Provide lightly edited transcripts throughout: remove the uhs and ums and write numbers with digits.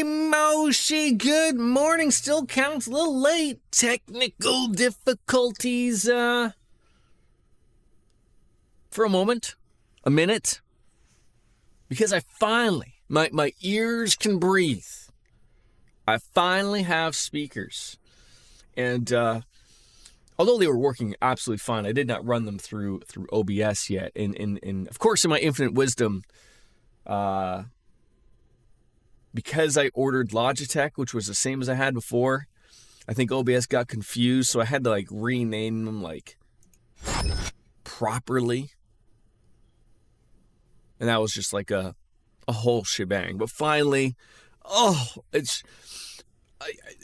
Moshi, good morning. Still counts, a little late. Technical difficulties, for a moment, a minute. Because I finally, my ears can breathe. I finally have speakers. And, although they were working absolutely fine, I did not run them through OBS yet. And of course, in my infinite wisdom, because I ordered Logitech, which was the same as I had before, I think OBS got confused, so I had to rename them properly. And that was just a whole shebang. But finally,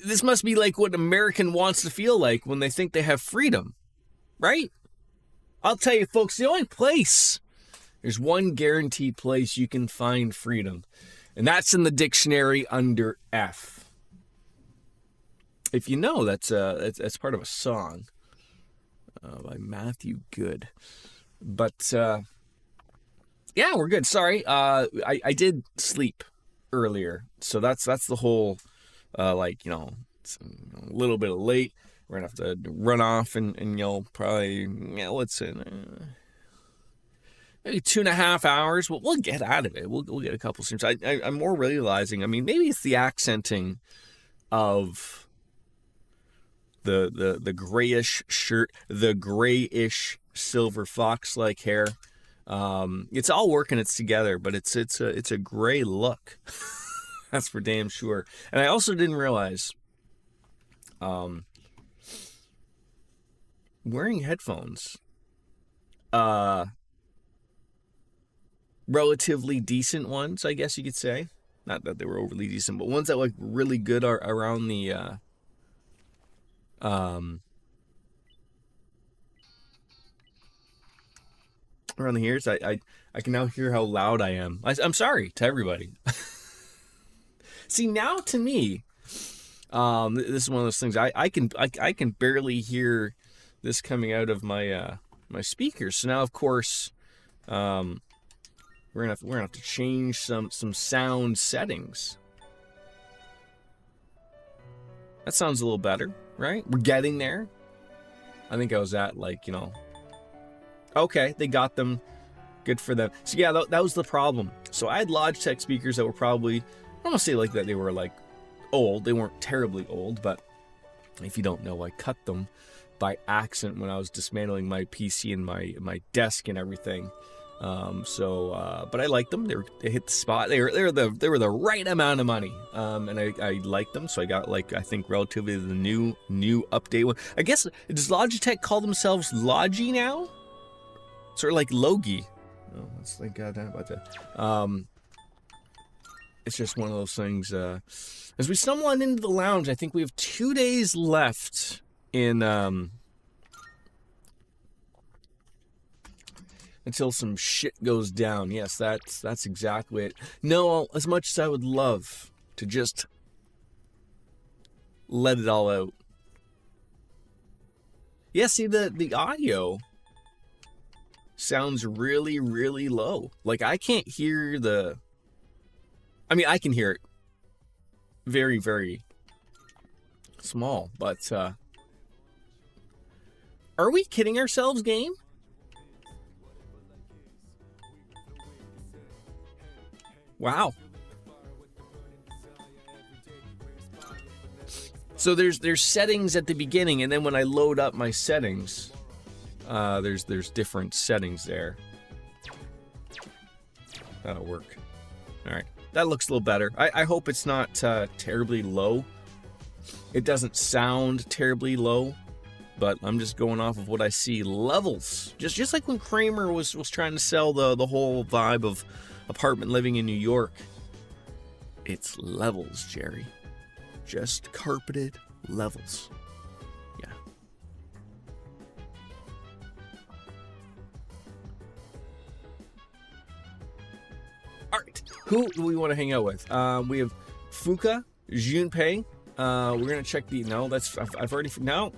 this must be what an American wants to feel like when they think they have freedom, right? I'll tell you, folks, there's one guaranteed place you can find freedom, and that's in the dictionary under F. If you know, that's part of a song by Matthew Good. But yeah, we're good. Sorry, I did sleep earlier, so that's the whole it's a little bit late. We're gonna have to run off and probably what's it? Maybe 2.5 hours. We'll get out of it. We'll get a couple streams. I'm more realizing. I mean, maybe it's the accenting of the grayish shirt, the grayish silver fox-like hair. It's all working its together, but it's a gray look. That's for damn sure. And I also didn't realize, wearing headphones, relatively decent ones, I guess you could say. Not that they were overly decent, but ones that really good are around the around the ears. I can now hear how loud I am. I'm sorry to everybody. See, now to me, this is one of those things. I can barely hear this coming out of my my speakers. So now, of course, we're gonna have to change some sound settings. That sounds a little better, right? We're getting there. I think I was at okay, they got them. Good for them. So yeah, that was the problem. So I had Logitech speakers that were probably, I don't want to say that they were old. They weren't terribly old, but if you don't know, I cut them by accident when I was dismantling my PC and my desk and everything. But I liked them. They hit the spot. They were the right amount of money. And I liked them. So I got I think relatively the new update one. I guess, does Logitech call themselves Logi now? Sort of like Logi. Oh, let's think about that. It's just one of those things. As we stumble on into the lounge, I think we have 2 days left in until some shit goes down. Yes, that's exactly it. No, as much as I would love to just let it all out. Yeah, see, the audio sounds really, really low. I can't hear I can hear it very, very small, but are we kidding ourselves, game? Wow. So there's settings at the beginning, and then when I load up my settings, there's different settings there. That'll work. All right, that looks a little better. I hope it's not terribly low. It doesn't sound terribly low, but I'm just going off of what I see. Levels, just like when Kramer was trying to sell the whole vibe of apartment living in New York. It's levels, Jerry. Just carpeted levels. Yeah. All right. Who do we want to hang out with? We have Fuka, Junpei. We're gonna check the. No, that's I've already. No,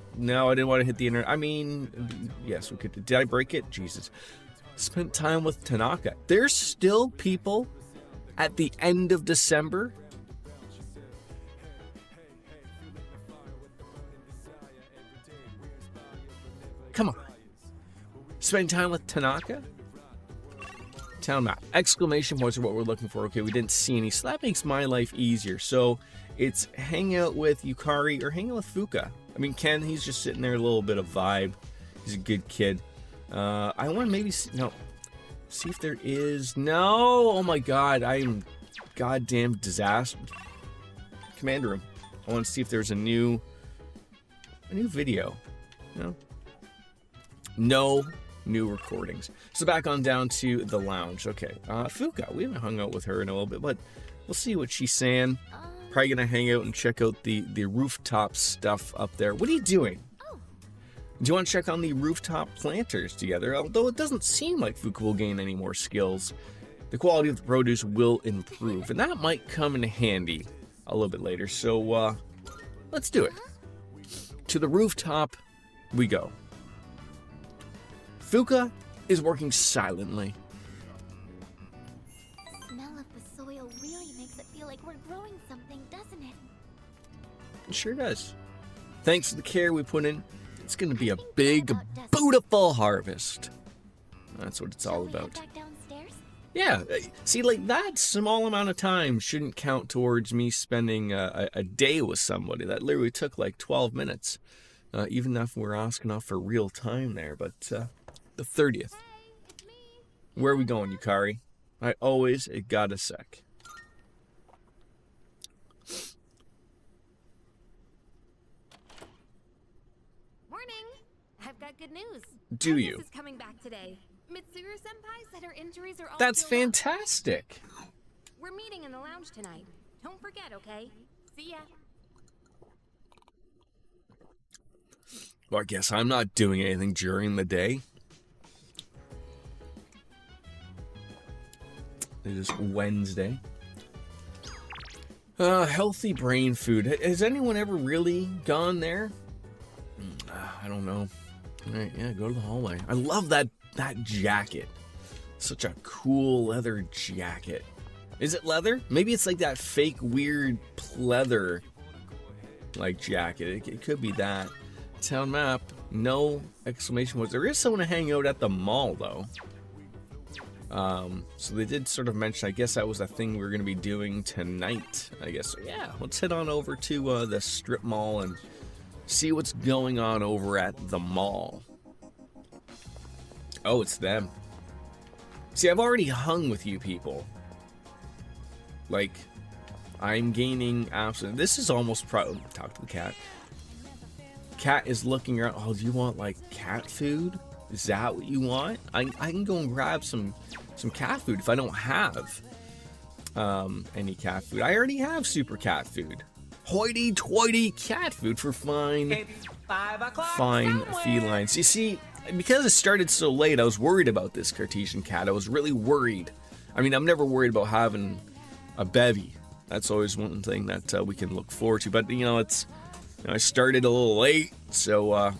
I didn't want to hit the internet. I mean, yes, we could. Did I break it? Jesus. Spent time with Tanaka. There's still people at the end of December Come on. Spend time with Tanaka? Town map. Exclamation points are what we're looking for. Okay, we didn't see any. So that makes my life easier. So it's hang out with Yukari or hang out with Fuka. I mean, Ken, he's just sitting there, a little bit of vibe. He's a good kid. I want to maybe see if there is. No! Oh my god, I am goddamn disaster. Commander room. I want to see if there's a new video. No new recordings. So back on down to the lounge. Okay, Fuka, we haven't hung out with her in a little bit, but we'll see what she's saying. Probably gonna hang out and check out the rooftop stuff up there. What are you doing? Do you want to check on the rooftop planters together? Although it doesn't seem like Fuka will gain any more skills, the quality of the produce will improve, and that might come in handy a little bit later. So let's do it. To the rooftop we go. Fuka is working silently. The smell of the soil really makes it feel like we're growing something, doesn't it? It sure does. Thanks to the care we put in, it's going to be a big, beautiful harvest. That's what it's all about. Back downstairs? Yeah, see, like that small amount of time shouldn't count towards me spending a day with somebody. That literally took like 12 minutes. Even if we're asking off for real time there, but the 30th. Where are we going, Yukari? I always got a sec. Morning. I've got good news. Do Agnes you? Is coming back today. Mitsuru Senpai said her injuries are all That's healed up. fantastic. We're meeting in the lounge tonight. Don't forget, okay? See ya. Well, I guess I'm not doing anything during the day. It is Wednesday. Healthy brain food. Has anyone ever really gone there? I don't know. All right, yeah, go to the hallway. I love that jacket. Such a cool leather jacket. Is it leather? Maybe it's like that fake weird pleather like jacket. It could be that. Town map. No exclamation points. There is someone to hang out at the mall though. So they did sort of mention, I guess that was a thing we were going to be doing tonight, I guess. So yeah, let's head on over to the strip mall and see what's going on over at the mall. Oh, it's them. See, I've already hung with you people. Like, I'm gaining absolutely. This is almost probably. Talk to the cat. Cat is looking around. Oh, do you want like cat food? Is that what you want? I can go and grab some cat food if I don't have any cat food. I already have super cat food. Hoity-toity cat food for fine felines. You see, because it started so late, I was worried about this Cartesian cat. I was really worried. I mean, I'm never worried about having a bevy. That's always one thing that we can look forward to. But, I started a little late, so...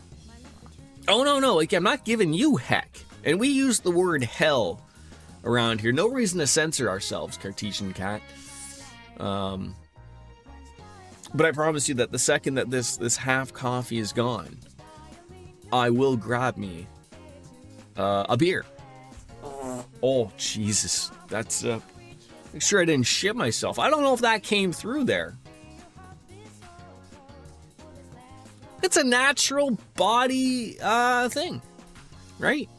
Oh, no, like, I'm not giving you heck. And we use the word hell around here. No reason to censor ourselves, Cartesian cat. But I promise you that the second that this half coffee is gone, I will grab me a beer. Oh, Jesus. That's, make sure I didn't shit myself. I don't know if that came through there. It's a natural body thing, right?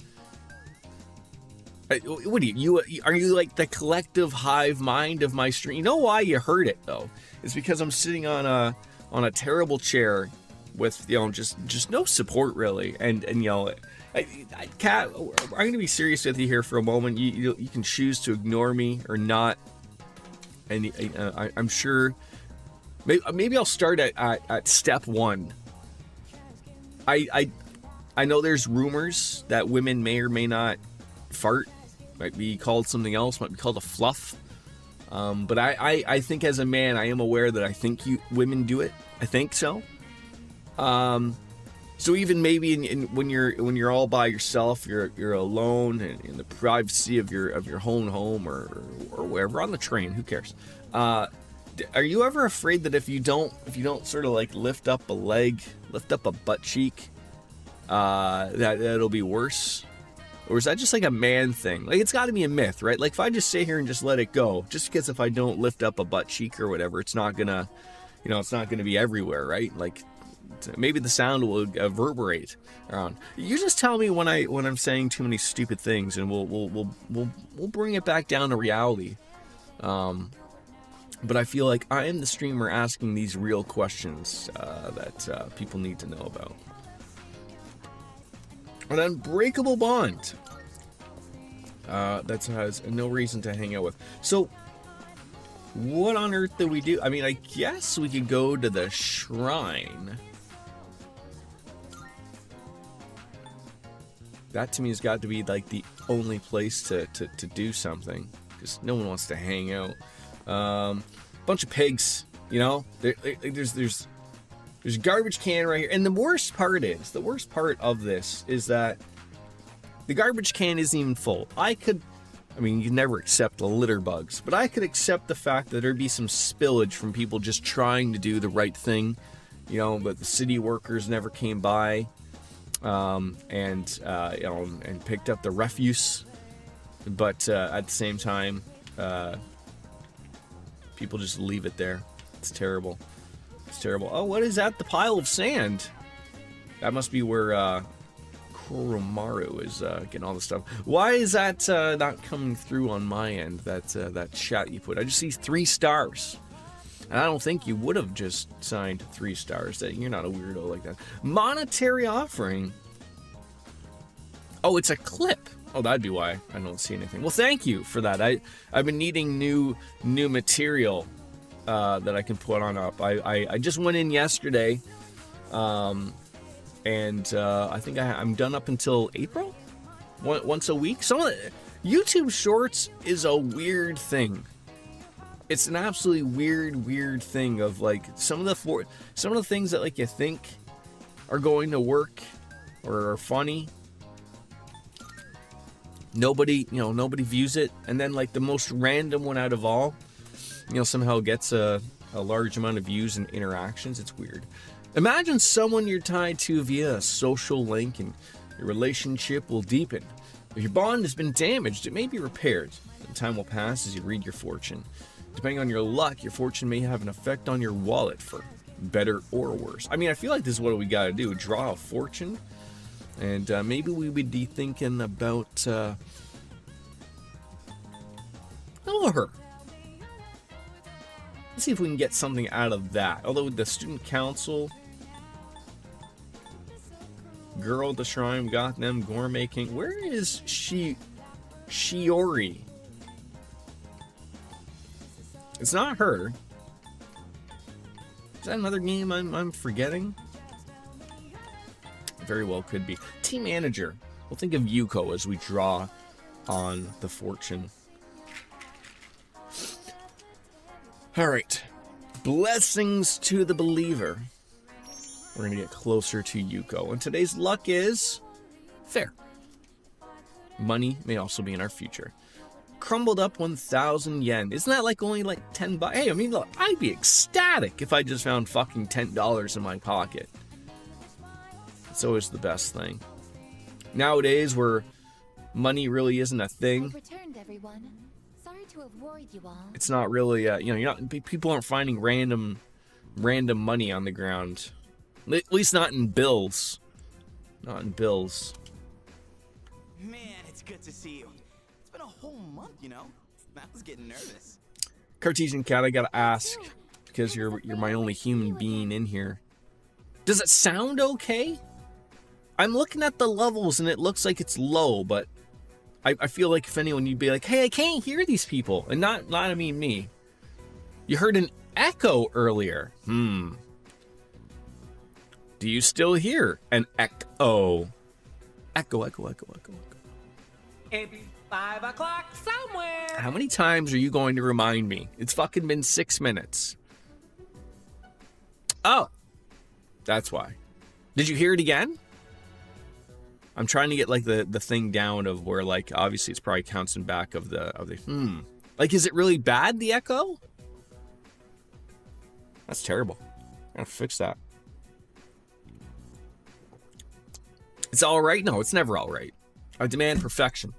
What are you are you like the collective hive mind of my stream? You know why you heard it though? It's because I'm sitting on a terrible chair with just no support really, and Kat, I'm going to be serious with you here for a moment. You can choose to ignore me or not, and I'm sure maybe I'll start at step one. I know there's rumors that women may or may not fart. Might be called something else. Might be called a fluff. But I think as a man, I am aware that I think women do it. I think so. So even maybe when you're all by yourself, you're alone in the privacy of your home or wherever on the train. Who cares? Are you ever afraid that if you don't sort of like lift up a leg, lift up a butt cheek, that it'll be worse? Or is that just like a man thing? Like, it's got to be a myth, right? Like, if I just sit here and just let it go, just because if I don't lift up a butt cheek or whatever, it's not gonna, it's not gonna be everywhere, right? Like, maybe the sound will reverberate around. You just tell me when I'm saying too many stupid things, and we'll bring it back down to reality. But I feel like I am the streamer asking these real questions that people need to know about. An unbreakable bond that has no reason to hang out with. So, what on earth do we do? I mean, I guess we could go to the shrine. That to me has got to be like the only place to do something, because no one wants to hang out. Bunch of pigs, there's a garbage can right here. And the worst part of this is that the garbage can isn't even full. You can never accept the litter bugs, but I could accept the fact that there'd be some spillage from people just trying to do the right thing, but the city workers never came by, and picked up the refuse. But at the same time, people just leave it there. It's terrible. It's terrible. Oh, what is that? The pile of sand. That must be where Koromaru is getting all the stuff. Why is that not coming through on my end? That chat you put. I just see 3 stars. And I don't think you would have just signed 3 stars. That you're not a weirdo like that. Monetary offering. Oh, it's a clip. Oh, that'd be why I don't see anything. Well, thank you for that. I've been needing new material that I can put on up. I just went in yesterday, and I think I'm done up until April, once a week. YouTube Shorts is a weird thing. It's an absolutely weird thing of like some of the things that like you think are going to work or are funny. Nobody views it, and then like the most random one out of all, somehow gets a large amount of views and interactions. It's weird. Imagine someone you're tied to via a social link, and your relationship will deepen. If your bond has been damaged, it may be repaired, and time will pass as you read your fortune. Depending on your luck, your fortune may have an effect on your wallet for better or worse. I mean, I feel like this is what we gotta do: draw a fortune, and maybe we would be thinking about her. Let's see if we can get something out of that. Although with the student council, girl at the shrine, got them gourmet king. Where is Shiori? It's not her. Is that another game I'm forgetting? Very well could be. Team manager. We'll think of Yuko as we draw on the fortune. Alright. Blessings to the believer. We're going to get closer to Yuko. And today's luck is fair. Money may also be in our future. Crumbled up 1,000 yen. Isn't that like only like 10 bucks? Hey, I mean, look, I'd be ecstatic if I just found fucking $10 in my pocket. It's always the best thing. Nowadays, where money really isn't a thing. I've returned, everyone. Sorry to have worried you all. It's not really, people aren't finding random money on the ground. At least not in bills. Not in bills. Man, it's good to see you. It's been a whole month, I was getting nervous. Cartesian Cat, I gotta ask, because you're my only human being in here. Does it sound okay? I'm looking at the levels and it looks like it's low, but I feel like if anyone, you'd be like, hey, I can't hear these people. And not I mean me. You heard an echo earlier. Do you still hear an echo? Echo. It's 5 o'clock somewhere. How many times are you going to remind me? It's fucking been 6 minutes. Oh. That's why. Did you hear it again? I'm trying to get like the thing down of where like obviously it's probably counting back of the Like, is it really bad, the echo? That's terrible. I gotta fix that. It's all right? No, it's never all right. I demand perfection.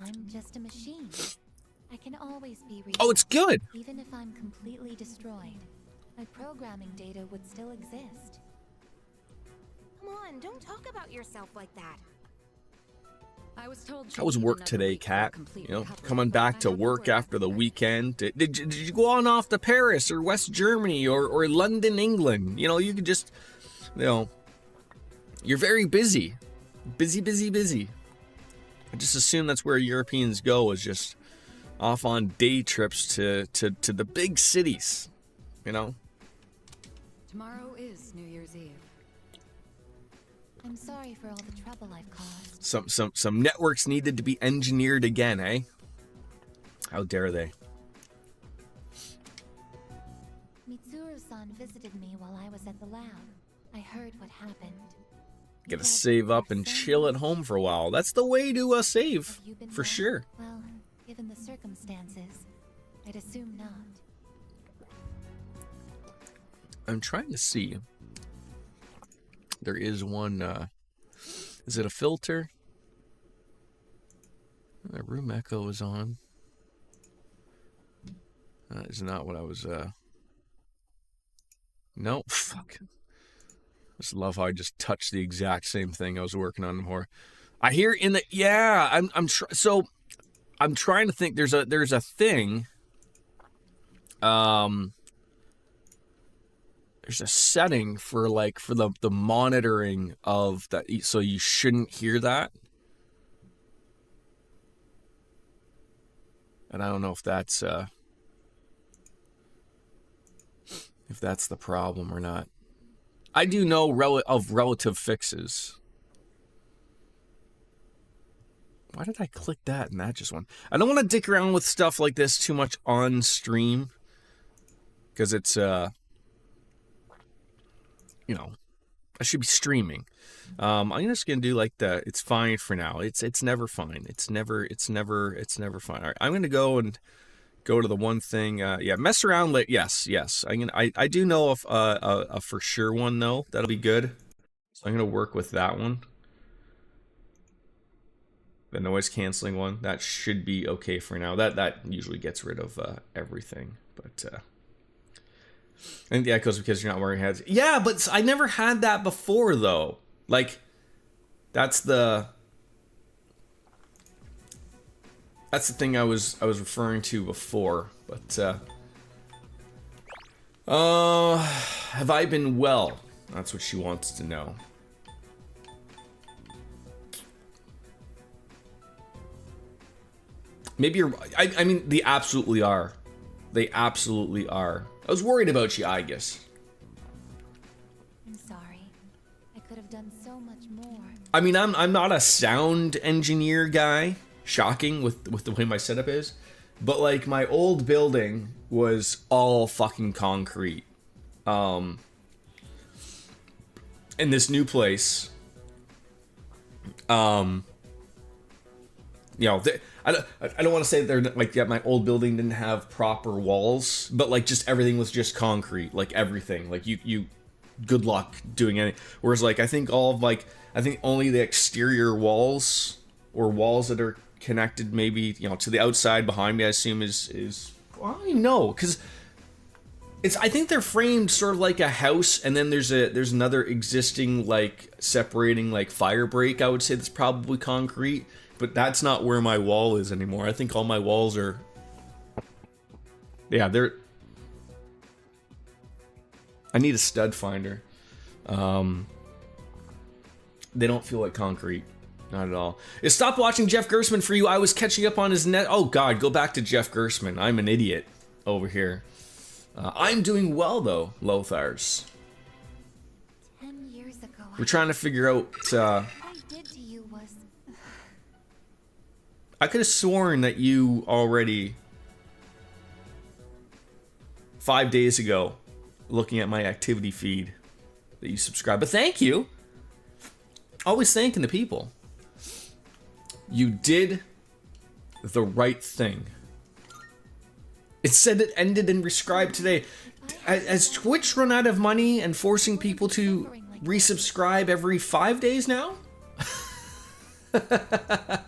I'm just a machine. I can always be rebuilt. Oh, it's good. Even if I'm completely destroyed, my programming data would still exist. Come on, don't talk about yourself like that. I was told. How was work today, Kat? You know, coming back to work after the weekend. Did you go on off to Paris or West Germany or London, England? You know, you could just, you know, you're very busy. Busy. I just assume that's where Europeans go, is just off on day trips to the big cities, you know? Tomorrow is New Year's Eve. I'm sorry for all the trouble I've caused. Some networks needed to be engineered again, eh? How dare they? Mitsuru-san visited me while I was at the lab. I heard what happened. Gotta save up and chill at home for a while. That's the way to save, Have you been for well? sure. Well, given the circumstances, I'd assume not. I'm trying to see. There is one, is it a filter? The room echo is on. That is not what I was, no, fuck. I just love how I just touched the exact same thing I was working on before. I hear in the, yeah, so I'm trying to think, there's a thing, there's a setting for the monitoring of that, so you shouldn't hear that. And I don't know if that's the problem or not. I do know of relative fixes. Why did I click that and that just went? I don't want to dick around with stuff like this too much on stream, because it's you know, I should be streaming. I'm just gonna do like the it's fine for now. It's never fine. It's never fine. All right, I'm gonna go to the one thing. Yeah, mess around. Yes. I do know of a for sure one though. That'll be good. So I'm gonna work with that one. The noise canceling one, that should be okay for now. That usually gets rid of everything, but. And the echoes because you're not wearing heads. Yeah, but I never had that before though. Like, that's the thing I was referring to before. But have I been well? That's what she wants to know. Maybe you're. I mean, they absolutely are. They absolutely are. I was worried about you, I guess. I'm sorry. I could have done so much more. I mean, I'm not a sound engineer guy. Shocking with the way my setup is. But like my old building was all fucking concrete. In this new place, you know, I don't want to say they're like, yeah, my old building didn't have proper walls, but like just everything was just concrete, like everything. Like you good luck doing anything. Whereas like I think only the exterior walls or walls that are connected maybe, you know, to the outside behind me, I assume is well, I don't even know, because I think they're framed sort of like a house, and then there's another existing like separating like fire break, I would say, that's probably concrete. But that's not where my wall is anymore. I think all my walls are... Yeah, they're... I need a stud finder. They don't feel like concrete. Not at all. Stop watching Jeff Gersman for you. I was catching up on his net... Oh, God, go back to Jeff Gersman. I'm an idiot over here. I'm doing well, though, Lothars. 10 years ago, We're trying to figure out... what I did to you was... I could have sworn that you already 5 days ago, looking at my activity feed, that you subscribed. But thank you. Always thanking the people. You did the right thing. It said it ended and rescribed today. Has Twitch run out of money and forcing people to resubscribe every 5 days now? Yeah,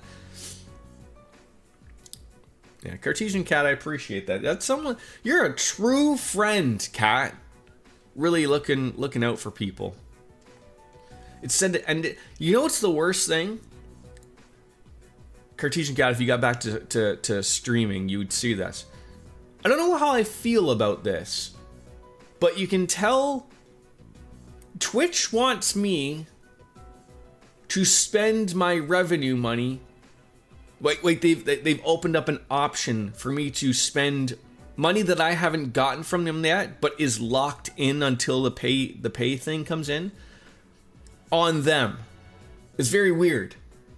Cartesian Cat, I appreciate that. That's someone, you're a true friend, Cat. Really looking out for people. It said, and you know what's the worst thing? Cartesian Cat, if you got back to streaming, you would see this. I don't know how I feel about this, but you can tell Twitch wants me to spend my revenue money. Wait, they've opened up an option for me to spend money that I haven't gotten from them yet, but is locked in until the pay thing comes in on them. It's very weird.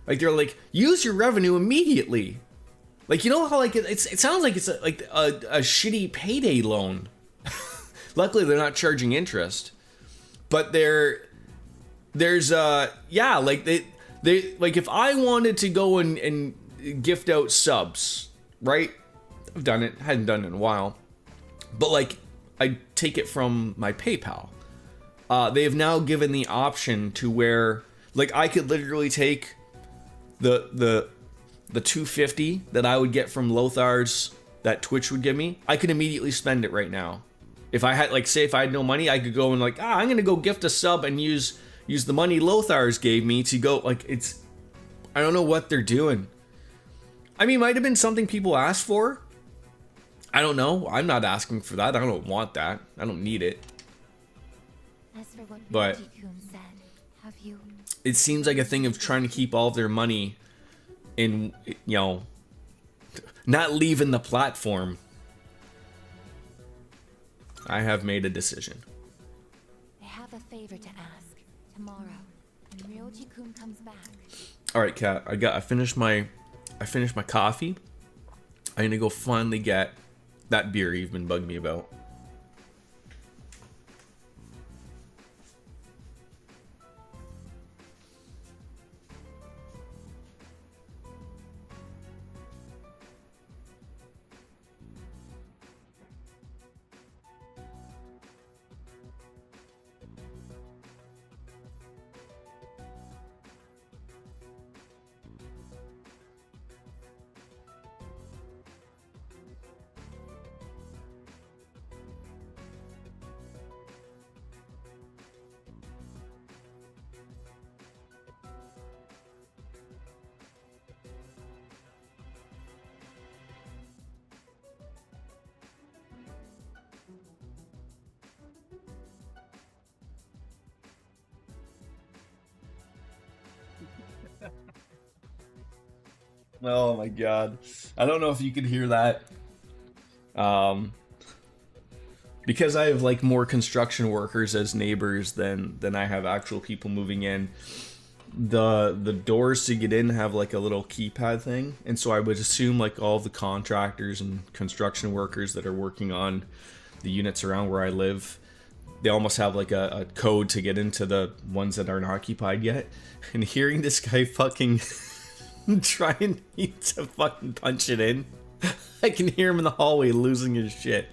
Like they're like, use your revenue immediately. Like, you know how like it sounds like it's like a shitty payday loan. Luckily, they're not charging interest, but there's yeah, like they like if I wanted to go and gift out subs, right? I've done it, hadn't done it in a while, but like I take it from my PayPal. They have now given the option to where like I could literally take the 250 that I would get from Lothar's that Twitch would give me. I could immediately spend it right now. If I had, like, say if I had no money, I could go and like, I'm gonna go gift a sub and use the money Lothar's gave me to go, like, it's, I don't know what they're doing. I mean, it might have been something people asked for. I don't know. I'm not asking for that. I don't want that. I don't need it. As for what But Ryuji-kun said, have you? it seems like a thing of trying to keep all of their money in, you know, not leaving the platform. I have made a decision. I have a favor to ask. Tomorrow, when Ryoji-kun comes back. All right, Kat. I finished my coffee. I'm gonna go finally get that beer you've been bugging me about. Oh my god. I don't know if you could hear that. Because I have like more construction workers as neighbors than I have actual people moving in. The doors to get in have like a little keypad thing, and so I would assume like all the contractors and construction workers that are working on the units around where I live, they almost have like a code to get into the ones that aren't occupied yet. And hearing this guy fucking trying to fucking punch it in, I can hear him in the hallway losing his shit.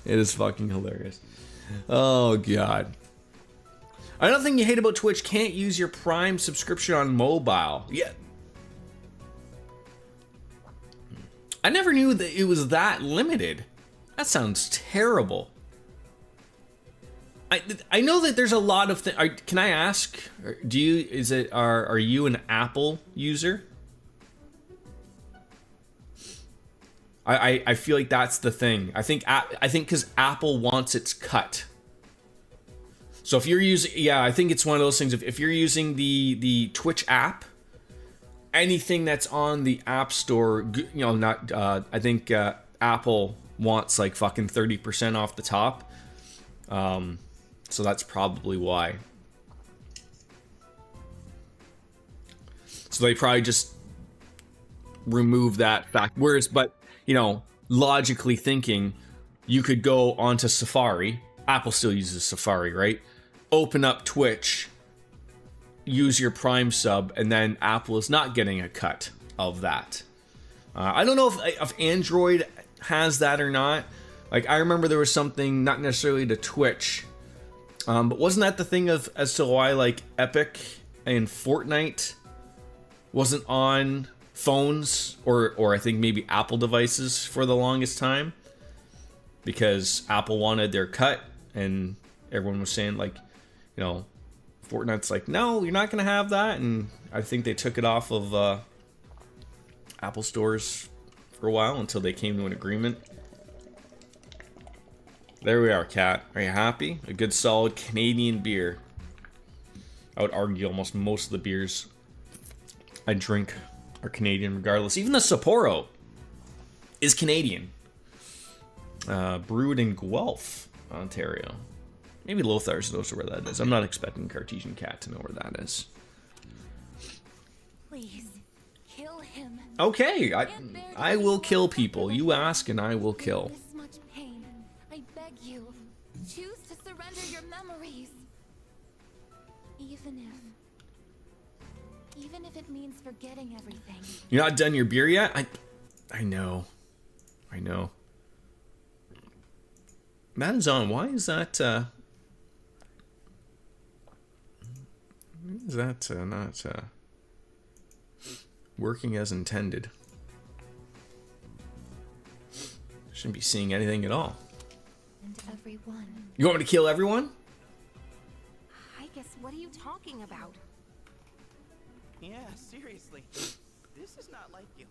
It is fucking hilarious. Oh god. Another thing you hate about Twitch, can't use your Prime subscription on mobile. Yeah. I never knew that it was that limited. That sounds terrible. I know that there's a lot of things. Can I ask? Are you an Apple user? I feel like that's the thing. I think because Apple wants its cut. So if you're using, yeah, I think it's one of those things. If you're using the Twitch app, anything that's on the App Store, you know, not. I think Apple wants like fucking 30% off the top. So that's probably why. So they probably just remove that fact. Whereas, but you know, logically thinking, you could go onto Safari. Apple still uses Safari, right? Open up Twitch, use your Prime sub, and then Apple is not getting a cut of that. I don't know if Android has that or not. Like, I remember there was something, not necessarily to Twitch, but wasn't that the thing of as to why, like, Epic and Fortnite wasn't on phones or I think maybe Apple devices for the longest time? Because Apple wanted their cut, and everyone was saying, like, you know, Fortnite's like, no, you're not going to have that. And I think they took it off of Apple stores for a while until they came to an agreement. There we are, Kat. Are you happy? A good solid Canadian beer. I would argue almost most of the beers I drink are Canadian regardless. Even the Sapporo is Canadian. Brewed in Guelph, Ontario. Maybe Lothar's knows where that is. I'm not expecting Cartesian Cat to know where that is. Please, kill him. Okay, I will kill people. You ask and I will kill. This much pain. I beg you, choose to surrender your memories. Even if it means forgetting everything. You're not done your beer yet? I know. I know. Madazon, why is that not working as intended? Shouldn't be seeing anything at all. And everyone. You want me to kill everyone? I guess, what are you talking about? Yeah, seriously. This is not like you.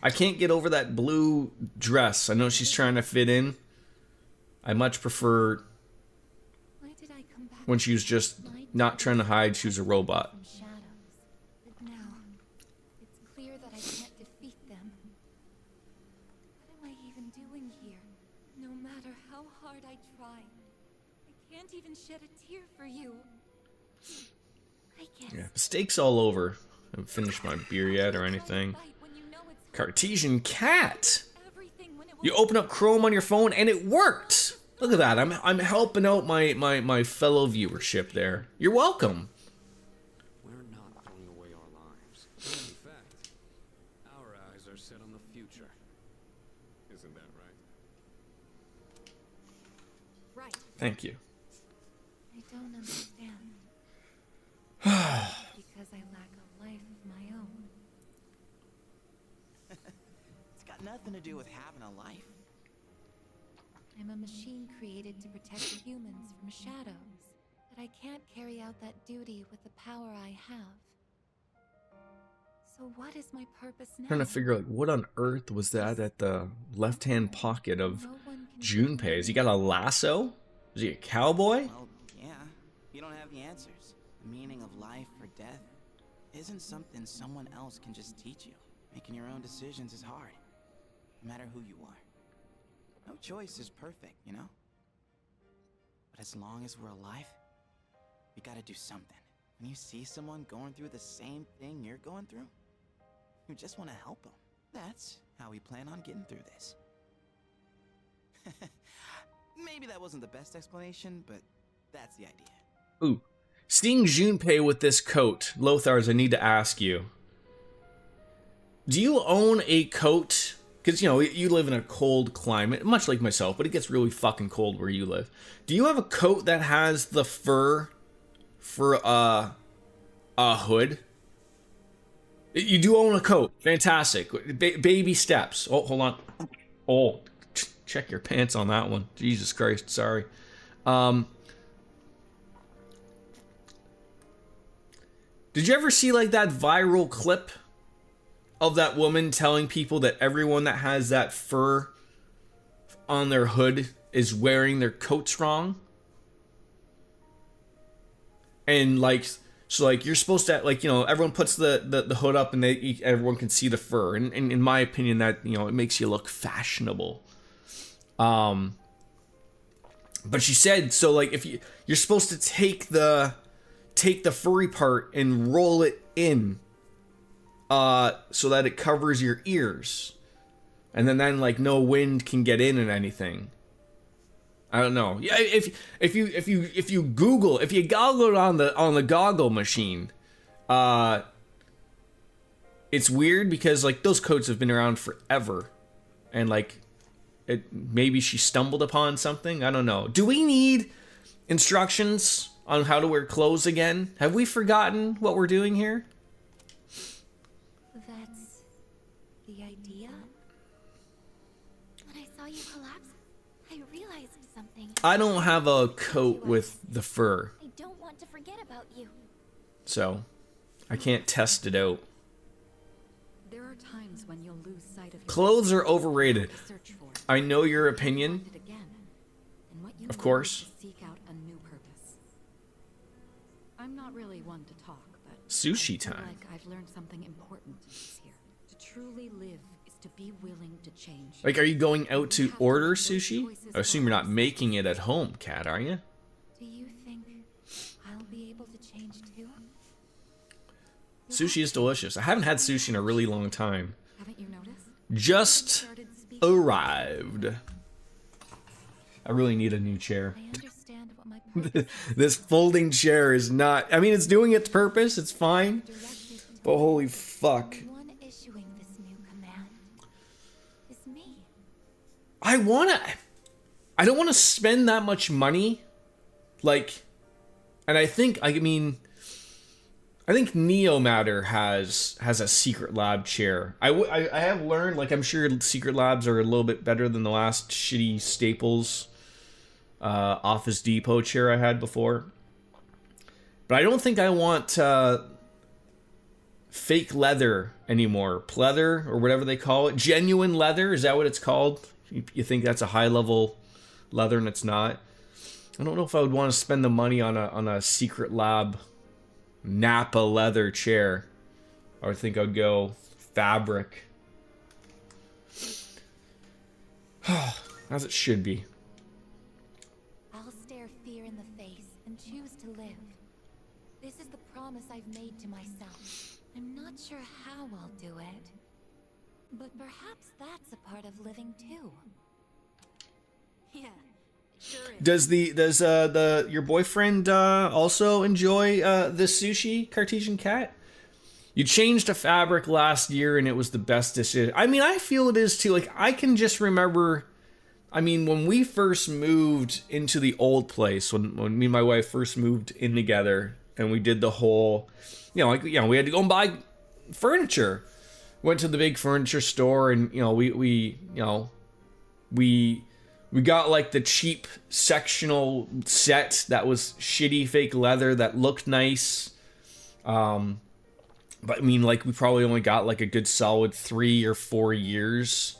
I can't get over that blue dress. I know she's trying to fit in. I much prefer Why did I come back when she was just not trying to hide she was a robot. from shadows? But now, it's clear that I can't defeat them. What am I even doing here? No matter how hard I try, I can't even shed a tear for you. I guess. Yeah, mistakes all over. I haven't finished my beer yet or anything. Cartesian Cat! You open up Chrome on your phone and it worked! Look at that, I'm helping out my fellow viewership there. You're welcome. We're not throwing away our lives. In fact, our eyes are set on the future. Isn't that right? Right. Thank you. I don't understand. Because I lack a life of my own. It's got nothing to do with having a life. I'm a machine created to protect humans from shadows, but I can't carry out that duty with the power I have. So what is my purpose now? Trying to figure out what on earth was that at the left-hand pocket of No one can Junpei. Has he got a lasso? Is he a cowboy? Well, yeah. You don't have the answers. The meaning of life or death isn't something someone else can just teach you. Making your own decisions is hard, no matter who you are. No choice is perfect, you know? But as long as we're alive, we gotta do something. When you see someone going through the same thing you're going through, you just want to help them. That's how we plan on getting through this. Maybe that wasn't the best explanation, but that's the idea. Ooh. Seeing Junpei with this coat, Lothars, I need to ask you. Do you own a coat? Because, you know, you live in a cold climate, much like myself, but it gets really fucking cold where you live. Do you have a coat that has the fur for a hood? You do own a coat. Fantastic. Baby steps. Oh, hold on. Oh, check your pants on that one. Jesus Christ, sorry. Did you ever see like that viral clip of that woman telling people that everyone that has that fur on their hood is wearing their coats wrong? And like, so like you're supposed to, like, you know, everyone puts the hood up and everyone can see the fur. And in my opinion, that, you know, it makes you look fashionable. But she said, so like if you're supposed to take the furry part and roll it in so that it covers your ears, and then like no wind can get in and anything. I don't know. Yeah, if you goggle it on the goggle machine, it's weird because like those coats have been around forever, and like maybe she stumbled upon something. I don't know. Do we need instructions on how to wear clothes again? Have we forgotten what we're doing here? That's the idea? When I saw you collapse, I realized something. I don't have a coat with the fur, I don't want to forget about you. so I can't test it out. There are times when you'll lose sight of your Clothes are overrated. search for it. I know your opinion. Find it again. And what you Of need course. is to seek out a new purpose. I'm not really one to talk, but Sushi I feel time. like I've learned something important this year. To truly live is to be willing to change. Like, are you going out to order sushi? I assume you're not making it at home, Kat, are you? Do you think I'll be able to change too? Sushi is delicious. I haven't had sushi in a really long time. Haven't you noticed? Just Started speaking. arrived. I really need a new chair. I understand what my purpose This folding chair is not... I mean, it's doing its purpose. It's fine. directed But holy fuck. the one issuing this new command is me. I don't want to spend that much money. Like... And I think Neomatter has a secret lab chair. I have learned, like, I'm sure secret labs are a little bit better than the last shitty Staples Office Depot chair I had before. But I don't think I want fake leather anymore. Pleather, or whatever they call it. Genuine leather, is that what it's called? You think that's a high level leather and it's not? I don't know if I would want to spend the money on a secret lab Napa leather chair. I would think I'd go fabric. As it should be. I'll stare fear in the face and choose to live. This is the promise I've made to myself. I'm not sure how I'll do it. But perhaps that's a part of living too. Yeah, sure is. Does your boyfriend also enjoy the sushi, Cartesian Cat? You changed a fabric last year and it was the best decision. I mean, I feel it is too. Like, I can just remember, I mean, when we first moved into the old place, when me and my wife first moved in together, and we did the whole, we had to go and buy furniture. Went to the big furniture store, and we got like the cheap sectional set that was shitty fake leather that looked nice. But I mean, like, we probably only got like a good solid 3 or 4 years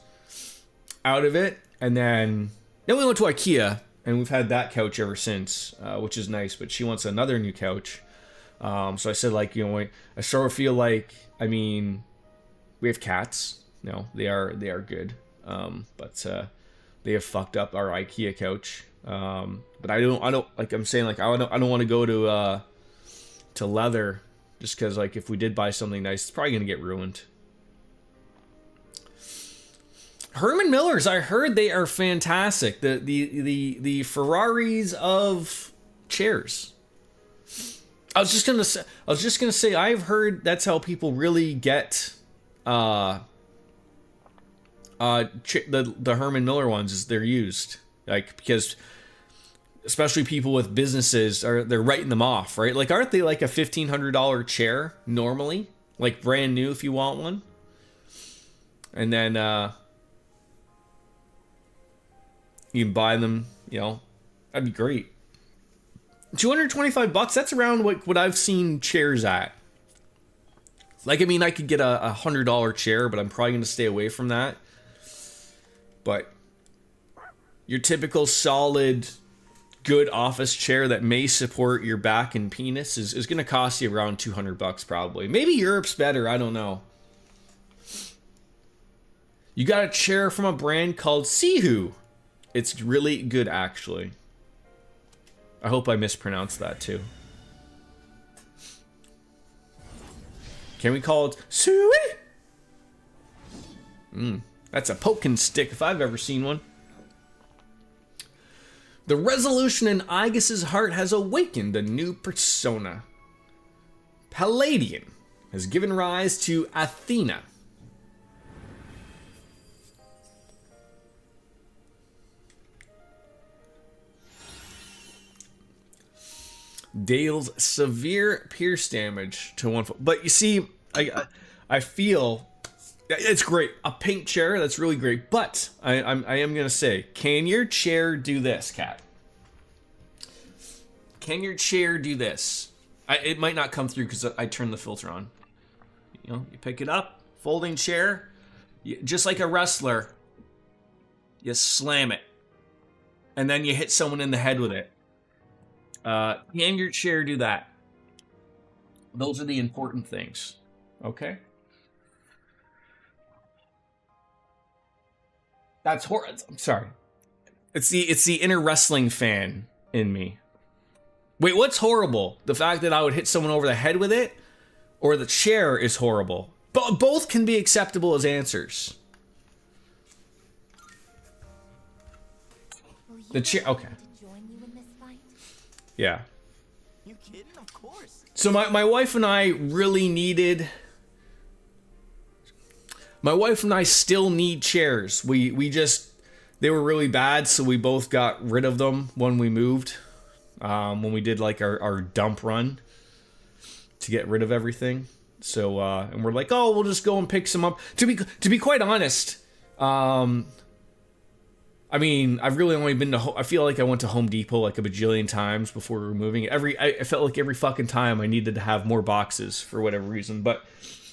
out of it. And then we went to IKEA, and we've had that couch ever since, which is nice. But she wants another new couch. So I said, like, I sort of feel like, I mean, we have cats. No, they are good. But they have fucked up our IKEA couch. But I don't like, I'm saying, like, I don't want to go to leather, just because, like, if we did buy something nice, it's probably gonna get ruined. Herman Millers, I heard they are fantastic. The Ferraris of chairs. I was just gonna say I've heard that's how people really get the Herman Miller ones, is they're used, like, because especially people with businesses they're writing them off, right? Like, aren't they like a $1,500 chair normally, like brand new if you want one? And then you can buy them, that'd be great. $225, that's around what I've seen chairs at. Like, I mean, I could get a $100 chair, but I'm probably going to stay away from that. But your typical solid, good office chair that may support your back and penis is going to cost you around $200 probably. Maybe Europe's better, I don't know. You got a chair from a brand called Sihu. It's really good, actually. I hope I mispronounced that too. Can we call it Sui? That's a poking stick if I've ever seen one. The resolution in Aegis's heart has awakened a new persona. Palladian. has given rise to Athena. Deals severe pierce damage to one foot. But you see, I feel it's great. A pink chair, that's really great. But I am gonna say, can your chair do this, Cat? Can your chair do this? It might not come through because I turned the filter on. You know, you pick it up, folding chair, just like a wrestler. You slam it, and then you hit someone in the head with it. Can your chair do that? Those are the important things. Okay? That's horrible. I'm sorry. It's the inner wrestling fan in me. Wait, what's horrible? The fact that I would hit someone over the head with it, or the chair is horrible? But both can be acceptable as answers. The chair. Okay. Yeah. You kidding? Of course. So my wife and I really needed. My wife and I still need chairs. We just, they were really bad, so we both got rid of them when we moved. When we did like our dump run to get rid of everything. So and we're like, oh, we'll just go and pick some up. To be quite honest, I mean, I've really only been to. I feel like I went to Home Depot like a bajillion times before we were moving. I felt like every fucking time I needed to have more boxes for whatever reason. But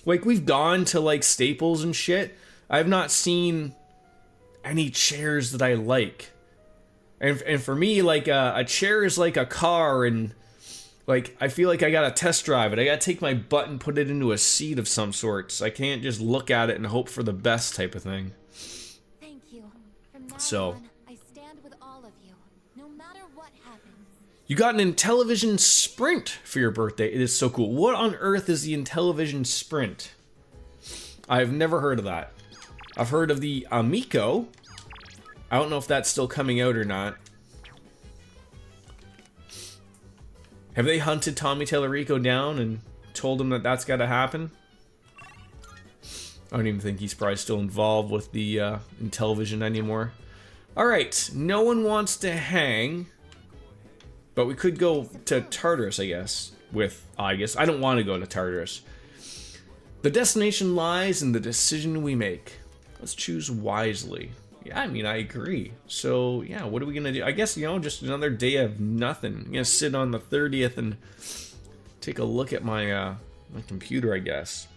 like we've gone to like Staples and shit. I've not seen any chairs that I like. And for me, like a chair is like a car, and like I feel like I gotta test drive it. I gotta take my butt and put it into a seat of some sorts. I can't just look at it and hope for the best type of thing. So, I stand with all of you, no matter what happens. You got an Intellivision Sprint for your birthday. It is so cool. What on earth is the Intellivision Sprint? I've never heard of that. I've heard of the Amico. I don't know if that's still coming out or not. Have they hunted Tommy Tellerico down and told him that that's got to happen? I don't even think he's probably still involved with the Intellivision anymore. Alright, no one wants to hang. But we could go to Tartarus, I guess. I don't want to go to Tartarus. The destination lies in the decision we make. Let's choose wisely. Yeah, I mean, I agree. So, yeah, what are we going to do? I guess, just another day of nothing. I'm going to sit on the 30th and take a look at my computer, I guess.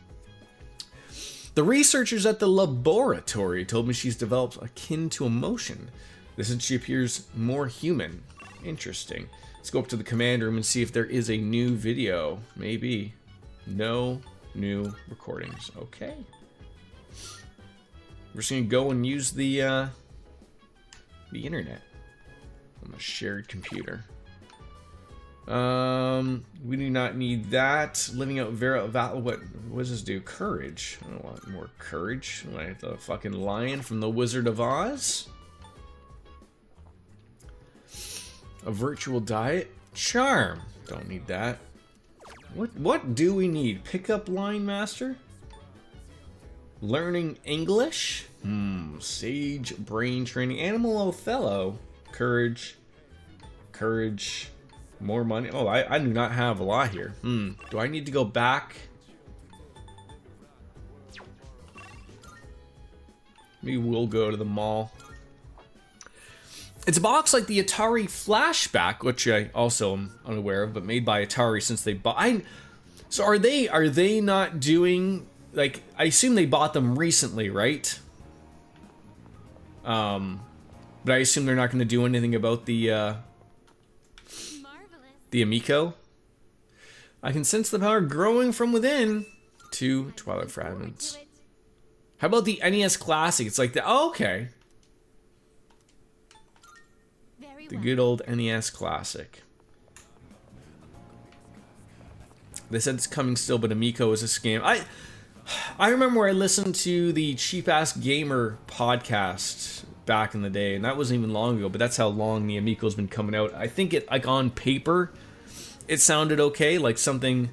The researchers at the laboratory told me she's developed akin to emotion. This is she appears more human. Interesting. Let's go up to the command room and see if there is a new video. Maybe. No new recordings. Okay. We're just gonna go and use the internet on a shared computer. We do not need that. Living out what does this do? Courage. I don't want more courage. Like the fucking lion from the Wizard of Oz. A virtual diet. Charm. Don't need that. What do we need? Pickup line master? Learning English? Sage brain training. Animal Othello. Courage. Courage. More money. Oh, I do not have a lot here. Do I need to go back? Maybe we'll go to the mall. It's a box like the Atari Flashback, which I also am unaware of, but made by Atari since they bought. So are they not doing, like, I assume they bought them recently, right? But I assume they're not going to do anything about the Amico. I can sense the power growing from within. 2 Twilight Fragments. How about the NES Classic? It's like the okay. The good old NES Classic. They said it's coming still, but Amico is a scam. I remember where I listened to the Cheap Ass Gamer podcast back in the day, and that wasn't even long ago, but that's how long the Amico's been coming out. I think it, like, on paper, it sounded okay, like something,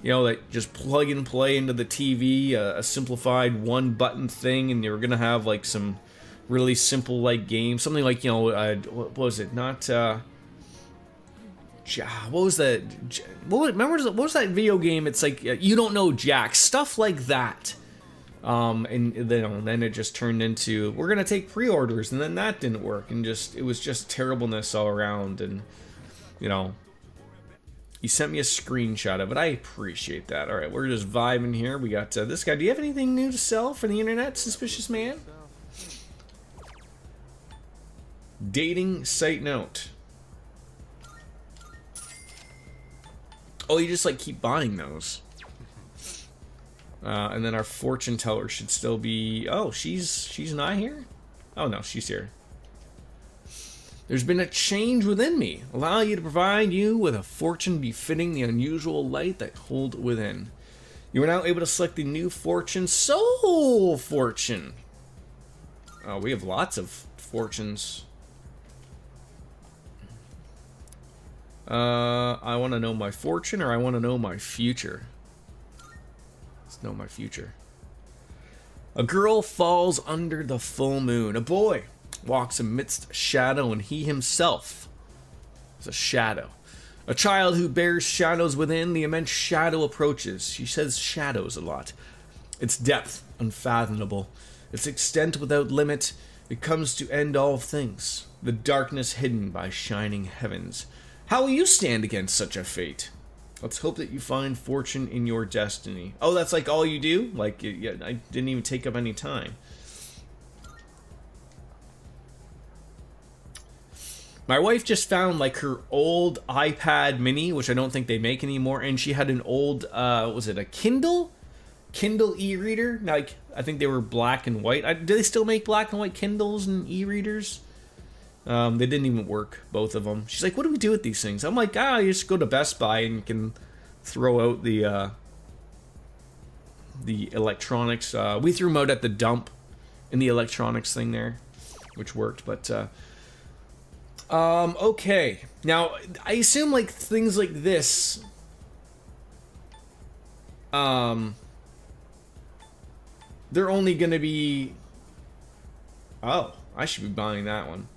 You know, like just plug and play into the TV, a simplified one button thing, and you're gonna have like some really simple like games, something like, you know, what was it? Not what was that? Remember what was that video game? It's like you don't know Jack, stuff like that. And then it just turned into, we're gonna take pre-orders, and then that didn't work, and it was just terribleness all around. And you know, you sent me a screenshot of it. I appreciate that. All right, we're just vibing here. We got this guy. Do you have anything new to sell for the internet, suspicious man? Dating site note. Oh, you just like keep buying those. And then our fortune teller should still be... Oh, she's not here? Oh, no, she's here. There's been a change within me, allowing you to provide you with a fortune befitting the unusual light that hold within. You are now able to select the new fortune, Soul Fortune. Oh, we have lots of fortunes. I want to know my fortune, or I want to know my future. Let's know my future. A girl falls under the full moon. A boy walks amidst shadow, and he himself is a shadow. A child who bears shadows within, the immense shadow approaches. She says shadows a lot. Its depth unfathomable. Its extent without limit. It comes to end all things. The darkness hidden by shining heavens. How will you stand against such a fate? Let's hope that you find fortune in your destiny. Oh, that's like all you do? Like, yeah, I didn't even take up any time. My wife just found like her old iPad mini, which I don't think they make anymore, and she had an old, was it a Kindle? Kindle e-reader? Like, I think they were black and white. Do they still make black and white Kindles and e-readers? They didn't even work, both of them. She's like, what do we do with these things? I'm like, you just go to Best Buy and you can throw out the electronics. We threw them out at the dump in the electronics thing there, which worked, but, okay. Now, I assume, like, things like this, they're only gonna be... Oh, I should be buying that one.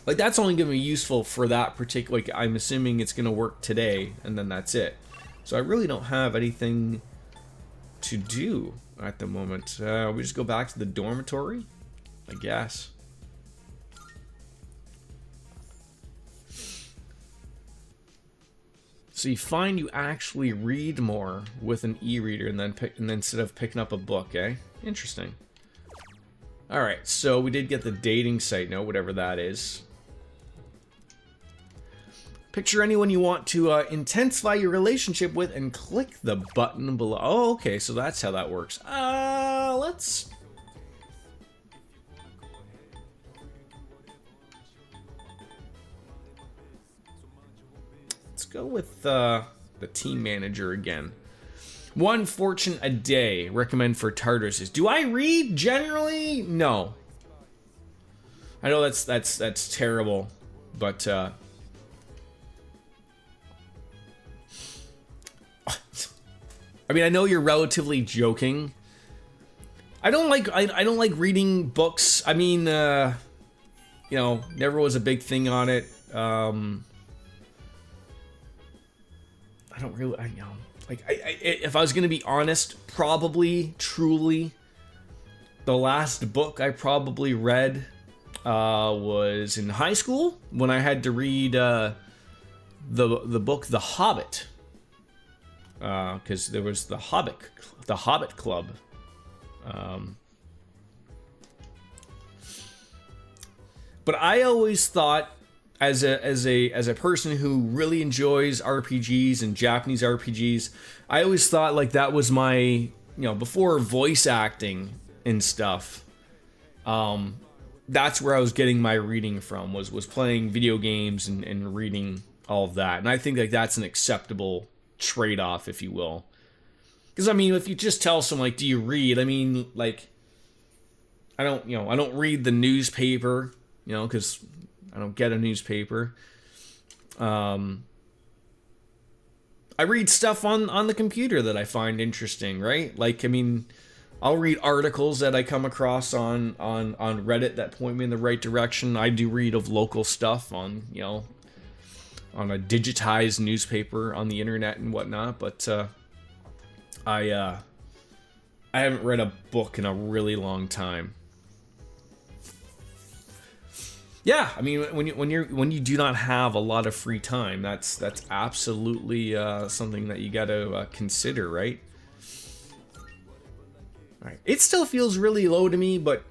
Like, that's only going to be useful for that particular... Like, I'm assuming it's going to work today, and then that's it. So I really don't have anything to do at the moment. We just go back to the dormitory, I guess. So you find you actually read more with an e-reader and then instead of picking up a book, eh? Interesting. Alright, so we did get the dating site note, whatever that is. Picture anyone you want to intensify your relationship with and click the button below. Oh, okay, so that's how that works. Let's go with the team manager again. 1 fortune a day. Recommend for Tartarus. Do I read generally? No. I know that's terrible, but I mean, I know you're relatively joking. I don't like reading books. I mean, you know, never was a big thing on it. I don't really, you know, like, if I was gonna be honest, probably, truly, the last book I probably read was in high school when I had to read the book The Hobbit, because there was the Hobbit Club. But I always thought, as a person who really enjoys RPGs and Japanese RPGs, I always thought like that was my, you know, before voice acting and stuff, that's where I was getting my reading from, was playing video games and reading all of that. And I think like that's an acceptable trade-off, if you will. Because I mean, if you just tell someone like, do you read? I mean, like, I don't read the newspaper, you know, because I don't get a newspaper. I I read stuff on the computer that I find interesting, right? Like, I mean, I'll read articles that I come across on Reddit that point me in the right direction. I do read of local stuff on, you know, on a digitized newspaper on the internet and whatnot, but I haven't read a book in a really long time. Yeah, I mean, when you do not have a lot of free time, that's absolutely something that you got to consider, right? All right, it still feels really low to me, but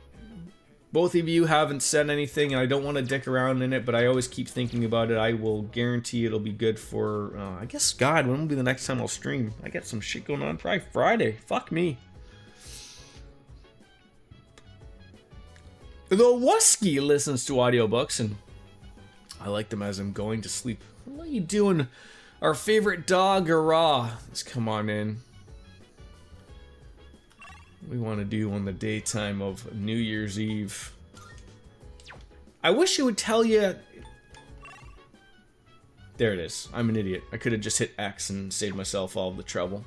both of you haven't said anything, and I don't want to dick around in it, but I always keep thinking about it. I will guarantee it'll be good for, I guess, God, when will be the next time I'll stream? I got some shit going on, probably Friday. Fuck me. The Wusky listens to audiobooks, and I like them as I'm going to sleep. What are you doing? Our favorite dog, Ara, has come on in. We want to do on the daytime of New Year's Eve. I wish it would tell you. There it is. I'm an idiot. I could have just hit X and saved myself all of the trouble.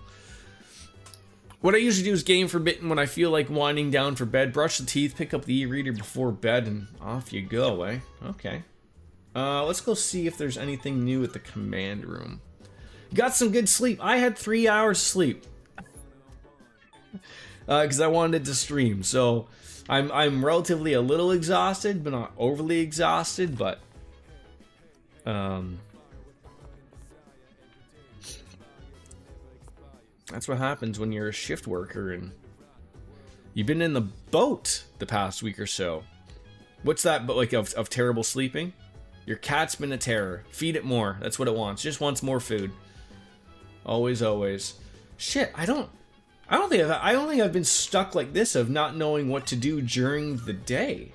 What I usually do is game forbidden when I feel like winding down for bed. Brush the teeth, pick up the e-reader before bed, and off you go, eh? Okay. Let's go see if there's anything new at the command room. Got some good sleep. I had 3 hours sleep. Because I wanted to stream, so I'm relatively a little exhausted, but not overly exhausted. But that's what happens when you're a shift worker and you've been in the boat the past week or so. What's that? But like of terrible sleeping? Your cat's been a terror. Feed it more. That's what it wants. Just wants more food. Always, always. Shit, I don't think I've been stuck like this of not knowing what to do during the day.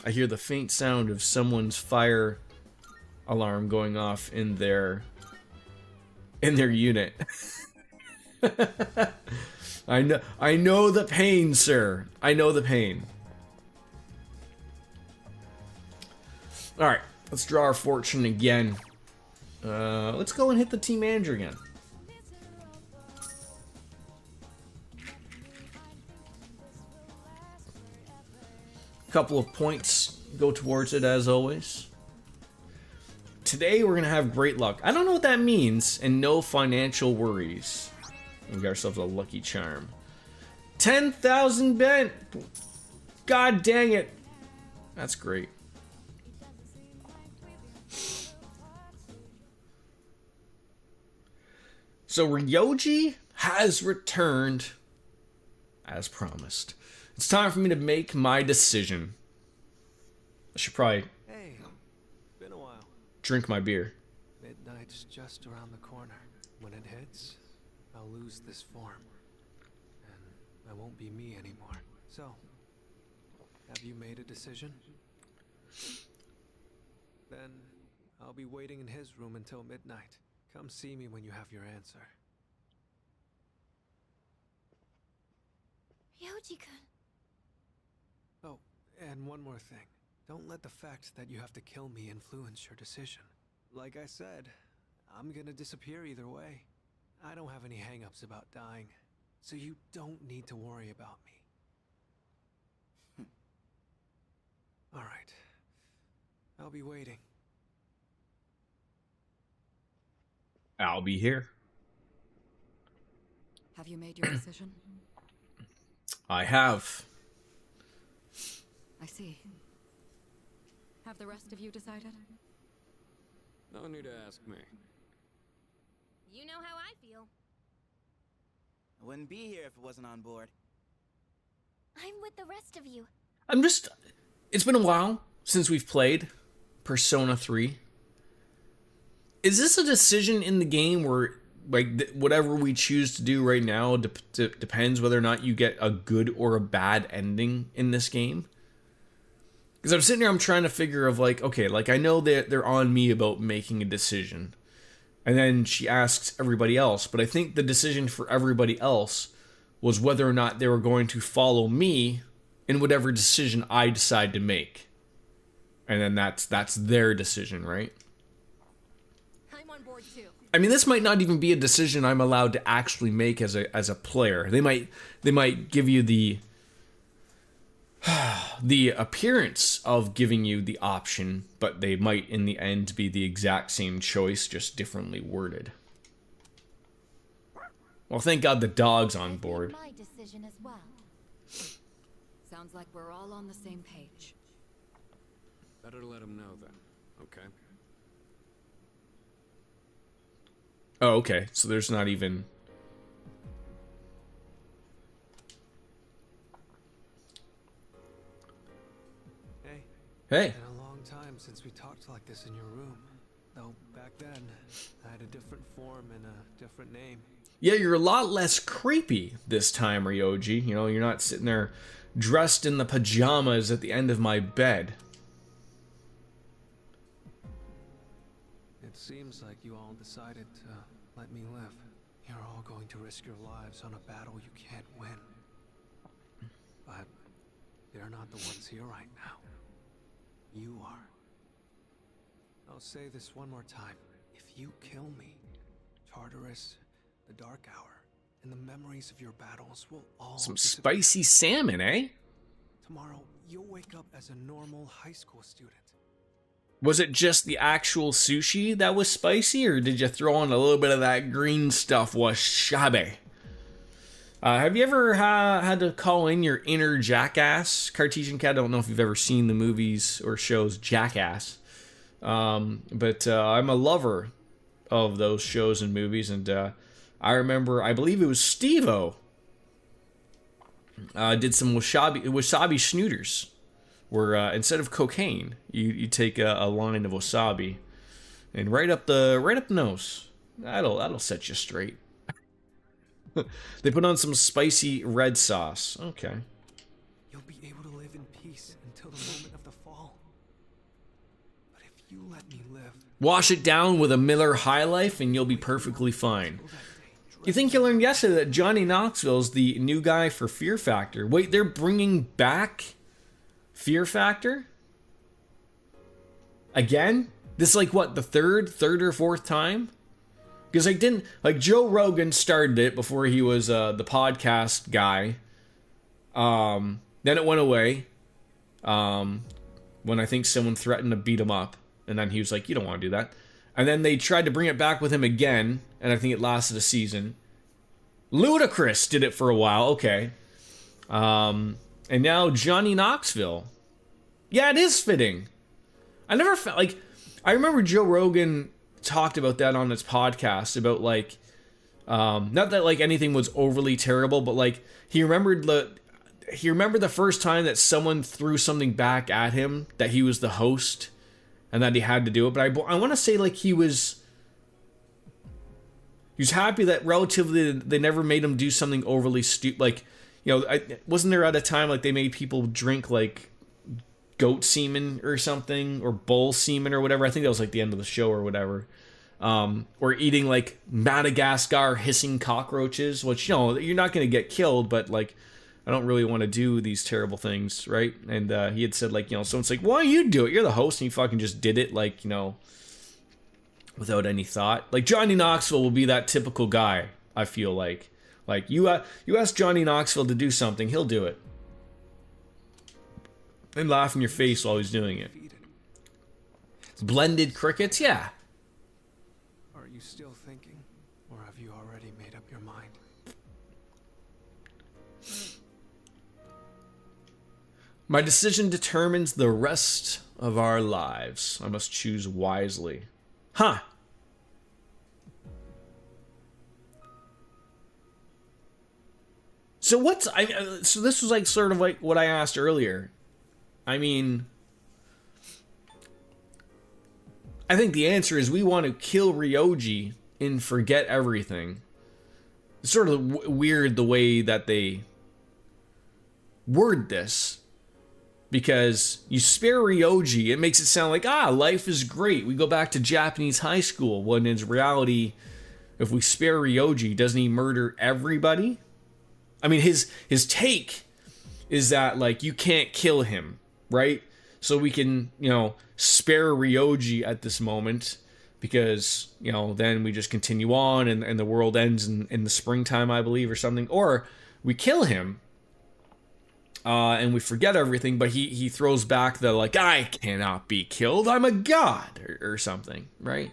I hear the faint sound of someone's fire alarm going off in their unit. I know the pain, sir. I know the pain. All right, let's draw our fortune again. Let's go and hit the team manager again. A couple of points go towards it as always. Today we're gonna have great luck. I don't know what that means, and no financial worries. We got ourselves a lucky charm. 10,000 bent. God dang it. That's great. So Ryoji has returned as promised. It's time for me to make my decision. I should probably Been a while. drink my beer. Midnight's just around the corner. When it hits, I'll lose this form. And I won't be me anymore. So, have you made a decision? Then, I'll be waiting in his room until midnight. Come see me when you have your answer. Ryoji-kun. Oh, and one more thing. Don't let the fact that you have to kill me influence your decision. Like I said, I'm gonna disappear either way. I don't have any hang-ups about dying, so you don't need to worry about me. Alright. I'll be waiting. I'll be here. Have you made your decision? I have. I see. Have the rest of you decided? No need to ask me. You know how I feel. I wouldn't be here if it wasn't on board. I'm with the rest of you. It's been a while since we've played Persona 3. Is this a decision in the game where, like, whatever we choose to do right now depends whether or not you get a good or a bad ending in this game? Because I'm sitting here, I'm trying to figure of, like, okay, like, I know that they're on me about making a decision. And then she asks everybody else, but I think the decision for everybody else was whether or not they were going to follow me in whatever decision I decide to make. And then that's their decision, right? I'm on board too. I mean, this might not even be a decision I'm allowed to actually make as a player. They might give you the appearance of giving you the option, but they might in the end be the exact same choice, just differently worded. Well, thank God the dog's on board. My decision as well. Sounds like we're all on the same page. Better let him know then, okay? Oh, okay. So there's not even... Hey. Hey. Been a long time since we talked like this in your room. Though back then, I had a different form and a different name. Yeah, you're a lot less creepy this time, Ryoji. You know, you're not sitting there dressed in the pajamas at the end of my bed. It seems like you all decided to let me live. You're all going to risk your lives on a battle you can't win. But they're not the ones here right now. You are. I'll say this one more time. If you kill me, Tartarus, the Dark Hour, and the memories of your battles will all Some disappear. spicy salmon, eh? Tomorrow, you'll wake up as a normal high school student. Was it just the actual sushi that was spicy, or did you throw on a little bit of that green stuff, wasabi? Have you ever had to call in your inner jackass? Cartesian Cat, I don't know if you've ever seen the movies or shows Jackass. But I'm a lover of those shows and movies, and I remember, I believe it was Steve-O did some wasabi schnooters, where instead of cocaine, you take a line of wasabi and right up the nose. That'll set you straight. They put on some spicy red sauce. Okay. You'll be able to live in peace until the moment of the fall. But if you let me live, Wash it down with a Miller High Life and you'll be perfectly fine. You think you learned yesterday that Johnny Knoxville's the new guy for Fear Factor? Wait, they're bringing back Fear Factor? Again? This is like what, the third or fourth time? Because Joe Rogan started it before he was the podcast guy. Then it went away. When I think someone threatened to beat him up. And then he was like, you don't want to do that. And then they tried to bring it back with him again. And I think it lasted a season. Ludacris did it for a while. Okay. And now Johnny Knoxville. Yeah, it is fitting. I never felt like... I remember Joe Rogan talked about that on his podcast. About like... not that like anything was overly terrible. But like he remembered the first time that someone threw something back at him. That he was the host. And that he had to do it. But I want to say like he was happy that relatively they never made him do something overly stupid. Like, you know, wasn't there at a time like they made people drink like goat semen or something, or bull semen or whatever? I think that was like the end of the show or whatever. Or eating like Madagascar hissing cockroaches, which, you know, you're not going to get killed, but like I don't really want to do these terrible things, right? And he had said, like, you know, someone's like, why you do it? You're the host, and you fucking just did it, like, you know, without any thought. Like, Johnny Knoxville will be that typical guy, I feel like. Like, you ask Johnny Knoxville to do something, he'll do it. And laugh in your face while he's doing it. Blended crickets, yeah. are you still thinking? Or have you already made up your mind? My decision determines the rest of our lives. I must choose wisely. Huh. So so this was like sort of like what I asked earlier. I mean, I think the answer is we want to kill Ryoji and forget everything. It's sort of weird the way that they word this. Because you spare Ryoji, it makes it sound like, life is great. We go back to Japanese high school. When in reality, if we spare Ryoji, doesn't he murder everybody? I mean, his take is that like you can't kill him, right? So we can, spare Ryoji at this moment because, then we just continue on and the world ends in the springtime, I believe, or something. Or we kill him and we forget everything, but he throws back the like, I cannot be killed, I'm a god, or something, right?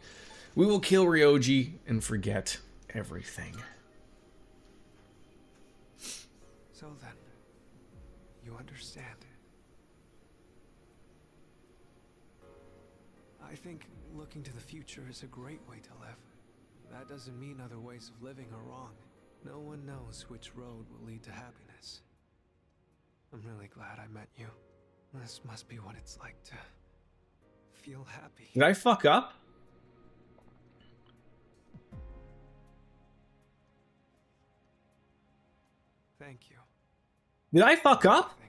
We will kill Ryoji and forget everything. So then, you understand. I think looking to the future is a great way to live. That doesn't mean other ways of living are wrong. No one knows which road will lead to happiness. I'm really glad I met you. This must be what it's like to feel happy. Did I fuck up? Thank you. Did I fuck up?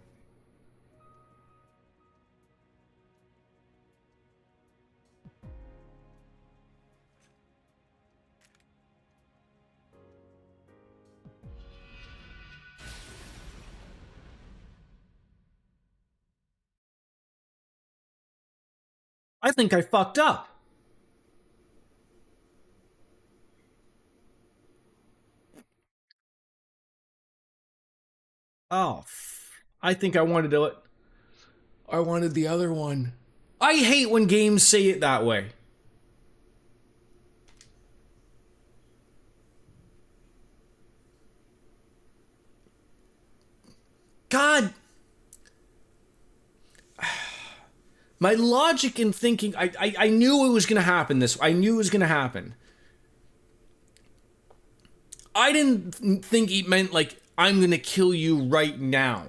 I think I fucked up. Oh, I think I wanted to. I wanted the other one. I hate when games say it that way. God. My logic in thinking, I knew it was going to happen this way. I knew it was going to happen. I didn't think it meant like, I'm going to kill you right now.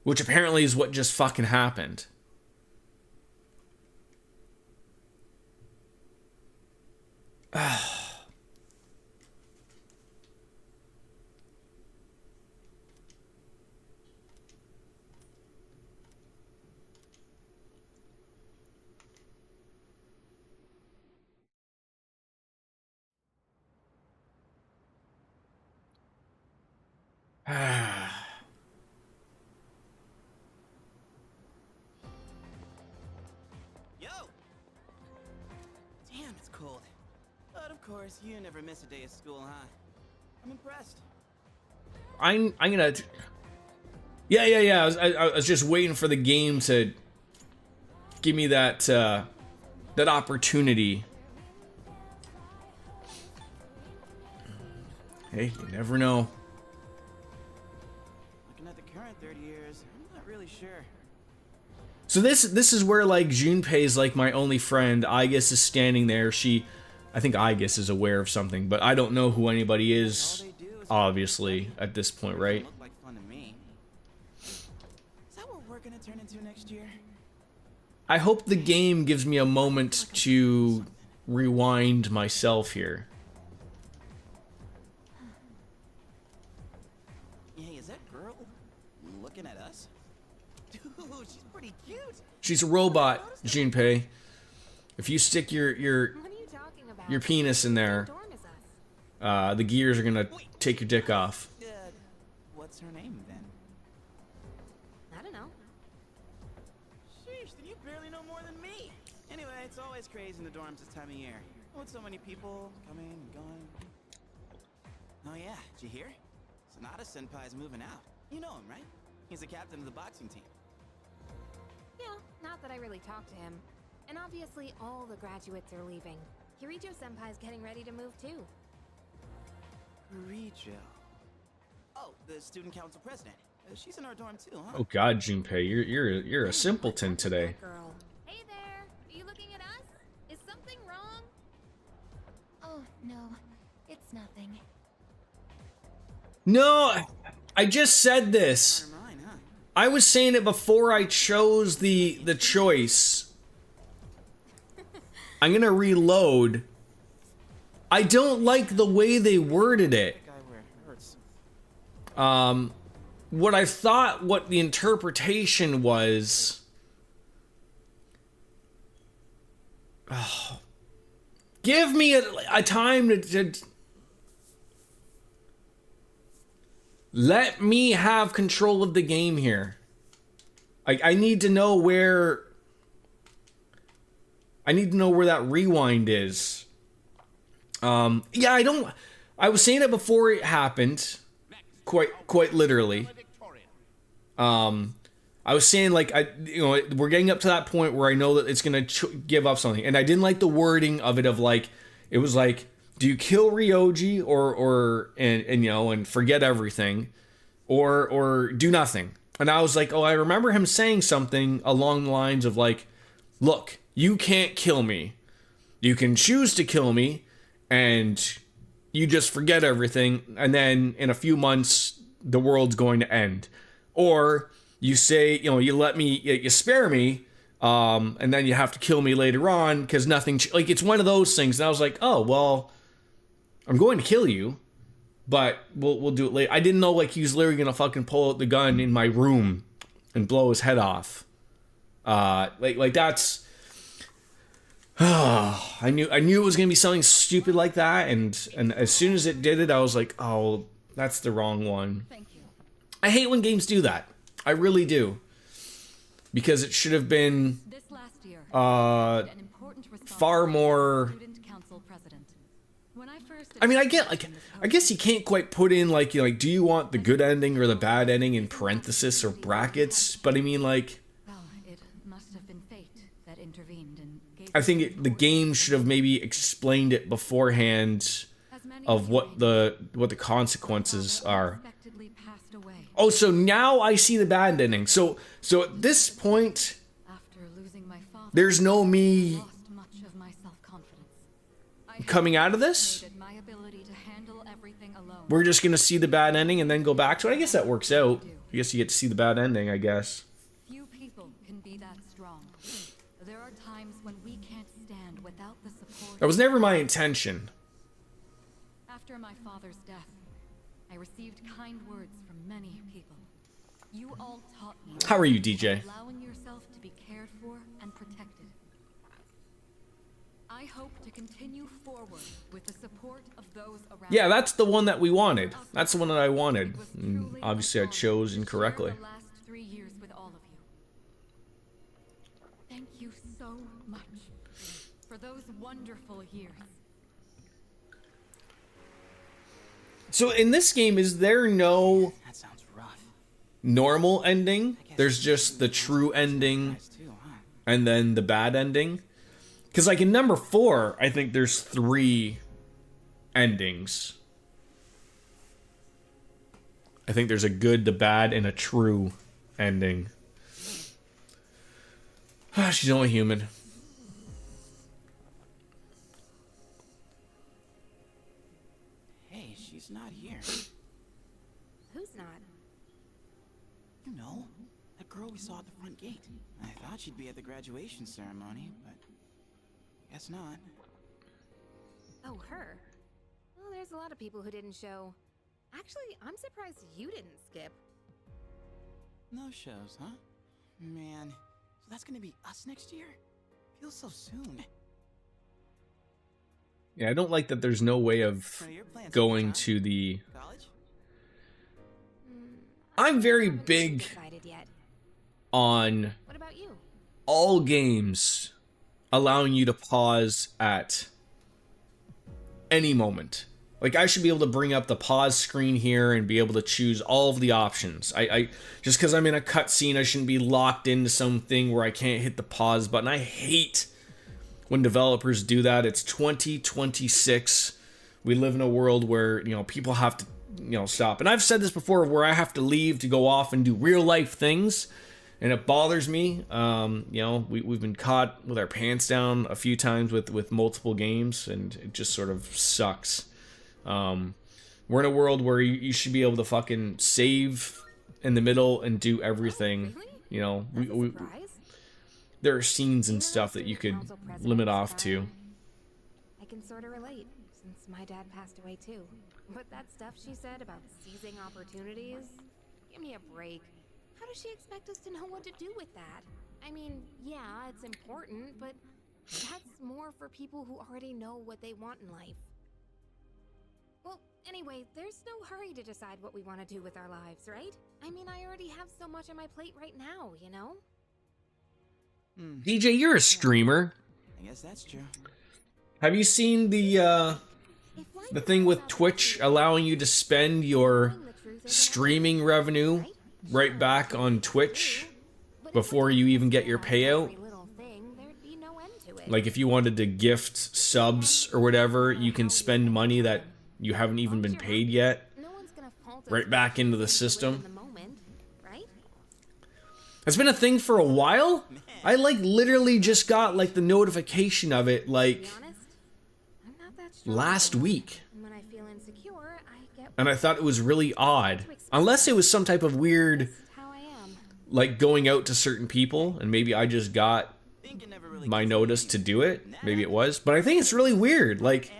Which apparently is what just fucking happened. Yo! Damn, it's cold. But of course, you never miss a day of school, huh? I'm impressed. I'm gonna. Yeah. I was just waiting for the game to give me that that opportunity. Hey, you never know. Looking at the current 30 years, I'm not really sure. So this is where like Junpei is like my only friend. Aigis is standing there. I think Aigis is aware of something, but I don't know who anybody is. Obviously, at this point, right? Look like fun to me. Is that what we're gonna turn into next year? I hope the game gives me a moment to rewind myself here. Hey, is that girl looking at us? Dude, she's pretty cute. She's a robot, Junpei. If you stick your What are you talking about? your penis in there, Dorm is us. the gears are gonna take your dick off. What's her name then? I don't know. Sheesh, then you barely know more than me. Anyway, it's always crazy in the dorms this time of year. With so many people coming and going. Oh yeah, did you hear? Sonata Senpai's moving out. You know him, right? He's the captain of the boxing team. Yeah, not that I really talked to him. And obviously all the graduates are leaving. Kirijo Senpai's getting ready to move too. Kirijo. Oh, the student council president. She's in our dorm too, huh? Oh God, Junpei, you're a simpleton today. Girl. Hey there, are you looking at us? Is something wrong? Oh, no. It's nothing. No, I just said this. Never mind, huh? I was saying it before I chose the choice. I'm gonna reload. I don't like the way they worded it. Guy where it hurts. What I thought, what the interpretation was. Oh, give me a time to Let me have control of the game here. I need to know where... I need to know where that rewind is. Yeah, I don't... I was saying it before it happened. Quite literally. I was saying, like, we're getting up to that point where I know that it's gonna give up something, and I didn't like the wording of it. Of like, it was like, do you kill Ryoji and forget everything, or do nothing? And I was like, oh, I remember him saying something along the lines of like, look, you can't kill me. You can choose to kill me, and you just forget everything, and then in a few months the world's going to end, or you say, you spare me, and then you have to kill me later on because nothing, like, it's one of those things. And I was like, oh, well, I'm going to kill you, but we'll do it later. I didn't know, like, he was literally gonna fucking pull out the gun in my room and blow his head off. Like that's, I knew it was gonna be something stupid like that, and as soon as it did it, I was like, oh, that's the wrong one. I hate when games do that. I really do. Because it should have been far more... I mean, I guess you can't quite put in, like, do you want the good ending or the bad ending in parenthesis or brackets? But I mean, like... I think the game should have maybe explained it beforehand of what the consequences are. Oh, so now I see the bad ending. So at this point, there's no me coming out of this. We're just gonna see the bad ending and then go back to it. I guess that works out. I guess you get to see the bad ending, I guess. Few people can be that strong. There are times when we can't stand without the support. That was never my intention. After my father's death, I received kind words from many people. You all taught me. How are you, DJ? Allowing yourself to be cared for and protected. I hope to continue forward with the support of those around. Yeah, that's the one that we wanted. That's the one that I wanted. And obviously, I chose incorrectly. The last 3 years with all of you. Thank you so much for those wonderful years. So in this game, is there no That sounds rough. normal ending? There's just the true ending and then the bad ending? Because, like, in number 4, I think there's 3 endings. I think there's a good, the bad, and a true ending. She's only human. Hey, she's not here. Who's not? You know, that girl we saw at the front gate. I thought she'd be at the graduation ceremony, but guess not. Oh, her. Well, there's a lot of people who didn't show. Actually, I'm surprised you didn't skip. No shows, huh? Man, so that's gonna be us next year? Feels so soon. Yeah, I don't like that there's no way of What are your plans, going John? to the... College? I'm very Haven't big decided yet. on What about you? all games allowing you to pause at any moment. Like, I should be able to bring up the pause screen here and be able to choose all of the options. I just because I'm in a cutscene, I shouldn't be locked into something where I can't hit the pause button. I hate when developers do that. It's 2026. We live in a world where, people have to, stop. And I've said this before, where I have to leave to go off and do real life things, and it bothers me. We've been caught with our pants down a few times with multiple games, and it just sort of sucks. We're in a world where you should be able to fucking save in the middle and do everything. Really? Surprise? There are scenes and stuff that you could limit off to. I can sort of relate, since my dad passed away too. But that stuff she said about seizing opportunities? Give me a break. How does she expect us to know what to do with that? I mean, yeah, it's important, but that's more for people who already know what they want in life. Well, Anyway, there's no hurry to decide what we want to do with our lives, right? I mean, I already have so much on my plate right now, you know? DJ, you're a streamer. I guess that's true. Have you seen the thing with Twitch allowing you to spend your streaming revenue right back on Twitch before you even get your payout? Like if you wanted to gift subs or whatever, you can spend money that you haven't even been paid yet right back into the system. It's been a thing for a while. I like literally just got like the notification of it like last week. And I thought it was really odd. Unless it was some type of weird like going out to certain people and maybe I just got my notice to do it. Maybe it was. But I think it's really weird. Like,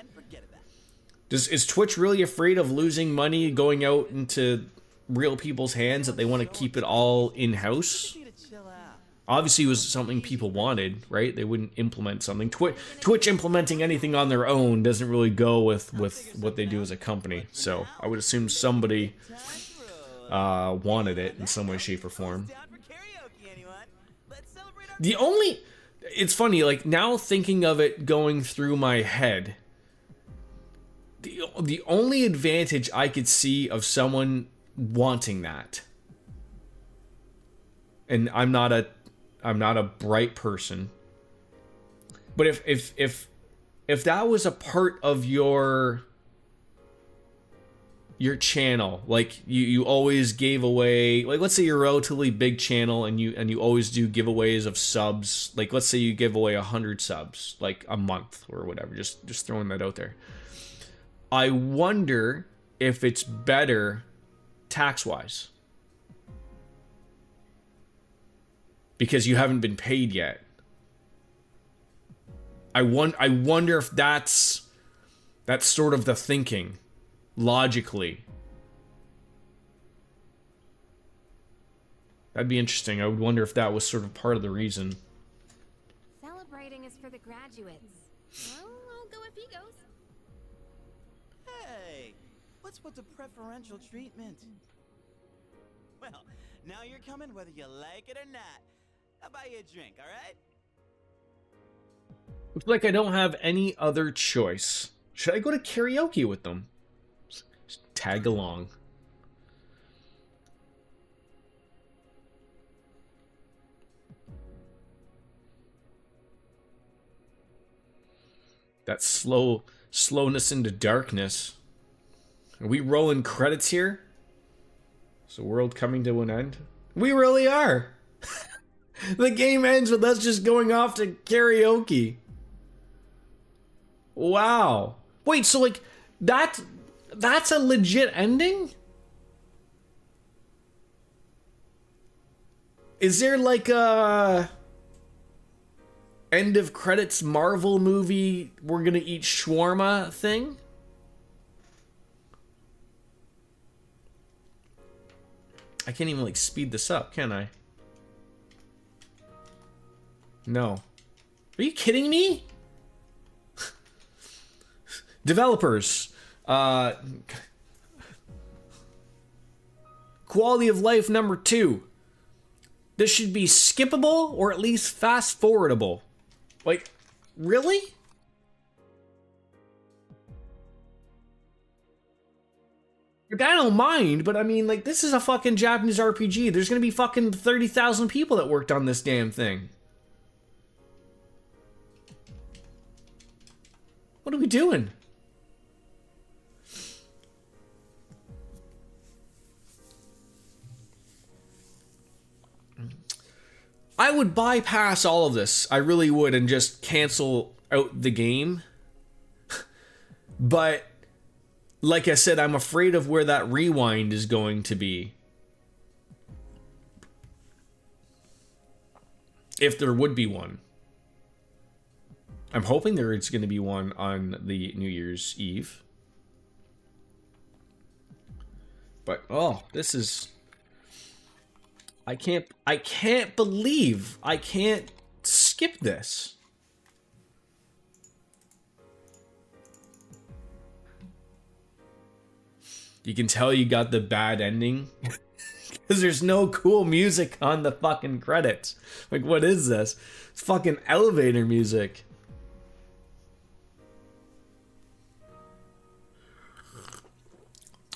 is Twitch really afraid of losing money going out into real people's hands that they want to keep it all in-house? Obviously it was something people wanted, right? They wouldn't implement something. Twitch implementing anything on their own doesn't really go with what they do as a company. So I would assume somebody wanted it in some way, shape, or form. It's funny, like now thinking of it going through my head, the only advantage I could see of someone wanting that, and I'm not a bright person, but if that was a part of your channel, like you always gave away, like let's say you're a relatively big channel and you always do giveaways of subs, like let's say you give away 100 subs like a month or whatever, just throwing that out there. I wonder if it's better tax-wise because you haven't been paid yet. I wonder if that's sort of the thinking logically. That'd be interesting. I would wonder if that was sort of part of the reason. Celebrating is for the graduates. Well, I'll go if he goes. Hey, what's with the preferential treatment? Well, now you're coming whether you like it or not. I'll buy you a drink, all right? Looks like I don't have any other choice. Should I go to karaoke with them? Just tag along. That slowness into darkness. Are we rolling credits here? Is the world coming to an end? We really are. The game ends with us just going off to karaoke. Wow. Wait, so like that's a legit ending? Is there like a end of credits Marvel movie we're gonna eat shawarma thing? I can't even like speed this up, can I? No. Are you kidding me? Developers, quality of life number 2. This should be skippable or at least fast forwardable. Like, really? Like, I don't mind, but I mean, like, this is a fucking Japanese RPG. There's gonna be fucking 30,000 people that worked on this damn thing. What are we doing? I would bypass all of this. I really would, and just cancel out the game. But like I said, I'm afraid of where that rewind is going to be. If there would be one. I'm hoping there is going to be one on the New Year's Eve. But oh, this is, I can't believe I can't skip this. You can tell you got the bad ending because there's no cool music on the fucking credits. Like, what is this? It's fucking elevator music.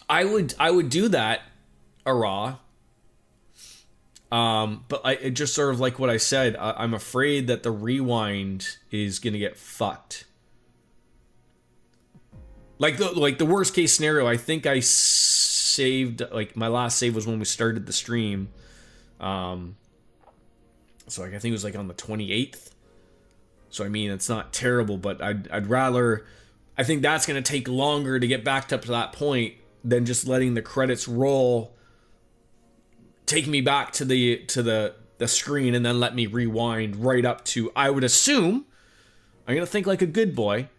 I would do that, Ara. But it just sort of like what I said. I'm afraid that the rewind is gonna get fucked. Like the worst case scenario, I think I saved, like, my last save was when we started the stream. So like I think it was like on the 28th. So I mean, it's not terrible, but I'd rather, I think that's gonna take longer to get backed up to that point than just letting the credits roll, take me back to the screen, and then let me rewind right up to, I would assume, I'm gonna think like a good boy,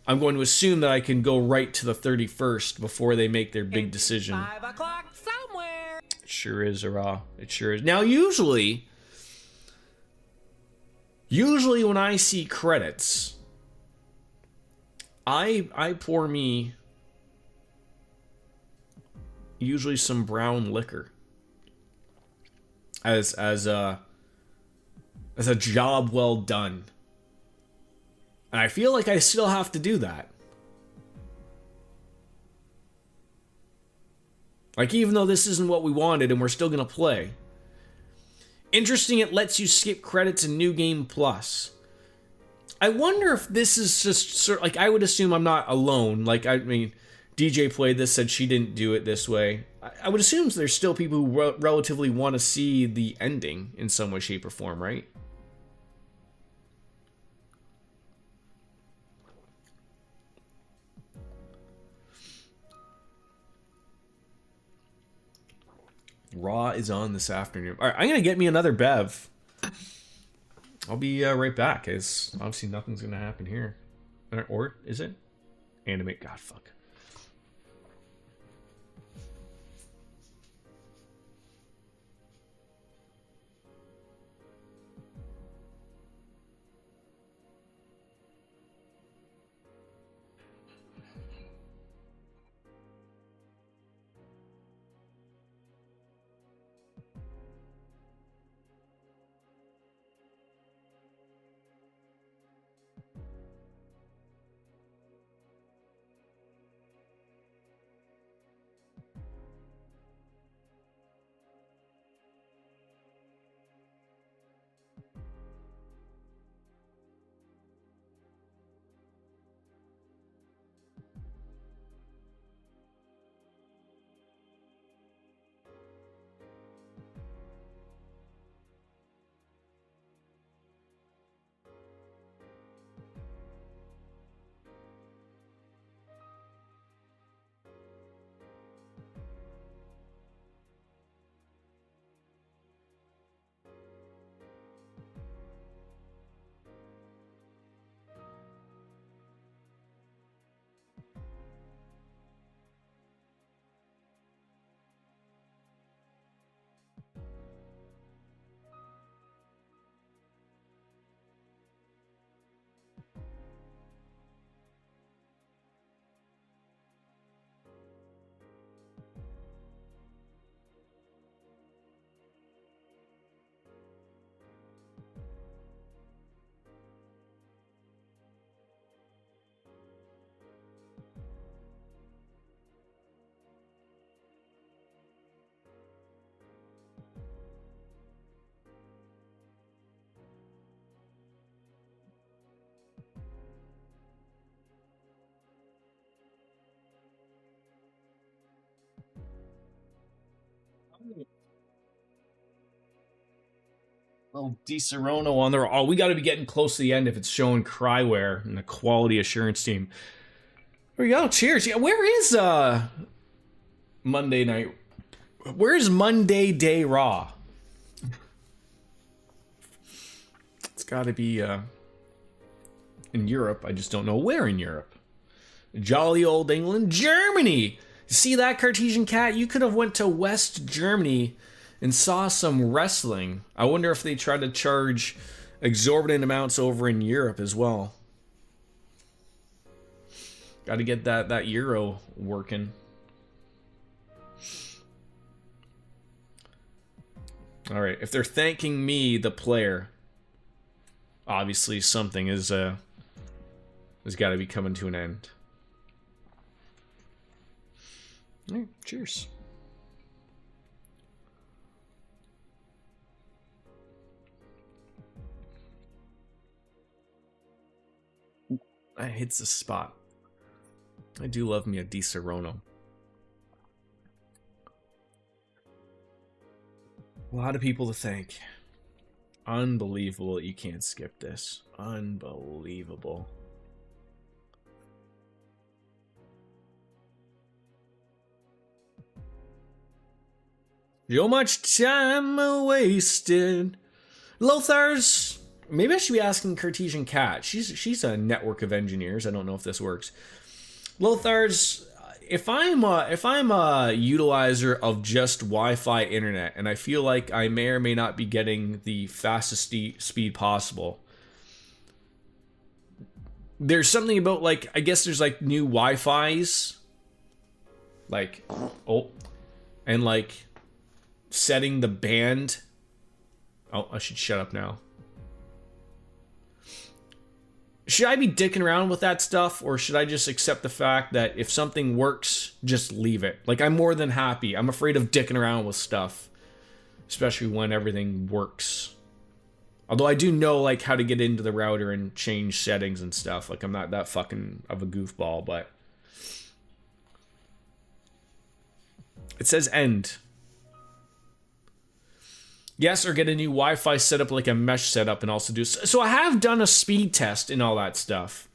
I'm going to assume that I can go right to the 31st before they make their big decision. 5 o'clock somewhere. It sure is, Ra. It sure is. Now, usually when I see credits, I pour me usually some brown liquor as a job well done. And I feel like I still have to do that. Like, even though this isn't what we wanted and we're still gonna play. Interesting, it lets you skip credits in New Game Plus. I wonder if this is just sort of, like, I would assume I'm not alone. Like, I mean, DJ played this, said she didn't do it this way. I would assume there's still people who relatively want to see the ending in some way, shape, or form, right? Raw is on this afternoon. All right, I'm gonna get me another bev. I'll be right back. As obviously nothing's gonna happen here, or is it? Animate. God, fuck. Oh, DiSerono on there. Oh, we got to be getting close to the end if it's showing Cryware and the quality assurance team. There we go. Cheers. Yeah, where is Monday night? Where's Monday Day Raw? It's got to be in Europe. I just don't know where in Europe. Jolly old England, Germany. See that, Cartesian Cat? You could have went to West Germany and saw some wrestling. I wonder if they try to charge exorbitant amounts over in Europe as well. Got to get that euro working. All right, if they're thanking me, the player, obviously something is has got to be coming to an end. All right, cheers. That hits the spot. I do love me a Di Serono. A lot of people to thank. Unbelievable that you can't skip this. Unbelievable. So much time wasted. Lothar's. Maybe I should be asking Cartesian Cat. She's a network of engineers. I don't know if this works. Lothar's. If I'm a utilizer of just Wi-Fi internet, and I feel like I may or may not be getting the fastest speed possible, there's something about, like, I guess there's like new Wi-Fi's, like, and like setting the band. Oh, I should shut up now. Should I be dicking around with that stuff, or should I just accept the fact that if something works, just leave it? Like, I'm more than happy. I'm afraid of dicking around with stuff, especially when everything works. Although I do know, like, how to get into the router and change settings and stuff. Like, I'm not that fucking of a goofball, but it says end. Yes, or get a new Wi-Fi setup, like a mesh setup, and also do so. I have done a speed test and all that stuff,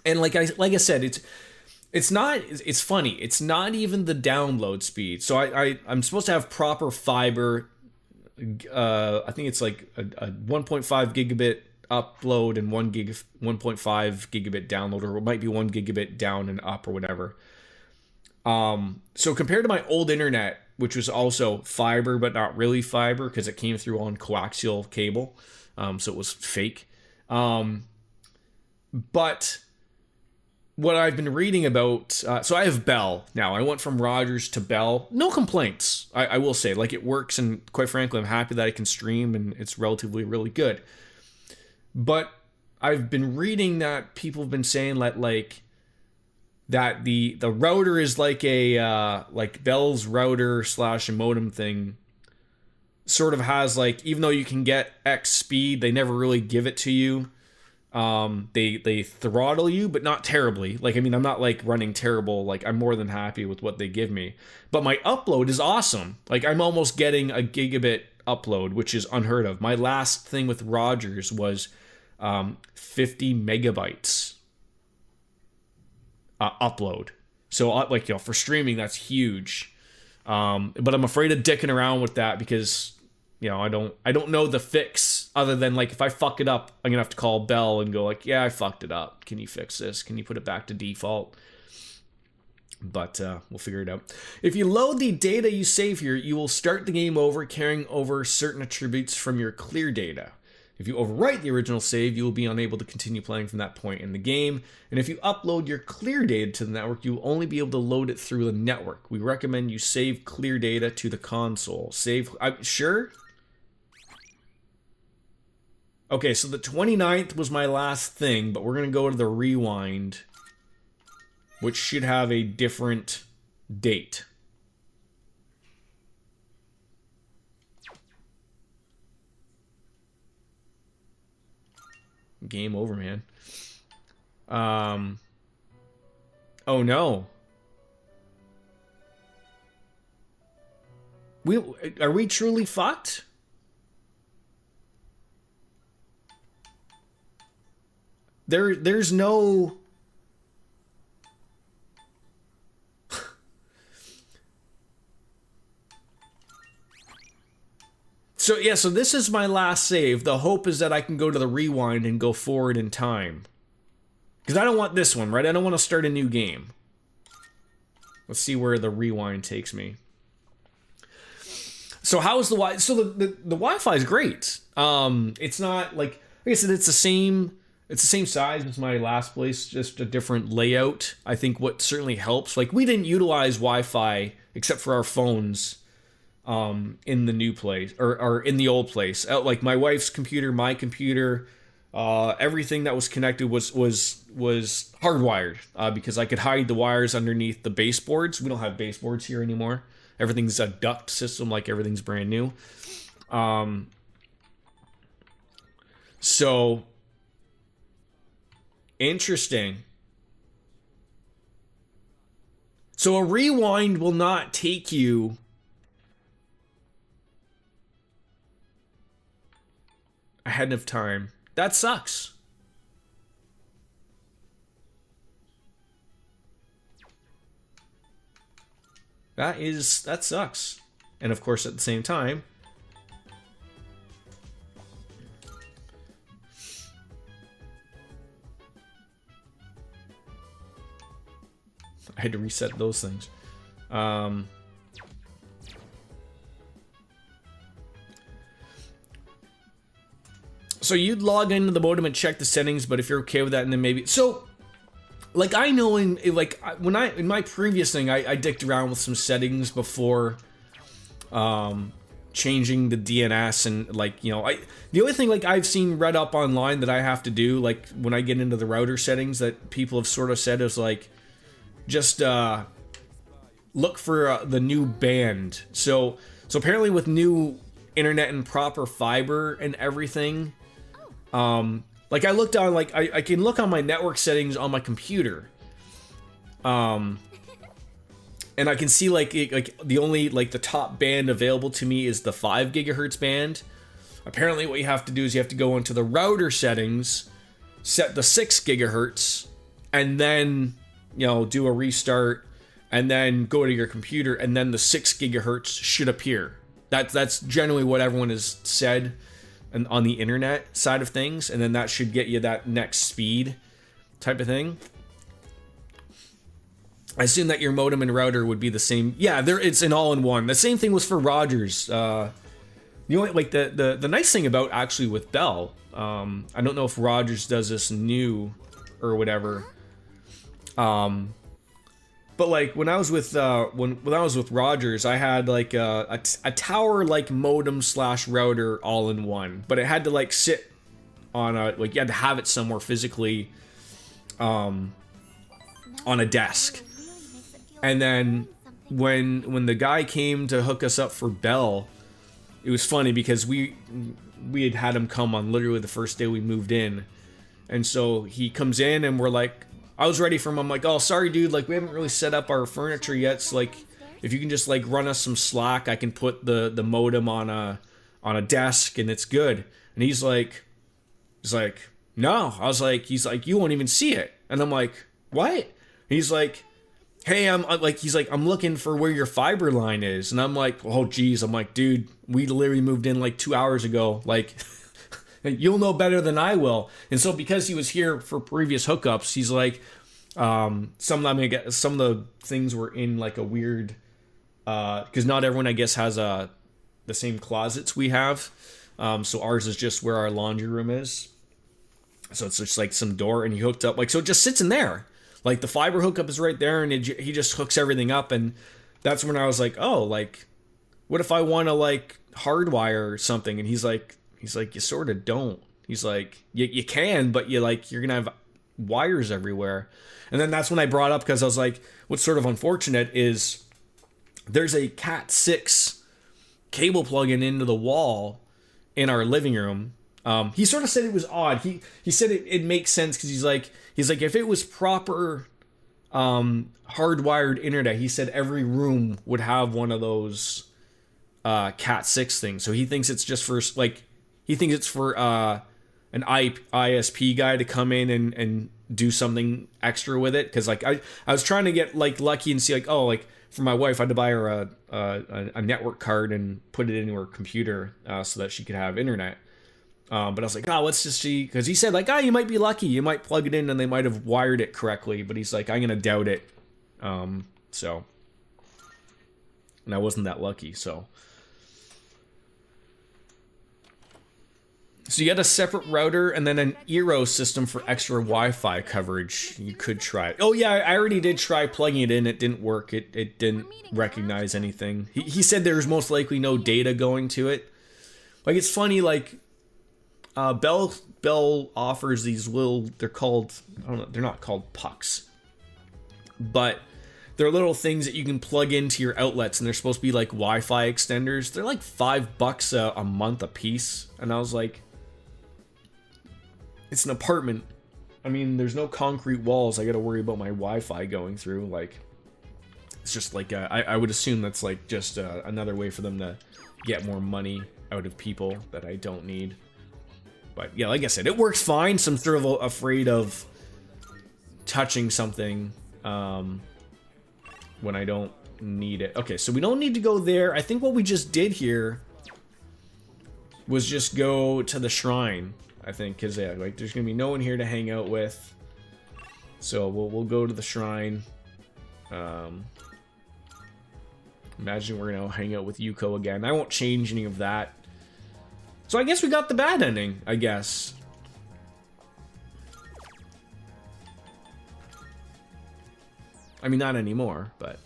and like I said, it's funny. It's not even the download speed. So I'm supposed to have proper fiber. I think it's like a 1.5 gigabit upload and 1.5 gigabit download, or it might be 1 gigabit down and up or whatever. So compared to my old internet, which was also fiber, but not really fiber because it came through on coaxial cable. So it was fake. But what I've been reading about, so I have Bell now. I went from Rogers to Bell. No complaints, I will say. Like, it works, and quite frankly, I'm happy that I can stream, and it's relatively really good. But I've been reading that people have been saying that, like, that the router is like a like Bell's router / modem thing sort of has, like, even though you can get X speed, they never really give it to you. They throttle you, but not terribly. Like, I mean, I'm not like running terrible. Like, I'm more than happy with what they give me. But my upload is awesome. Like, I'm almost getting a gigabit upload, which is unheard of. My last thing with Rogers was 50 megabytes. Upload. So, like, you know, for streaming, that's huge. But I'm afraid of dicking around with that because, you know, I don't know the fix other than, like, if I fuck it up, I'm gonna have to call Bell and go, like, yeah, I fucked it up. Can you fix this? Can you put it back to default? But we'll figure it out. If you load the data you save here, you will start the game over carrying over certain attributes from your clear data. If you overwrite the original save, you will be unable to continue playing from that point in the game. And if you upload your clear data to the network, you will only be able to load it through the network. We recommend you save clear data to the console. Sure? Okay, so the 29th was my last thing, but we're going to go to the rewind, which should have a different date. Game over, man. Oh no. Are we truly fucked? There's no So yeah, so this is my last save. The hope is that I can go to the rewind and go forward in time. Because I don't want this one, right? I don't want to start a new game. Let's see where the rewind takes me. So how is the Wi? So the Wi-Fi is great. It's not like I said, it's the same size as my last place, just a different layout. I think what certainly helps, like, we didn't utilize Wi-Fi except for our phones, in the new place or in the old place. Like my wife's computer, my computer, everything that was connected was hardwired, because I could hide the wires underneath the baseboards. We don't have baseboards here anymore. Everything's a duct system, like everything's brand new. So interesting. So a rewind will not take you ahead of time. That sucks. That sucks. And of course, at the same time, I had to reset those things. So you'd log into the modem and check the settings, but if you're okay with that, and then maybe so. Like I know in my previous thing, I dicked around with some settings before changing the DNS, and like, you know, the only thing like I've seen read up online that I have to do, like when I get into the router settings, that people have sort of said is like, just look for the new band. So apparently with new internet and proper fiber and everything, like I looked on, like I can look on my network settings on my computer, and I can see like the only, like the top band available to me is the 5 gigahertz band. Apparently what you have to do is you have to go into the router settings, set the 6 gigahertz, and then, you know, do a restart, and then go to your computer, and then the 6 gigahertz should appear. That's generally what everyone has said and on the internet side of things, and then that should get you that next speed type of thing. I assume that your modem and router would be the same. Yeah, it's an all-in-one. The same thing was for Rogers. The only, like, the nice thing about actually with Bell, I don't know if Rogers does this new or whatever. But like when I was with when I was with Rogers, I had like a tower like modem / router all in one, but it had to like sit on a, like you had to have it somewhere physically, on a desk. And then when the guy came to hook us up for Bell, it was funny because we had him come on literally the first day we moved in, and so he comes in and we're like, I was ready for him. I'm like, oh, sorry, dude. Like, we haven't really set up our furniture yet. So, like, if you can just, like, run us some slack, I can put the modem on a desk and it's good. And he's like, no. I was like, he's like, you won't even see it. And I'm like, what? And he's like, hey, I'm looking for where your fiber line is. And I'm like, oh, geez. I'm like, dude, we literally moved in like 2 hours ago. Like, you'll know better than I will. And so because he was here for previous hookups, he's like, some of the things were in like a weird, because not everyone I guess has the same closets we have. So ours is just where our laundry room is. So it's just like some door, and he hooked up, like, so it just sits in there. Like the fiber hookup is right there, and he just hooks everything up. And that's when I was like, oh, like, what if I want to like hardwire something? And he's like, you sort of don't. He's like, you can, but you're gonna have wires everywhere. And then that's when I brought up, because I was like, what's sort of unfortunate is there's a Cat 6 cable plug-in into the wall in our living room. He sort of said it was odd. He said it makes sense because he's like if it was proper hardwired internet, he said every room would have one of those Cat 6 things. So he thinks it's just for like. He thinks it's for an ISP guy to come in and do something extra with it. Because like I was trying to get like lucky and see like, oh, like for my wife I had to buy her a network card and put it into her computer so that she could have internet. But I was like, oh, let's just see, because he said like, oh, you might be lucky, you might plug it in and they might have wired it correctly. But he's like, I'm gonna doubt it. So, and I wasn't that lucky. So. So you got a separate router and then an Eero system for extra Wi-Fi coverage. You could try it. Oh yeah, I already did try plugging it in. It didn't work. It didn't recognize anything. He said there's most likely no data going to it. Like, it's funny, like, Bell offers these little, they're called, I don't know, they're not called pucks, but they're little things that you can plug into your outlets, and they're supposed to be like Wi-Fi extenders. They're like $5 a month a piece, and I was like, it's an apartment. I mean, there's no concrete walls I gotta worry about my Wi-Fi going through. Like, it's just like, I would assume that's like just another way for them to get more money out of people that I don't need. But yeah, like I said, it works fine, so I'm sort of afraid of touching something when I don't need it. Okay, so we don't need to go there. I think what we just did here was just go to the shrine, I think, because yeah, like, there's gonna be no one here to hang out with. So we'll go to the shrine. Imagine we're gonna hang out with Yuko again. I won't change any of that. So I guess we got the bad ending, I guess. I mean, not anymore, but...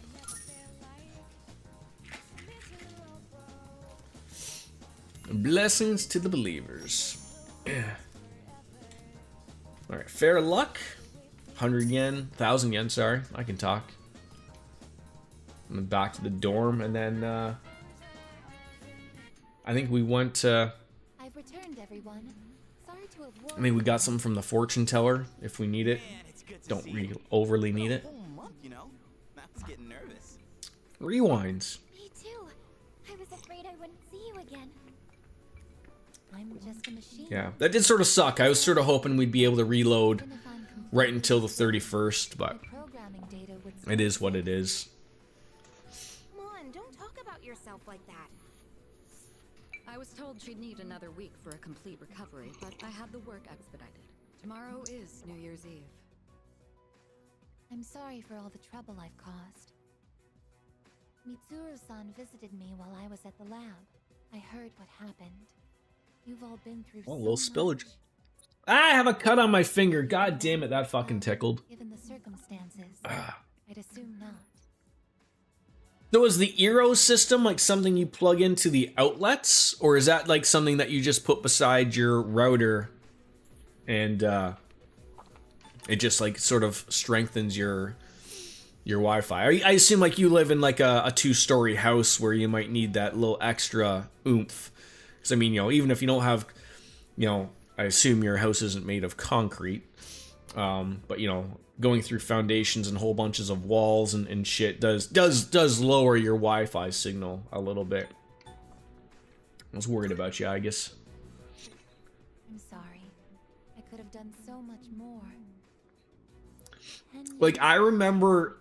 Blessings to the believers. Alright, fair luck. 100 yen, 1,000 yen, sorry. I can talk. And then back to the dorm, and then, I think we went to... I've returned, everyone. Sorry to have I mean, we got something from the fortune teller, if we need it. Man, it's good to Don't see you. overly need it. A whole month, you know? I was getting nervous. Rewinds. Me too. I was afraid I wouldn't see you again. I'm just a machine. Yeah, that did sort of suck. I was sort of hoping we'd be able to reload Even if I'm complete, right until the 31st, but the programming data would it is what it is. Come on, don't talk about yourself like that. I was told she'd need another week for a complete recovery, but I had the work expedited. Tomorrow is New Year's Eve. I'm sorry for all the trouble I've caused. Mitsuru-san visited me while I was at the lab. I heard what happened. You've all been through Oh, a so little spillage. much. I have a cut on my finger. God damn it, that fucking tickled. Given the circumstances, I'd assume not. So is the Eero system like something you plug into the outlets? Or is that like something that you just put beside your router and it just like sort of strengthens your Wi-Fi? I assume like you live in like a 2-story house where you might need that little extra oomph. Because I mean, you know, even if you don't have, you know, I assume your house isn't made of concrete. But you know, going through foundations and whole bunches of walls and shit does lower your Wi-Fi signal a little bit. I was worried about you, I guess. I'm sorry. I could have done so much more. Like I remember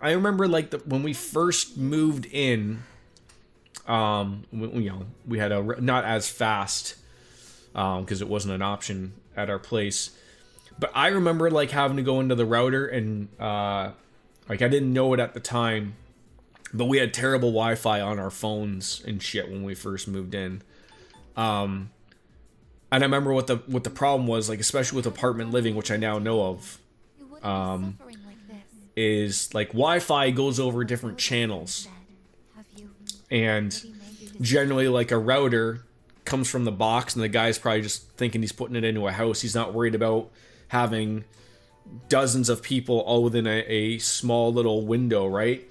like when we first moved in, you know, we had a not as fast, because it wasn't an option at our place. But I remember like having to go into the router and like I didn't know it at the time, but we had terrible Wi-Fi on our phones and shit when we first moved in. And I remember what the problem was, like especially with apartment living, which I now know of, You wouldn't be suffering like this. is like Wi-Fi goes over different channels, Have you and already made your decision? generally like a router comes from the box and the guy's probably just thinking he's putting it into a house. He's not worried about having dozens of people all within a small little window, right?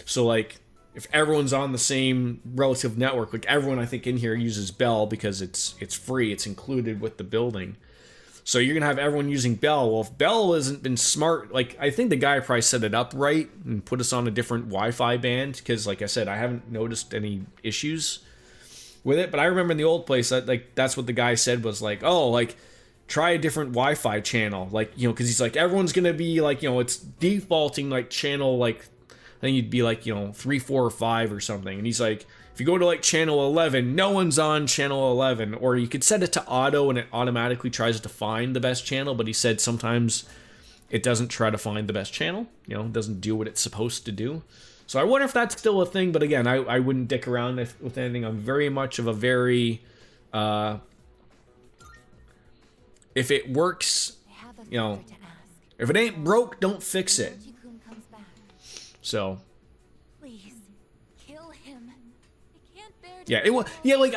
So like if everyone's on the same relative network, like everyone I think in here uses Bell because it's free, it's included with the building. So you're gonna have everyone using Bell. Well, if Bell hasn't been smart, like I think the guy probably set it up right and put us on a different Wi-Fi band, because like I said, I haven't noticed any issues with it. But I remember in the old place that like that's what the guy said was like, oh, like try a different Wi-Fi channel, like, you know, because he's like everyone's gonna be like, you know, it's defaulting like channel, like I think you'd be like, you know, 3, 4, or 5 or something, and he's like, if you go to like channel 11, no one's on channel 11, or you could set it to auto and it automatically tries to find the best channel. But he said sometimes it doesn't try to find the best channel, you know, it doesn't do what it's supposed to do. So I wonder if that's still a thing. But again, I wouldn't dick around with anything. I'm very much of a very if it works, I have a you know, favor to ask. if it ain't broke, don't fix it. Koji-kun comes back. So Please, kill him. I can't bear to yeah, like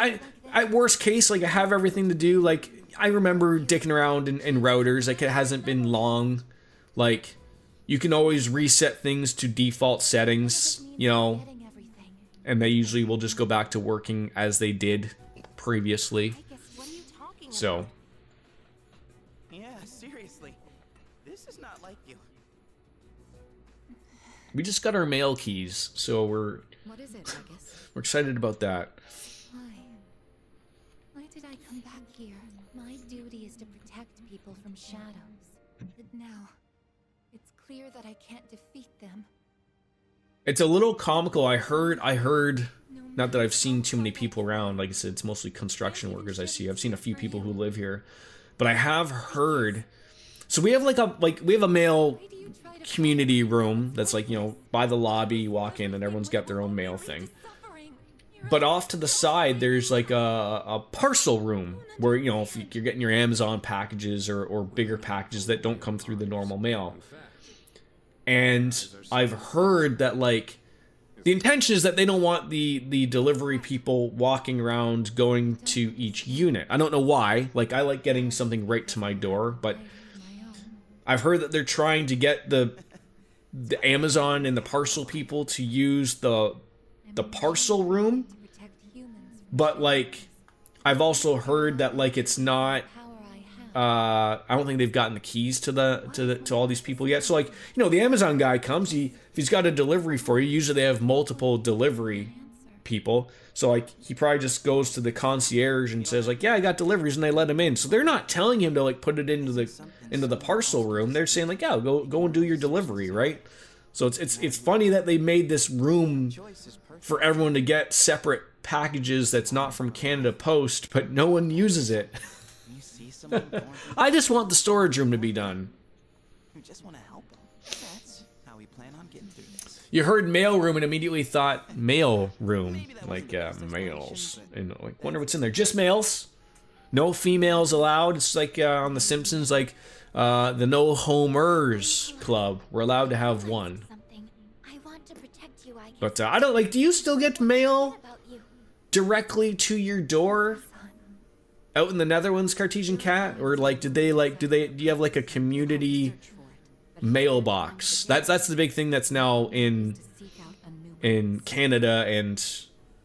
at worst case, like I have everything to do. Like I remember dicking around in routers. Like it hasn't been long. Like you can always reset things to default settings, you know, getting everything. and they usually will just go back to working as they did previously. I guess, what are you talking So about? Yeah, seriously. This is not like you. we just got our mail keys, so we're What is it, Vegas? excited about that. Why? Why did I come back here? My duty is to protect people from shadows. But now, it's clear that I can't defeat them. It's a little comical. I heard, not that I've seen too many people around. Like I said, it's mostly construction workers I see. I've seen a few people who live here. But I have heard, so we have we have a mail Why do you try to community room that's like, you know, by the lobby, you walk in and everyone's got their own mail thing. suffering? But off to the side, there's like a parcel room where, you know, if you're getting your Amazon packages or bigger packages that don't come through the normal mail. And I've heard that, like, the intention is that they don't want the delivery people walking around going to each unit. I don't know why. Like, I like getting something right to my door, but I've heard that they're trying to get the Amazon and the parcel people to use the parcel room. To protect humans from But, like, I've also heard that, like, it's not... power I have. I don't think they've gotten the keys to all these people yet. So, like, you know, the Amazon guy comes, if he's got a delivery for you, usually they have multiple delivery people. So, like, he probably just goes to the concierge and says, like, yeah, I got deliveries, and they let him in. So they're not telling him to, like, put it into the parcel room. They're saying, like, yeah, go and do your delivery, right? So it's funny that they made this room Choice is perfect. for everyone to get separate packages that's not from Canada Post, but no one uses it. You see someone going through I just want the storage room to be done. you just want to help them. That's how we plan on getting through this. You heard mail room and immediately thought mail room, Maybe that like wasn't the best males, explanation, and like wonder what's in there. Just males, no females allowed. It's like on The Simpsons, like the No Homers Club. We're allowed to have one, Something. I want to protect you, I guess. but I don't like. Do you still get mail About you, directly to your door son. out in the Netherlands, Cartesian Cat, or like do you have like a community mailbox? That's the big thing that's now in Seek out a new in Canada, and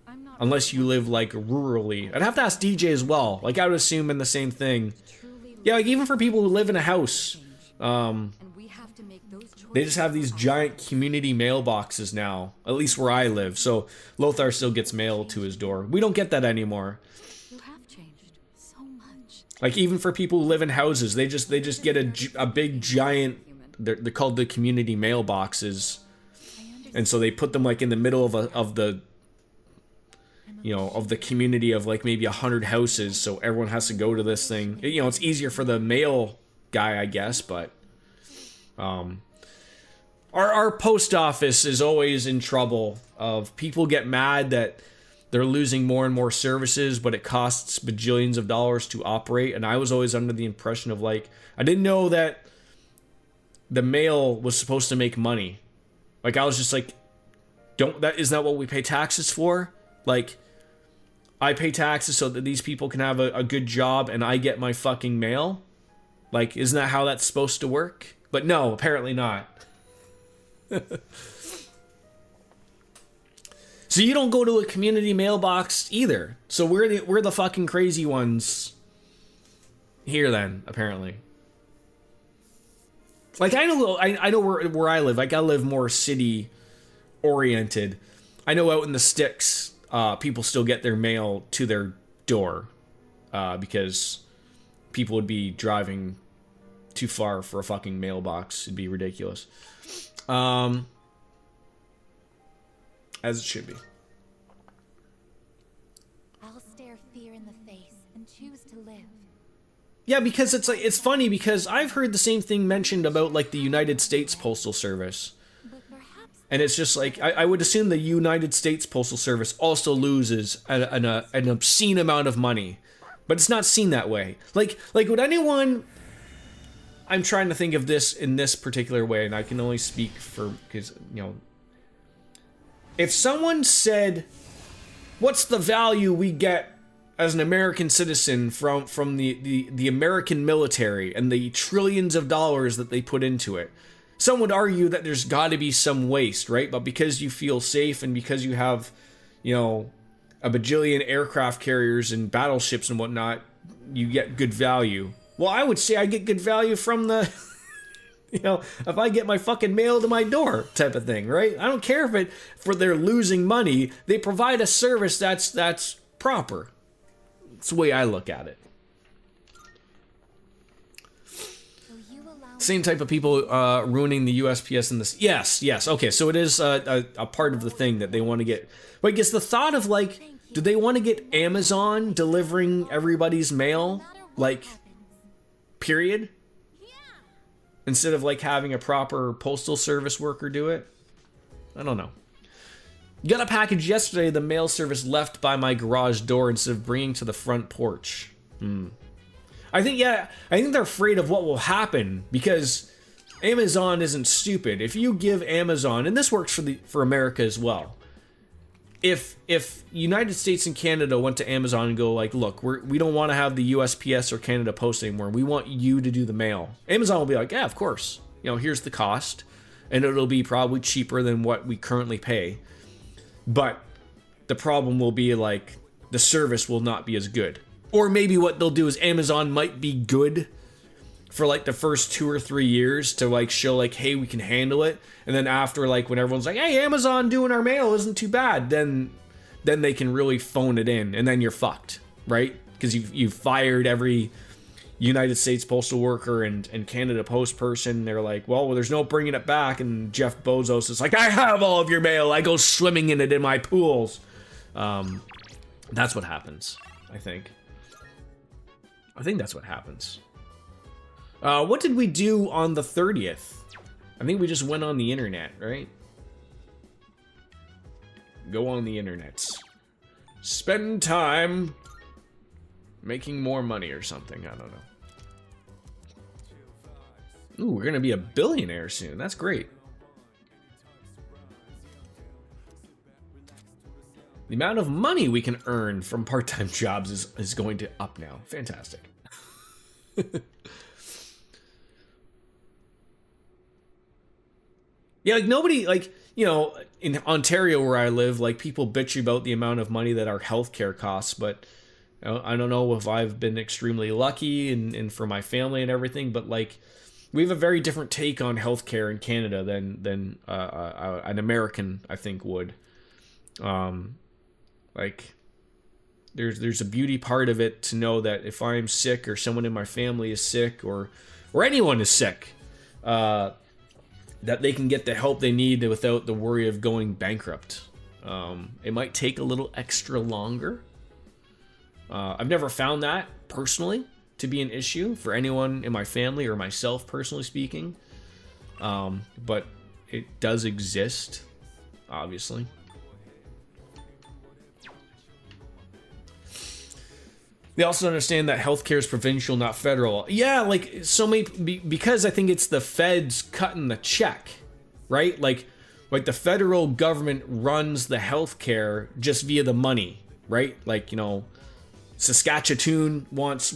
I'm not unless you live like rurally. I'd have to ask DJ as well. Like I would assume in the same thing. truly Yeah, like even for people who live in a house, and we have to make those choices. they just have these giant community mailboxes now. At least where I live. So Lothar still gets mail to his door. We don't get that anymore. You have changed so much. Like even for people who live in houses, they just get a big giant. They're called the community mailboxes, and so they put them like in the middle of the community of like maybe 100 houses. So everyone has to go to this thing. You know, it's easier for the mail guy, I guess, but our post office is always in trouble. Of people get mad that they're losing more and more services, but it costs bajillions of dollars to operate. And I was always under the impression of like, I didn't know that the mail was supposed to make money. Like I was just like, isn't that what we pay taxes for? Like, I pay taxes so that these people can have a good job and I get my fucking mail? Like, isn't that how that's supposed to work? But no, apparently not. So you don't go to a community mailbox either. So we're the fucking crazy ones here then, apparently. Like I know where I live. Like I live more city oriented. I know out in the sticks, people still get their mail to their door because people would be driving too far for a fucking mailbox. It'd be ridiculous. As it should be. I'll stare fear in the face and choose to live. Yeah, because it's funny because I've heard the same thing mentioned about like the United States Postal Service. But perhaps And it's just like, I would assume the United States Postal Service also loses an obscene amount of money. but it's not seen that way. Like would anyone? I'm trying to think of this in this particular way, and I can only speak for because if someone said, "What's the value we get as an American citizen from the American military and the trillions of dollars that they put into it?" Some would argue that there's got to be some waste, right? But because you feel safe and because you have, a bajillion aircraft carriers and battleships and whatnot, you get good value. Well, I would say I get good value from the, if I get my fucking mail to my door type of thing, right? I don't care if they're losing money. They provide a service that's proper. That's the way I look at it. Same type of people ruining the USPS in this. Yes. Okay, so it is a part of the thing that they want to get. But I guess the thought of do they want to get Amazon delivering everybody's mail, period? Instead of having a proper postal service worker do it? I don't know. Got a package yesterday. The mail service left by my garage door instead of bringing to the front porch. I think they're afraid of what will happen because Amazon isn't stupid. If you give Amazon, and this works for America as well. If United States and Canada went to Amazon and go look, we don't want to have the USPS or Canada Post anymore. We want you to do the mail. Amazon will be like, yeah, of course. Here's the cost, and it'll be probably cheaper than what we currently pay. But the problem will be the service will not be as good. Or maybe what they'll do is Amazon might be good for the first 2 or 3 years to show hey, we can handle it. And then after when everyone's like, hey, Amazon doing our mail isn't too bad, then they can really phone it in, and then you're fucked, right? Because you've fired every United States postal worker and Canada Post person. They're like, well, there's no bringing it back. And Jeff Bezos is like, I have all of your mail. I go swimming in it in my pools. That's what happens, I think. I think that's what happens. What did we do on the 30th? I think we just went on the internet, right? Go on the internet. Spend time making more money or something. I don't know. Ooh, we're gonna be a billionaire soon. That's great. The amount of money we can earn from part-time jobs is going to up now. Fantastic. Yeah, nobody, in Ontario where I live, people bitch about the amount of money that our healthcare costs, but I don't know if I've been extremely lucky and for my family and everything, but we have a very different take on healthcare in Canada than an American, I think, would. There's a beauty part of it to know that if I'm sick or someone in my family is sick or anyone is sick, that they can get the help they need without the worry of going bankrupt. It might take a little extra longer. I've never found that personally to be an issue for anyone in my family or myself, personally speaking. But it does exist, obviously. They also understand that healthcare is provincial, not federal. Yeah, so many, because I think it's the feds cutting the check, right? Like the federal government runs the healthcare just via the money, right? Saskatchewan wants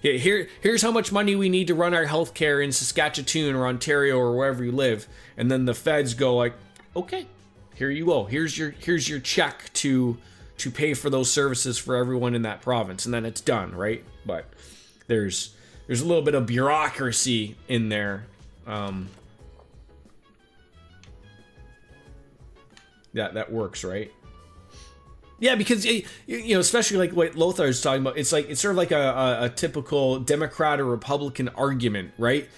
here's how much money we need to run our healthcare in Saskatchewan or Ontario or wherever you live, and then the feds go okay, here you go. Here's your check to pay for those services for everyone in that province, and then it's done, right? But there's a little bit of bureaucracy in there that works, right? Yeah, because especially what Lothar is talking about, it's sort of like a typical Democrat or Republican argument, right?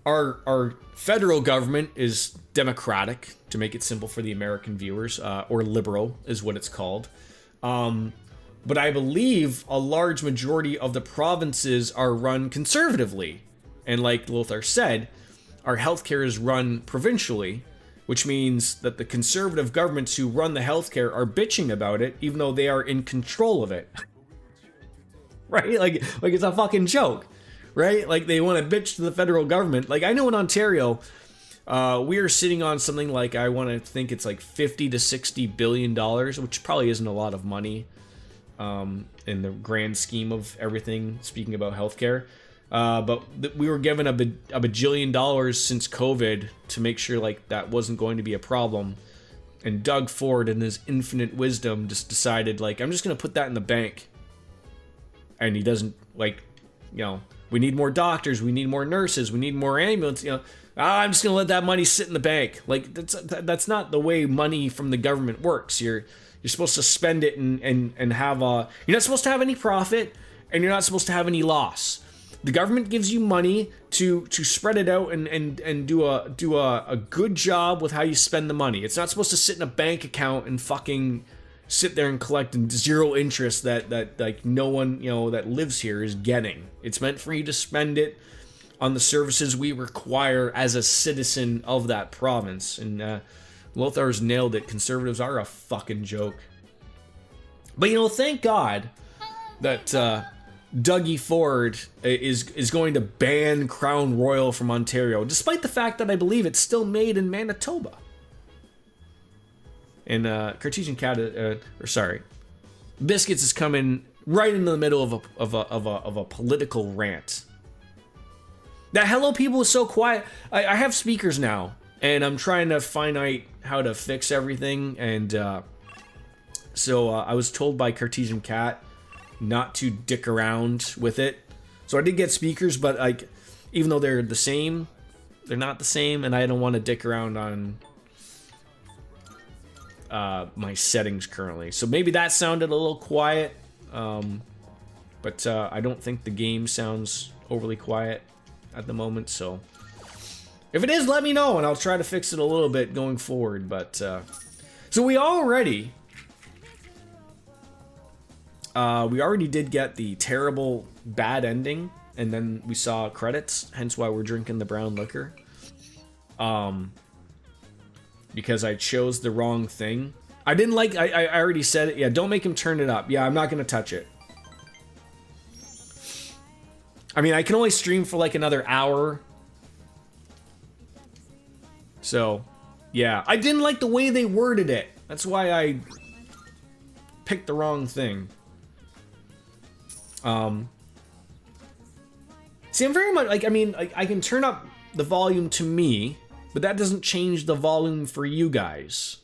Our federal government is democratic, to make it simple for the American viewers, or liberal is what it's called. But I believe a large majority of the provinces are run conservatively. And like Lothar said, our healthcare is run provincially, which means that the conservative governments who run the healthcare are bitching about it, even though they are in control of it. right? Like it's a fucking joke, right? Like they want to bitch to the federal government. Like I know in Ontario, we are sitting on something like, I want to think it's like 50 to 60 billion dollars, which probably isn't a lot of money in the grand scheme of everything, speaking about healthcare. But we were given a bajillion dollars since COVID to make sure like that wasn't going to be a problem. And Doug Ford, in his infinite wisdom, just decided, like, I'm just going to put that in the bank. And he doesn't, like, you know, we need more doctors, we need more nurses, we need more ambulance, you know. I'm just going to let that money sit in the bank. Like, that's not the way money from the government works. You're supposed to spend it and have a... You're not supposed to have any profit, and you're not supposed to have any loss. The government gives you money to spread it out and do a good job with how you spend the money. It's not supposed to sit in a bank account and fucking sit there and collect zero interest that like no one, you know, that lives here is getting. It's meant for you to spend it on the services we require as a citizen of that province. And Lothar's nailed it. Conservatives are a fucking joke. But you know, thank God that Dougie Ford is going to ban Crown Royal from Ontario, despite the fact that I believe it's still made in Manitoba. And Cartesian Cat, Biscuits is coming right in the middle of a political rant. That Hello People is so quiet. I have speakers now, and I'm trying to find out how to fix everything. And so I was told by Cartesian Cat not to dick around with it. So I did get speakers, but like, even though they're the same, they're not the same, and I don't want to dick around on my settings currently. So maybe that sounded a little quiet, but I don't think the game sounds overly quiet at the moment. So if it is, let me know, and I'll try to fix it a little bit going forward. But so we already did get the terrible bad ending, and then we saw credits, hence why we're drinking the brown liquor. Because I chose the wrong thing. I didn't like, I already said it. Yeah, don't make him turn it up. Yeah, I'm not going to touch it. I mean, I can only stream for like another hour. So, yeah. I didn't like the way they worded it. That's why I picked the wrong thing. See, I'm very much like, I mean, I can turn up the volume to me, but that doesn't change the volume for you guys.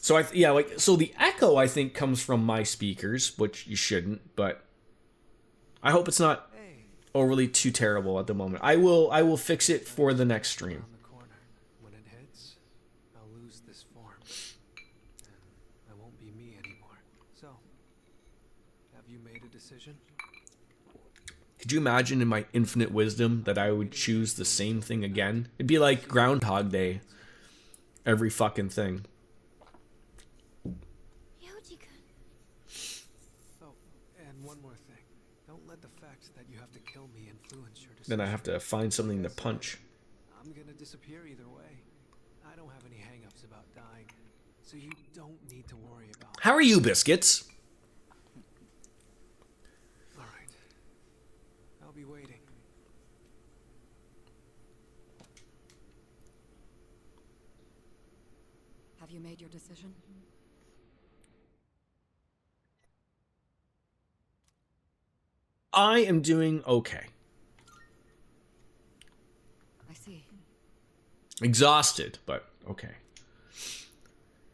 So so the echo I think comes from my speakers, which you shouldn't, but I hope it's not overly too terrible at the moment. I will fix it for the next stream. When it hits, I'll lose this form, and I won't be me anymore. So, have you made a decision? Could you imagine in my infinite wisdom that I would choose the same thing again? It'd be like Groundhog Day. Every fucking thing. Oh, and one more thing. Don't let the fact that you have to kill me influence your decision. Then I have to find something to punch. I'm gonna disappear either way. I don't have any hang-ups about dying, so you don't need to worry about it. How are you, Biscuits? Alright. I'll be waiting. Have you made your decision? I am doing okay. I see. Exhausted, but okay.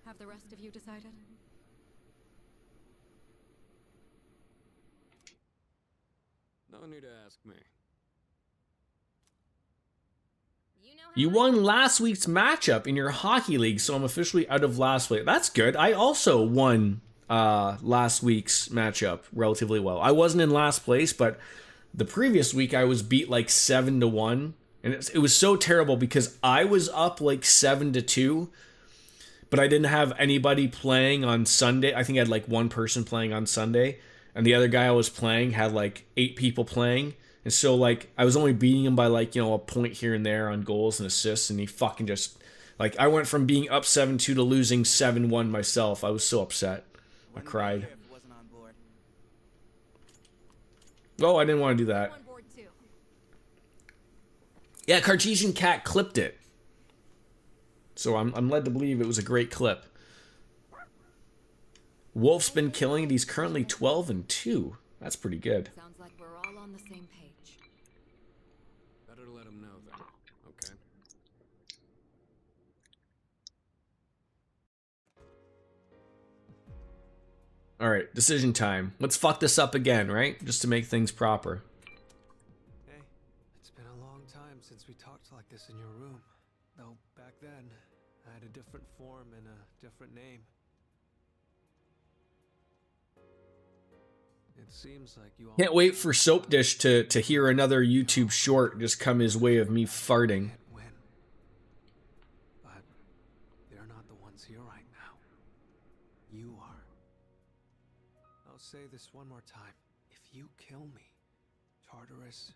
Have the rest of you decided? No need to ask me. You won last week's matchup in your hockey league, so I'm officially out of last place. That's good. I also won last week's matchup relatively well. I wasn't in last place, but the previous week I was beat like 7-1, and it was so terrible because I was up like 7-2, but I didn't have anybody playing on Sunday. I think I had like one person playing on Sunday, and the other guy I was playing had like 8 people playing. And so, like, I was only beating him by, like, you know, a point here and there on goals and assists, and he fucking just Like, I went from being up 7-2 to losing 7-1 myself. I was so upset. I Wouldn't be cried. here if it wasn't on board. Oh, I didn't want to do that. On board too. Yeah, Cartesian Cat clipped it. So I'm led to believe it was a great clip. Wolf's been killing it. He's currently 12-2. That's pretty good. Sounds like we're all on the same page. Better let him know then. Okay. Alright, decision time. Let's fuck this up again, right? Just to make things proper. Hey, it's been a long time since we talked like this in your room. Though back then, I had a different form and a different name. It seems like you all Can't wait for Soap Dish to hear another YouTube short just come his way of me farting. can't win. But they're not the ones here right now. You are. I'll say this one more time. If you kill me, Tartarus,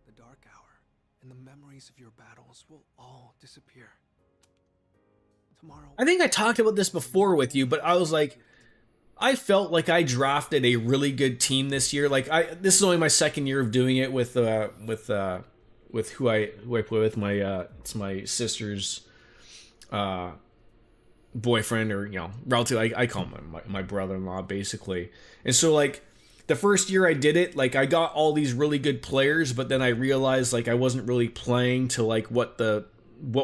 the Dark Hour, and the memories of your battles will all disappear. Tomorrow. I think I talked about this before with you, but I was like, I felt like I drafted a really good team this year. Like this is only my second year of doing it with who I play with. It's my sister's boyfriend, or relative. I call him my brother-in-law basically. And so like the first year I did it, like I got all these really good players, but then I realized like I wasn't really playing to like what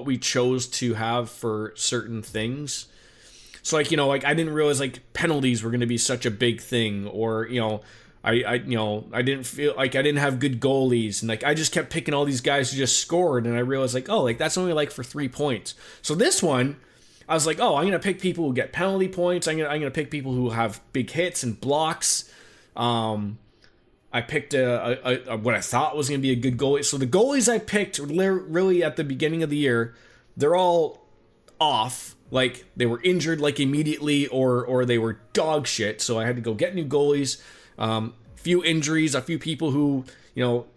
we chose to have for certain things. So like like I didn't realize like penalties were going to be such a big thing, or I didn't feel like I didn't have good goalies, and like I just kept picking all these guys who just scored, and I realized like, oh, like that's only like for 3 points. So this one I was like, oh, I'm gonna pick people who get penalty points. I'm gonna pick people who have big hits and blocks. I picked a what I thought was gonna be a good goalie. So the goalies I picked really at the beginning of the year, they're all off. Like they were injured like immediately, or they were dog shit. So I had to go get new goalies. Few injuries, a few people who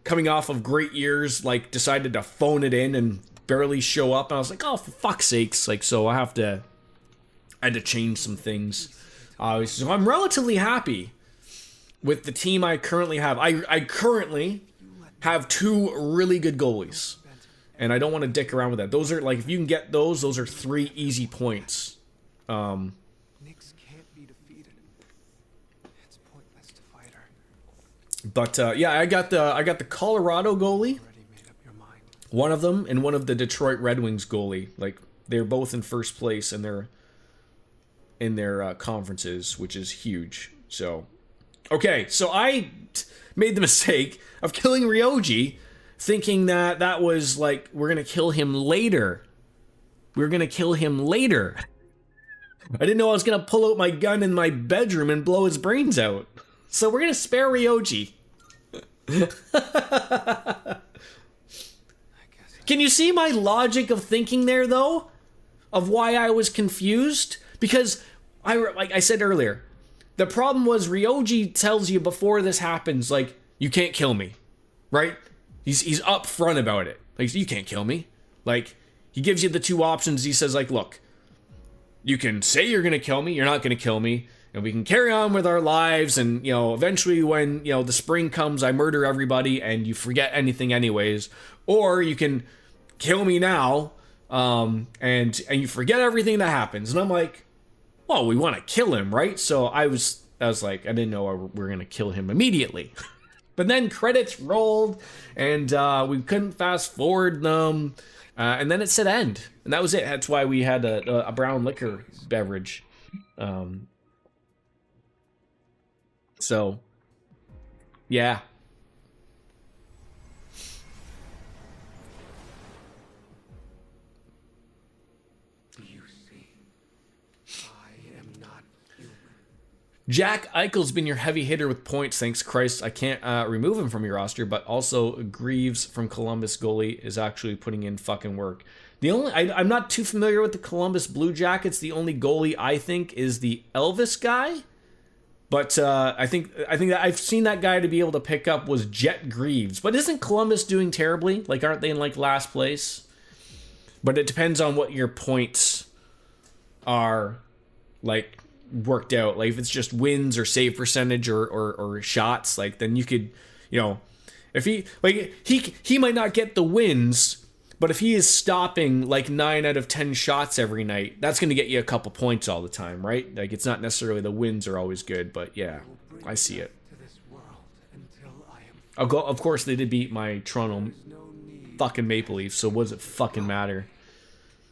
coming off of great years like decided to phone it in and barely show up. And I was like, oh, for fuck's sakes! Like so I had to change some things. So I'm relatively happy with the team I currently have. I currently have 2 really good goalies. And I don't want to dick around with that. Those are like, if you can get those are 3 easy points. Nyx can't be defeated. It's pointless to fight her. But yeah, I got the Colorado goalie, Already made up your mind. one of them, and one of the Detroit Red Wings goalie. Like they're both in first place in their conferences, which is huge. So, okay, so I made the mistake of killing Ryoji, thinking that was like, we're gonna kill him later. We're gonna kill him later. I didn't know I was gonna pull out my gun in my bedroom and blow his brains out. So we're gonna spare Ryoji. Can you see my logic of thinking there, though? Of why I was confused? Because, like I said earlier, the problem was Ryoji tells you before this happens, like, you can't kill me, right? He's upfront about it. Like, you can't kill me. Like, he gives you the 2 options. He says, like, look, you can say you're gonna kill me, you're not gonna kill me, and we can carry on with our lives, and, eventually when, the spring comes, I murder everybody, and you forget anything anyways. Or you can kill me now, and you forget everything that happens. And I'm like, well, we want to kill him, right? So I was like, I didn't know we were gonna kill him immediately. But then credits rolled, and we couldn't fast forward them, and then it said end, and that was it. That's why we had a brown liquor beverage. So, yeah. You see, I am not human. Jack Eichel's been your heavy hitter with points. Thanks Christ, I can't remove him from your roster, but also Greaves from Columbus goalie is actually putting in fucking work. I'm not too familiar with the Columbus Blue Jackets. The only goalie I think is the Elvis guy. But I think that I've seen that guy to be able to pick up was Jet Greaves. But isn't Columbus doing terribly? Like, aren't they in like last place? But it depends on what your points are, like, worked out. Like, if it's just wins or save percentage or shots, like, then you could, you know, if he might not get the wins, but if he is stopping like 9 out of 10 shots every night, that's going to get you a couple points all the time, right? Like, it's not necessarily the wins are always good, but yeah, I see it. Of course, they did beat my Toronto fucking Maple Leafs, so what does it fucking matter?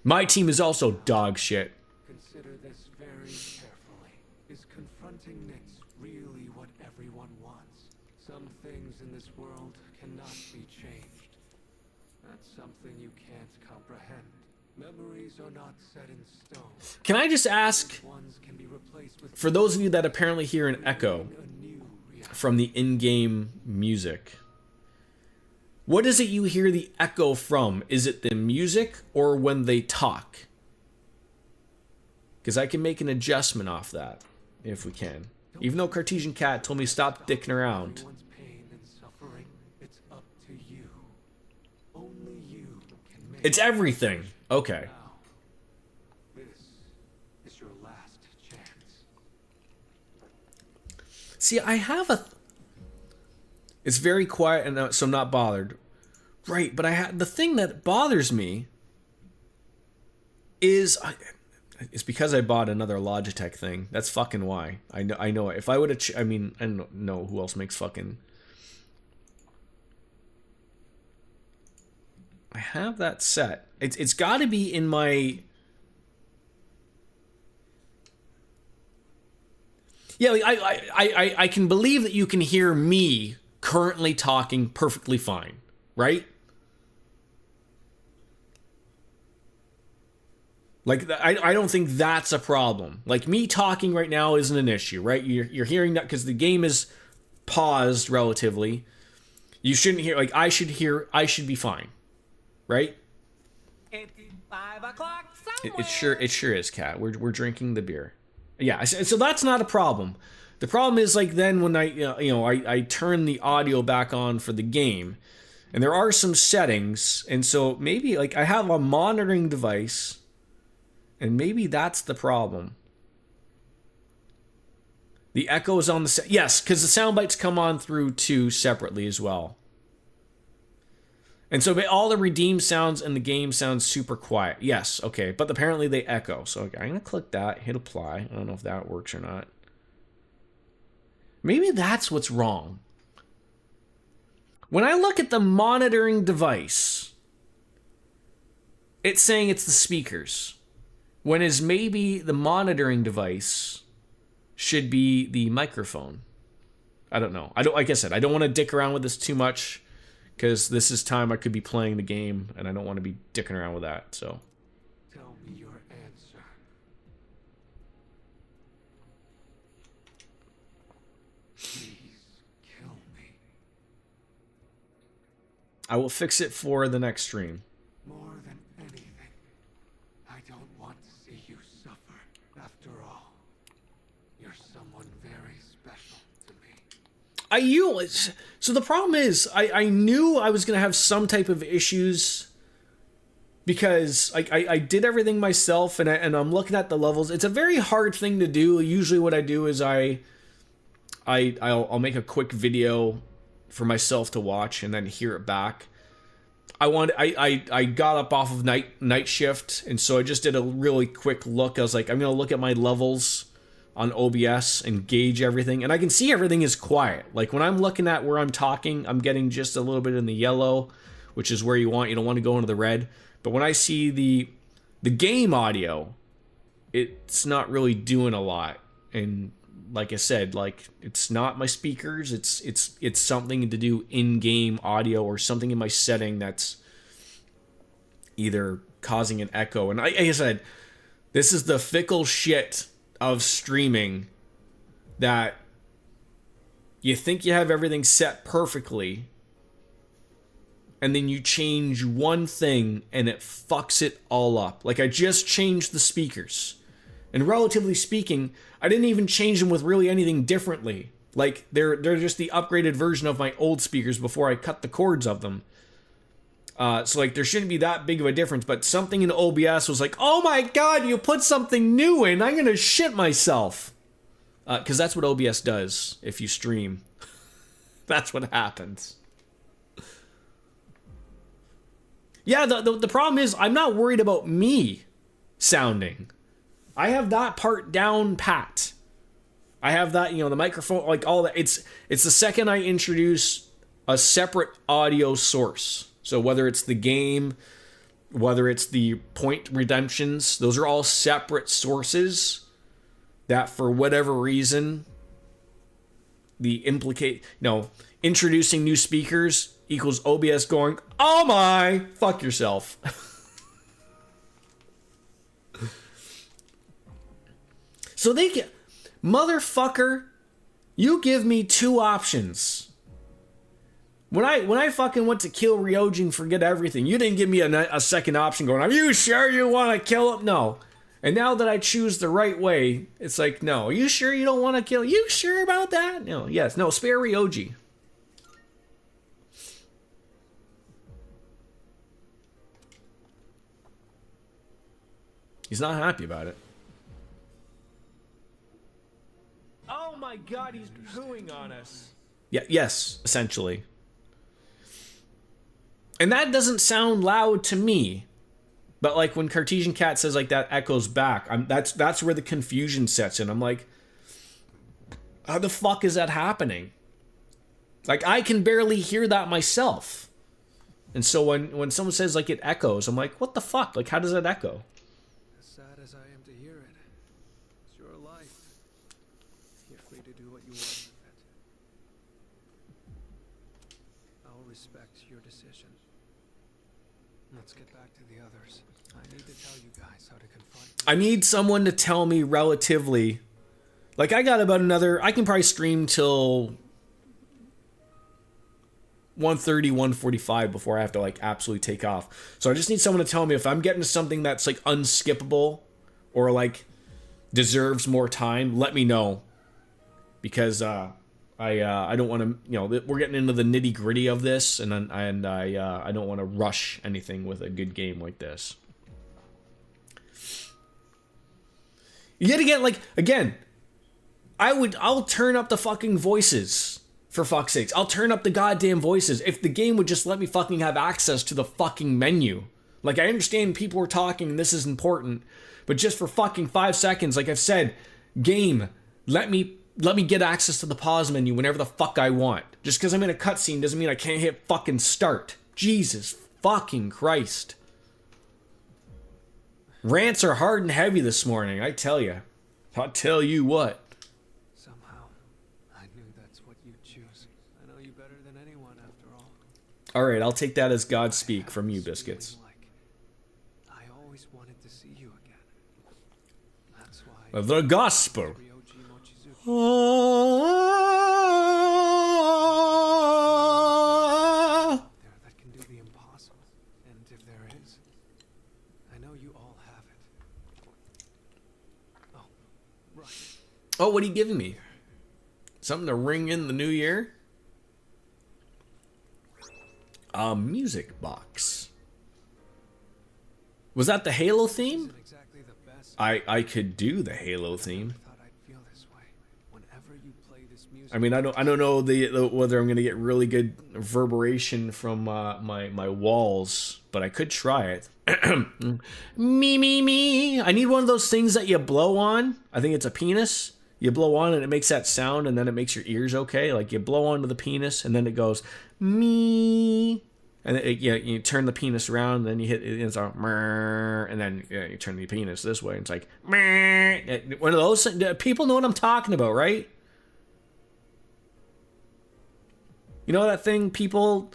My team is also dog shit. Consider this very carefully. Is confronting Nix really what everyone wants? Some things in this world cannot be changed. That's something you can't comprehend. Memories are not set in stone. Can I just ask, Ones can be replaced with for those of you that apparently hear an echo a new reality. from the in-game music, what is it you hear the echo from? Is it the music or when they talk? Because I can make an adjustment off that, if we can. Even though Cartesian Cat told me stop dicking around. Everyone's pain and suffering, it's up to you. Only you can make It's everything. Okay. now. This is your last chance. See, I have a... It's very quiet, and so I'm not bothered. Right, but the thing that bothers me is... It's because I bought another Logitech thing. That's fucking why. I know it. If I would have... I mean, I don't know who else makes fucking... I have that set. It's got to be in my... Yeah, like I can believe that you can hear me currently talking perfectly fine, right? Like, I don't think that's a problem. Like, me talking right now isn't an issue, right? You're hearing that because the game is paused relatively. You shouldn't hear, like, I should be fine, right? It's 5 o'clock somewhere. It sure is, Cat. We're drinking the beer. Yeah, so that's not a problem. The problem is, like, then when I turn the audio back on for the game, and there are some settings, and so maybe, like, I have a monitoring device, and maybe that's the problem. The echo is on the... Yes, because the sound bites come on through two separately as well. And so all the redeemed sounds in the game sound super quiet. Yes, okay, but apparently they echo. So okay, I'm going to click that, hit apply. I don't know if that works or not. Maybe that's what's wrong. When I look at the monitoring device, it's saying it's the speakers. When is maybe the monitoring device should be the microphone. I don't know. Like I said, I don't want to dick around with this too much because this is time I could be playing the game and I don't want to be dicking around with that. So Tell me your answer. Please kill me. I will fix it for the next stream. More than anything, I don't want to see you suffer. After all, you're someone very special to me. So the problem is, I knew I was going to have some type of issues because I did everything myself and I'm looking at the levels. It's a very hard thing to do. Usually what I do is I'll make a quick video for myself to watch and then hear it back. I got up off of night shift, and so I just did a really quick look. I was like, I'm gonna look at my levels on OBS and gauge everything, and I can see everything is quiet. Like when I'm looking at where I'm talking, I'm getting just a little bit in the yellow, which is where you don't want to go into the red. But when I see the game audio, it's not really doing a lot. And like I said, like it's not my speakers, it's something to do in-game audio or something in my setting that's either causing an echo. And like I said, this is the fickle shit of streaming that you think you have everything set perfectly and then you change one thing and it fucks it all up. Like I just changed the speakers. And relatively speaking, I didn't even change them with really anything differently. Like they're just the upgraded version of my old speakers before I cut the cords of them. So like there shouldn't be that big of a difference, but something in OBS was like, oh my god, you put something new in, I'm gonna shit myself. Because that's what OBS does if you stream. That's what happens. Yeah, the problem is I'm not worried about me sounding. I have that part down pat. I have that, the microphone, like all that. It's the second I introduce a separate audio source. So whether it's the game, whether it's the point redemptions, those are all separate sources that for whatever reason, introducing new speakers equals OBS going, oh my, fuck yourself. So they get, motherfucker, you give me two options. When I fucking went to kill Ryojin and forget everything, you didn't give me a second option going, are you sure you want to kill him? No. And now that I choose the right way, it's like, no. Are you sure you don't want to kill him? You sure about that? No. Yes. No, spare Ryoji. He's not happy about it. Oh my god, he's pooing on us. Yeah, yes, essentially. And that doesn't sound loud to me. But like when Cartesian Cat says like that echoes back, that's where the confusion sets in. I'm like, how the fuck is that happening? Like I can barely hear that myself. And so when someone says like it echoes, I'm like, what the fuck? Like how does that echo? As sad as I am to hear it, it's your life. You're free to do what you want with it. I'll respect your decision. Let's get back to the others. I need to tell you guys how to confront. I need someone to tell me relatively. Like I got about I can probably stream till 1:30, 1:45 before I have to like absolutely take off. So I just need someone to tell me if I'm getting to something that's like unskippable or like deserves more time, let me know. Because I don't want to, we're getting into the nitty gritty of this, and I don't want to rush anything with a good game like this. Yet again, like again, I'll turn up the fucking voices for fuck's sakes. I'll turn up the goddamn voices if the game would just let me fucking have access to the fucking menu. Like I understand people are talking and this is important, but just for fucking 5 seconds, like I've said, game, let me get access to the pause menu whenever the fuck I want. Just because I'm in a cutscene doesn't mean I can't hit fucking start. Jesus fucking Christ. Rants are hard and heavy this morning, I tell you. I'll tell you what. Somehow, I knew that's what you'd choose. I know you better than anyone, after all. Alright, I'll take that as God speak from you, Biscuits. I always wanted to see you again. That's why The gospel. Ryoji Mochizuki there that can do the impossible. And if there is, I know you all have it. Oh, right. Oh, what are you giving me? Something to ring in the new year? A music box. Was that the Halo theme? Isn't exactly the best. I could do the Halo theme. Thought I'd feel this way. Whenever you play this music. I mean, I don't know whether I'm gonna get really good reverberation from my walls, but I could try it. Me. I need one of those things that you blow on. I think it's a penis. You blow on and it makes that sound, and then it makes your ears okay. Like you blow onto the penis, and then it goes me, and you turn the penis around, and then you hit it's a and then you turn the penis this way, and it's like one of those. People know what I'm talking about, right? You know that thing, people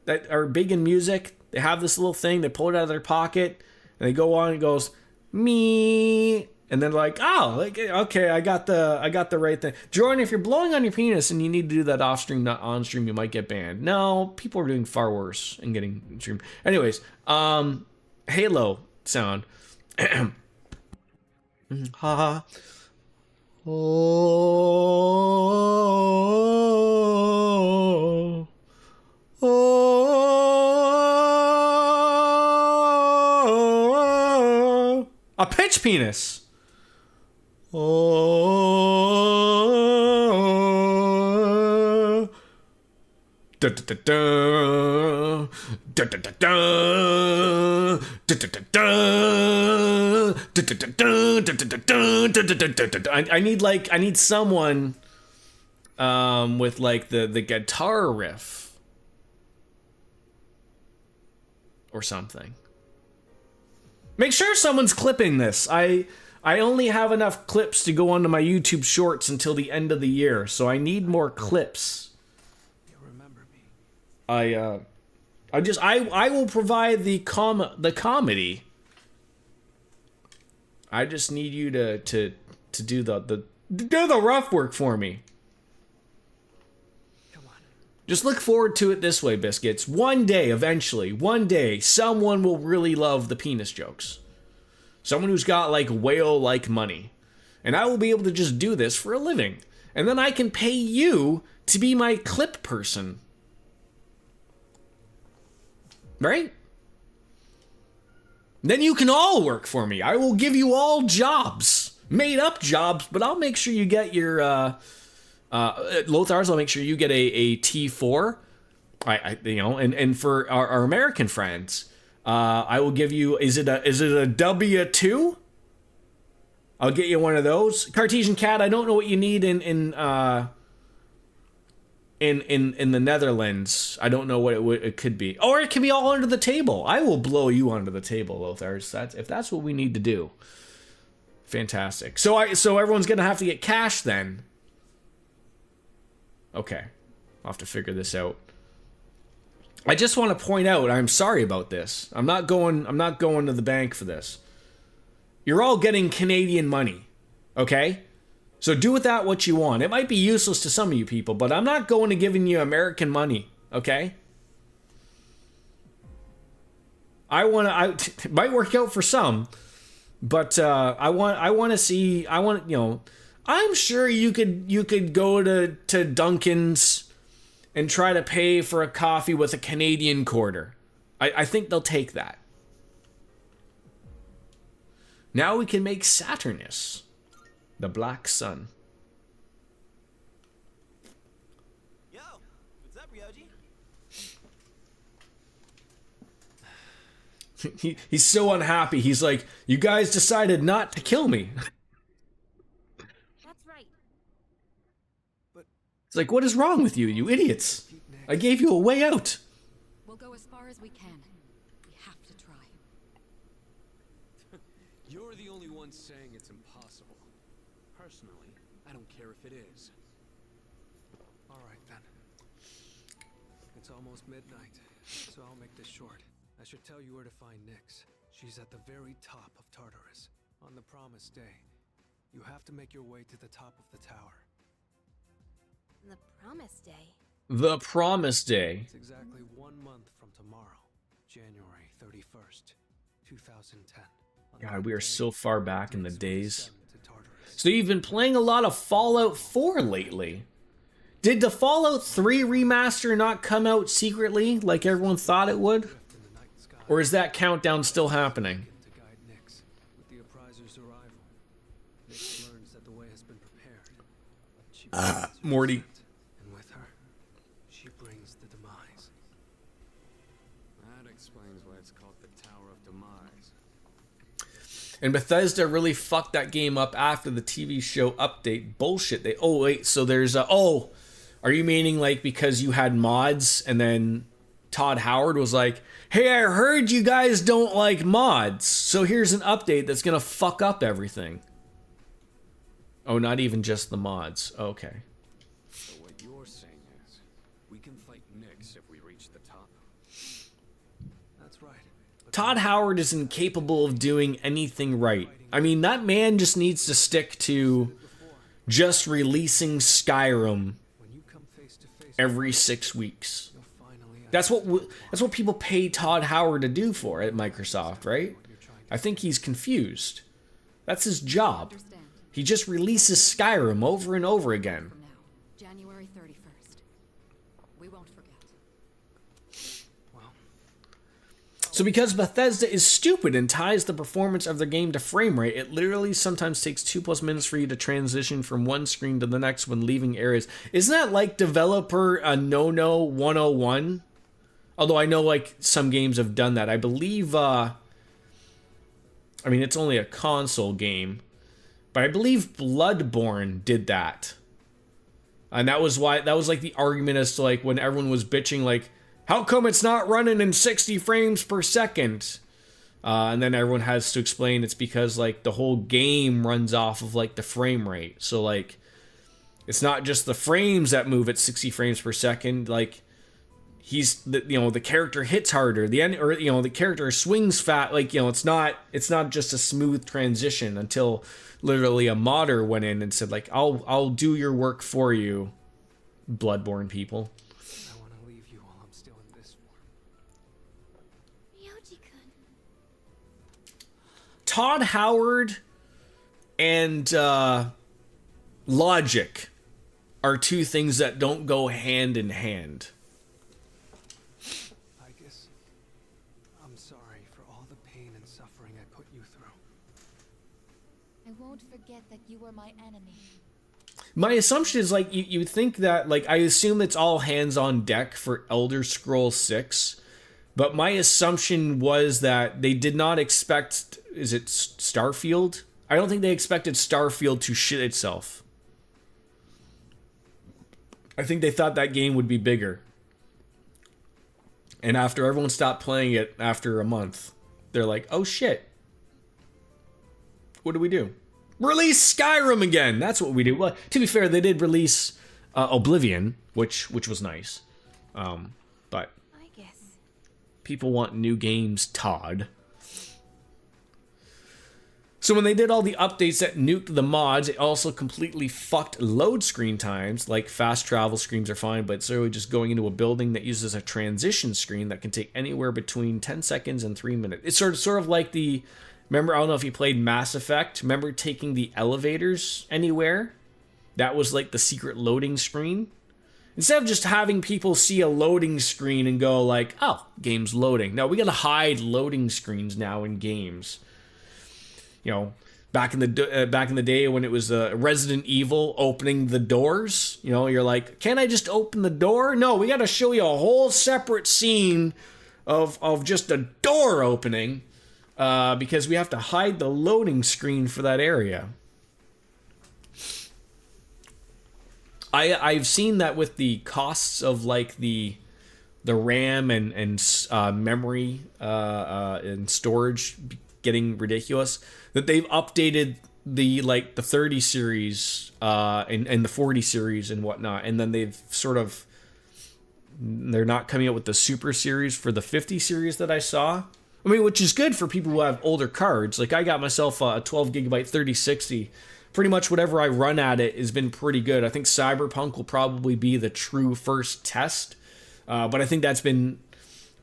that are big in music, they have this little thing, they pull it out of their pocket, and they go on and it goes, me, and then like, oh, like, okay, I got the right thing. Jordan, if you're blowing on your penis and you need to do that off stream, not on stream, you might get banned. No, people are doing far worse and getting streamed. Anyways, Halo sound. Ha. Oh. pitch penis. Oh. Da, da, da, da. Da, da, da, da. Da, da, da, da. Da, da, da, da. Da, da, da, da. Da, da, da, da. I need someone with like the guitar riff or something. Make sure someone's clipping this. I only have enough clips to go onto my YouTube shorts until the end of the year, so I need more clips. You remember me. I will provide the comedy. I just need you to do the rough work for me. Come on. Just look forward to it this way, Biscuits. One day, eventually, one day, someone will really love the penis jokes. Someone who's got like whale-like money. And I will be able to just do this for a living. And then I can pay you to be my clip person. Right? Then you can all work for me. I will give you all jobs. Made up jobs, but I'll make sure you get your Lothars, I'll make sure you get a T4. And for our American friends, I will give you, is it a W2? I'll get you one of those. Cartesian Cat, I don't know what you need in the Netherlands. I don't know what it could be. Or it can be all under the table. I will blow you under the table, Lothars. If that's what we need to do. Fantastic. So everyone's gonna have to get cash then. Okay. I'll have to figure this out. I just want to point out, I'm sorry about this. I'm not going to the bank for this. You're all getting Canadian money. Okay? So do with that what you want. It might be useless to some of you people, but I'm not going to giving you American money, okay? It might work out for some, but I'm sure you could go to Dunkin's and try to pay for a coffee with a Canadian quarter. I think they'll take that. Now we can make Saturnus. The Black Sun. Yo, what's up, Ryoji? He's so unhappy. He's like, you guys decided not to kill me. That's right. It's like, what is wrong with you, you idiots? I gave you a way out. We'll go as far as we can. We have to try. You're the only one saying it's impossible. Personally, I don't care if it is. All right, then. It's almost midnight, so I'll make this short. I should tell you where to find Nyx. She's at the very top of Tartarus. On the promised day, you have to make your way to the top of the tower. The promised day. The Promised Day. It's exactly 1 month from tomorrow, January 31st, 2010. God, we are so far back in the days. So you've been playing a lot of Fallout 4 lately. Did the Fallout 3 remaster not come out secretly like everyone thought it would? Or is that countdown still happening? To guide Nyx with the apprizer's arrival. Nyx learns that the way has been prepared. She brings her Morty. descent, and with her, she brings the demise. That explains why it's called the Tower of Demise. And Bethesda really fucked that game up after the TV show update. Bullshit. So there's are you meaning like because you had mods and then Todd Howard was like, hey, I heard you guys don't like mods, so here's an update that's gonna fuck up everything. Oh, not even just the mods. Okay. So what you're saying is, we can fight Nyx if we reach the top. That's right. But Todd Howard is incapable of doing anything right. I mean, that man just needs to stick to just releasing Skyrim when you come face to face, every 6 weeks. you'll finally That's what people pay Todd Howard to do for at Microsoft, right? I think he's confused. That's his job. Understand. He just releases Skyrim over and over again. From now, January 31st. We won't forget. Well, So because Bethesda is stupid and ties the performance of their game to frame rate, it literally sometimes takes 2+ minutes for you to transition from one screen to the next when leaving areas. Isn't that like developer no 101? Although I know like some games have done that. I believe I mean it's only a console game, but I believe Bloodborne did that. And that was like the argument as to like when everyone was bitching like, how come it's not running in 60 frames per second? And then everyone has to explain it's because like the whole game runs off of like the frame rate. So like it's not just the frames that move at 60 frames per second. Like the character hits harder. The character swings fat. Like, it's not just a smooth transition until literally a modder went in and said like, I'll do your work for you, Bloodborne people. I want to leave you while I'm still in this form. Ryoji-kun. Todd Howard and logic are two things that don't go hand in hand. I guess I'm sorry for all the pain and suffering I put you through. I won't forget that you were my enemy. My assumption is like you think that like I assume it's all hands on deck for Elder Scrolls 6, but my assumption was that they did not expect, is it Starfield? I don't think they expected Starfield to shit itself. I think they thought that game would be bigger. And after everyone stopped playing it after a month, they're like, oh shit. What do we do? Release Skyrim again. That's what we do. Well, to be fair, they did release Oblivion, which was nice. But I guess. people want new games, Todd. So when they did all the updates that nuked the mods, it also completely fucked load screen times. Like fast travel screens are fine, but it's really just going into a building that uses a transition screen that can take anywhere between 10 seconds and 3 minutes. It's sort of like the... Remember, I don't know if you played Mass Effect. Remember taking the elevators anywhere? That was like the secret loading screen. Instead of just having people see a loading screen and go like, oh, game's loading. No, we gotta hide loading screens now in games. Back in the day when it was Resident Evil opening the doors, you're like, can't I just open the door? No, we gotta show you a whole separate scene of just a door opening. Because we have to hide the loading screen for that area. I've seen that with the costs of like the RAM and memory and storage getting ridiculous, that they've updated the 30 series and the 40 series and whatnot, and then they're not coming out with the Super series for the 50 series that I saw. I mean, which is good for people who have older cards. Like, I got myself a 12 gigabyte 3060. Pretty much whatever I run at it has been pretty good. I think Cyberpunk will probably be the true first test. But I think that's been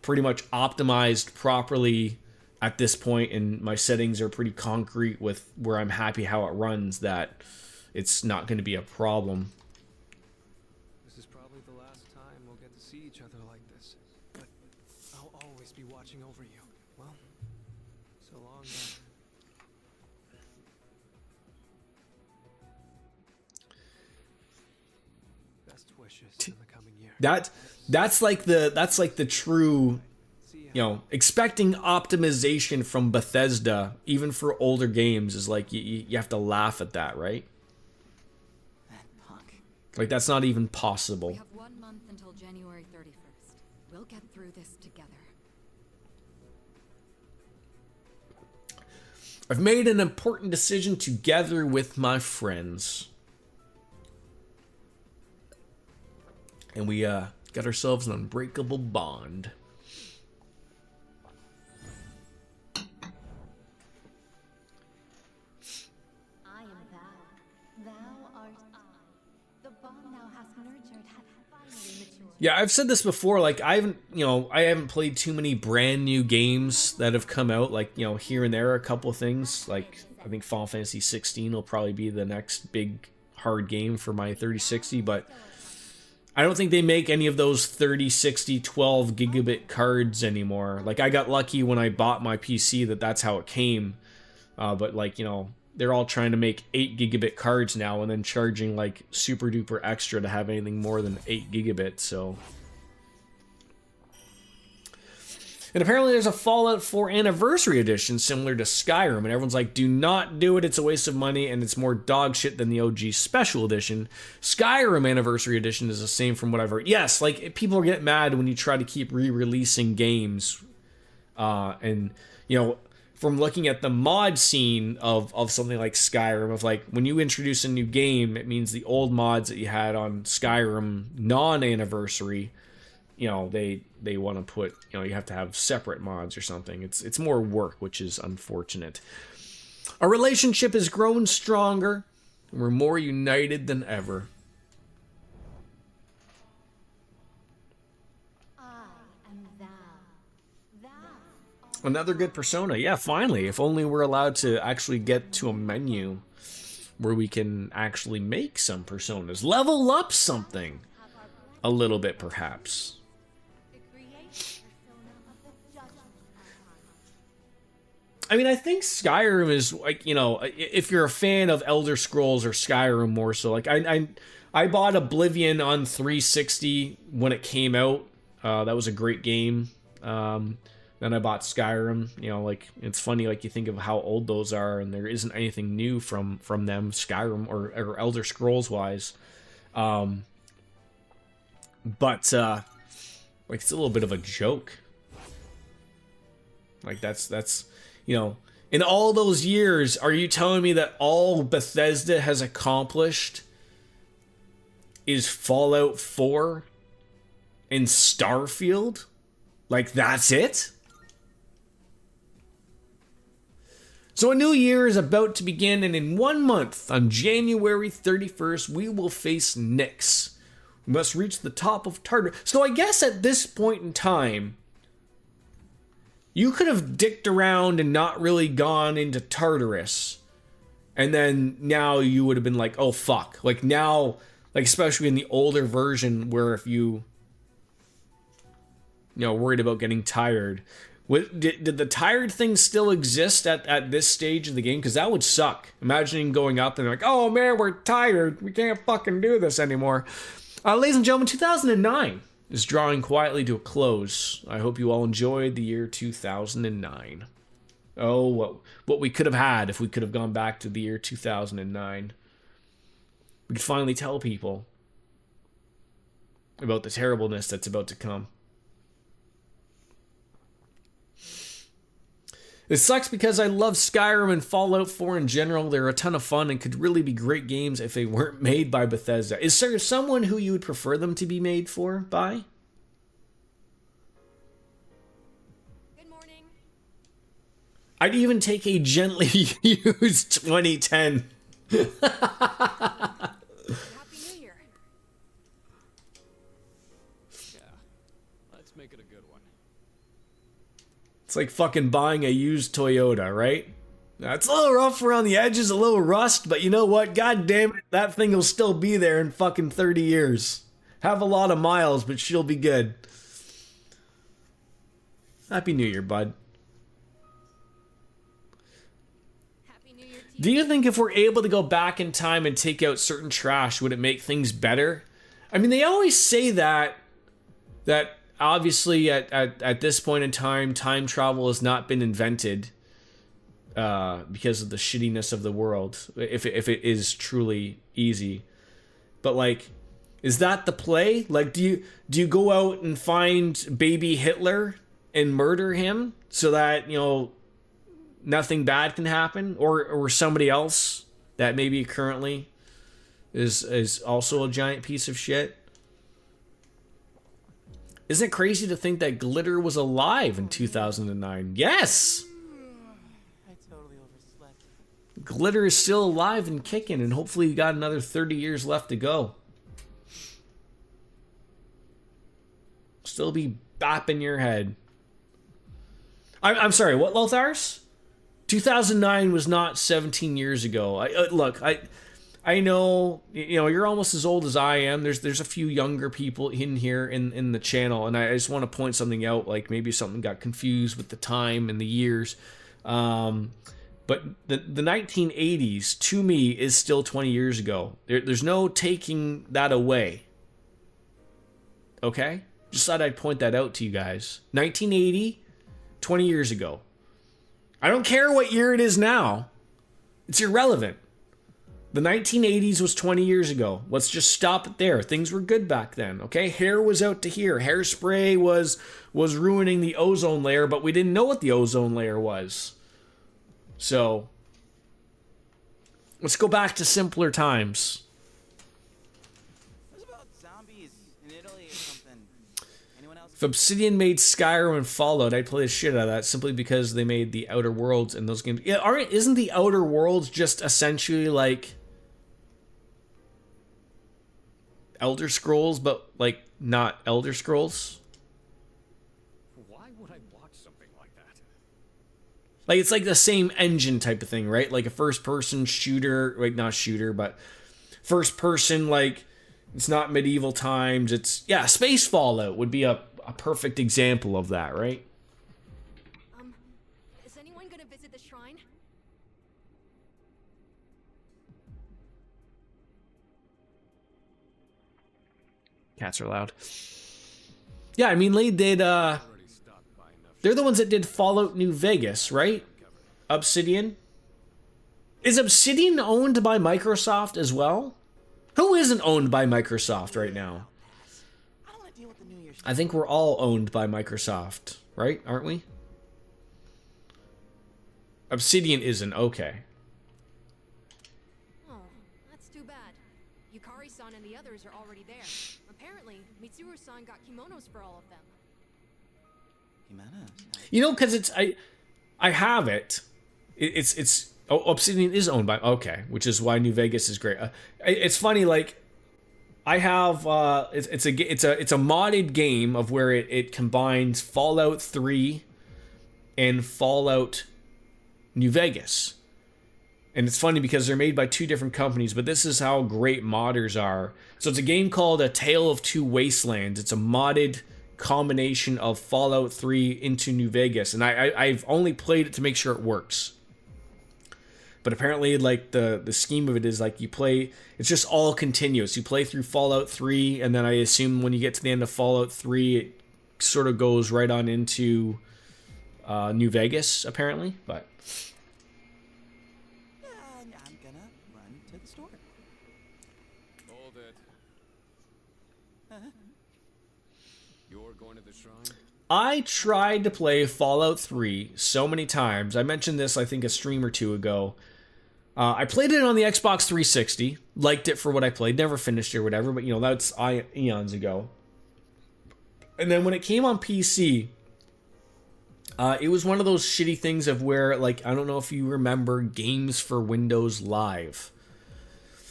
pretty much optimized properly at this point, and my settings are pretty concrete with where I'm happy how it runs, that it's not going to be a problem. This is probably the last time we'll get to see each other like this. But I'll always be watching over you. Well, so long then. Best wishes in the coming year. That's like the true, expecting optimization from Bethesda, even for older games, is like you have to laugh at that, right? That punk. Like, that's not even We possible. have 1 month until January 31st. We'll get through this together. I've made an important decision together with my friends. And we got ourselves an unbreakable bond. I am thou. Thou art I. The bond thou hast nurtured hath finally matured. Yeah, I've said this before, like I haven't played too many brand new games that have come out, like, here and there a couple of things. Like, I think Final Fantasy 16 will probably be the next big hard game for my 3060, but I don't think they make any of those 30, 60, 12 gigabit cards anymore. Like, I got lucky when I bought my PC that that's how it came. But, like, you know, they're all trying to make 8 gigabit cards now and then charging, like, super duper extra to have anything more than 8 gigabit, so... And apparently there's a Fallout 4 Anniversary Edition similar to Skyrim, and everyone's like, do not do it, it's a waste of money, and it's more dog shit than the OG Special Edition. Skyrim Anniversary Edition is the same from what I've heard. Yes, like, people get mad when you try to keep re-releasing games. And, you know, from looking at the mod scene of something like Skyrim, of like, when you introduce a new game, it means the old mods that you had on Skyrim non-anniversary, you know, they want to put, you know, you have to have separate mods or something. It's more work, which is unfortunate. Our relationship has grown stronger, and we're more united than ever. Another good Persona. Yeah, finally. If only we're allowed to actually get to a menu where we can actually make some Personas. Level up something. A little bit, perhaps. I mean, I think Skyrim is, like, you know, if you're a fan of Elder Scrolls or Skyrim more so, like, I bought Oblivion on 360 when it came out. That was a great game. Then I bought Skyrim. You know, like, it's funny, like, you think of how old those are, and there isn't anything new from them, Skyrim or Elder Scrolls wise. But like, it's a little bit of a joke. Like, that's you know, in all those years, are you telling me that all Bethesda has accomplished is Fallout 4 and Starfield? Like, that's it? So a new year is about to begin, and in 1 month, on January 31st, we will face Nyx. We must reach the top of Tartarus. So I guess at this point in time, you could have dicked around and not really gone into Tartarus. And then now you would have been like, oh fuck. Like now, like especially in the older version where if you know, worried about getting tired. Did the tired thing still exist at this stage of the game? Because that would suck. Imagining going up and like, oh man, we're tired. We can't fucking do this anymore. Ladies and gentlemen, 2009 is drawing quietly to a close. I hope you all enjoyed the year 2009. Oh, what we could have had if we could have gone back to the year 2009. We could finally tell people about the terribleness that's about to come. It sucks because I love Skyrim and Fallout 4 in general. They're a ton of fun and could really be great games if they weren't made by Bethesda. Is there someone who you would prefer them to be made by? Good morning. I'd even take a gently used 2010. Happy New Year. Yeah, let's make it a good one. It's like fucking buying a used Toyota, right? It's a little rough around the edges, a little rust, but you know what? God damn it, that thing will still be there in fucking 30 years. Have a lot of miles, but she'll be good. Happy New Year, bud. Happy New Year to you. Do you think if we're able to go back in time and take out certain trash, would it make things better? I mean, they always say that obviously at this point in time travel has not been invented because of the shittiness of the world, if it is truly easy. But like, is that the play? Like, do you go out and find baby Hitler and murder him so that, you know, nothing bad can happen, or somebody else that maybe currently is also a giant piece of shit? Isn't it crazy to think that Glitter was alive in 2009? Yes! I totally overslept. Glitter is still alive and kicking, and hopefully you got another 30 years left to go. Still be bapping your head. I'm sorry, what, Lothars? 2009 was not 17 years ago. I know, you know, you're almost as old as I am. There's a few younger people in here in the channel, and I just want to point something out. Like maybe something got confused with the time and the years. But the 1980s to me is still 20 years ago. There's no taking that away. Okay, just thought I'd point that out to you guys. 1980, 20 years ago. I don't care what year it is now. It's irrelevant. The 1980s was 20 years ago. Let's just stop it there. Things were good back then, okay? Hair was out to here. Hairspray was ruining the ozone layer, but we didn't know what the ozone layer was. So, let's go back to simpler times. What's about zombies in Italy or something? Anyone else? If Obsidian made Skyrim and Fallout, I'd play the shit out of that simply because they made the Outer Worlds in those games. Yeah, isn't the Outer Worlds just essentially like Elder Scrolls, but like not Elder Scrolls? Why would I watch something like that? Like it's like the same engine type of thing, right? Like a first-person shooter, like not shooter, but first-person, like it's not medieval times. It's Space Fallout would be a perfect example of that, right? Is anyone gonna visit the shrine? Cats are loud. Yeah, I mean they did Already stopped by enough. they're the ones that did Fallout New Vegas, right? Obsidian. Is Obsidian owned by Microsoft as well? Who isn't owned by Microsoft right now? I don't want to deal with the New Year's. I think we're all owned by Microsoft, right? Aren't we? Obsidian isn't. Okay. Oh, that's too bad. Yukari-san and the others are already there. Apparently, Mitsuru-san got kimonos for all of them. Jimenez. You know, because it's I have it. It's Obsidian is owned by which is why New Vegas is great. It's funny, like I have it's a modded game of where it combines Fallout 3 and Fallout New Vegas. And it's funny because they're made by two different companies, but this is how great modders are. So it's a game called A Tale of Two Wastelands. It's a modded combination of Fallout 3 into New Vegas. And I've only played it to make sure it works. But apparently, like, the scheme of it is, like, you play... It's just all continuous. You play through Fallout 3, and then I assume when you get to the end of Fallout 3, it sort of goes right on into New Vegas, apparently. But... I'm gonna run to the store. Hold it. You're going to the shrine? I tried to play Fallout 3 so many times. I mentioned this, I think, a stream or two ago. I played it on the Xbox 360. Liked it for what I played. Never finished it or whatever, but, you know, that's eons ago. And then when it came on PC, it was one of those shitty things of where, like, I don't know if you remember Games for Windows Live.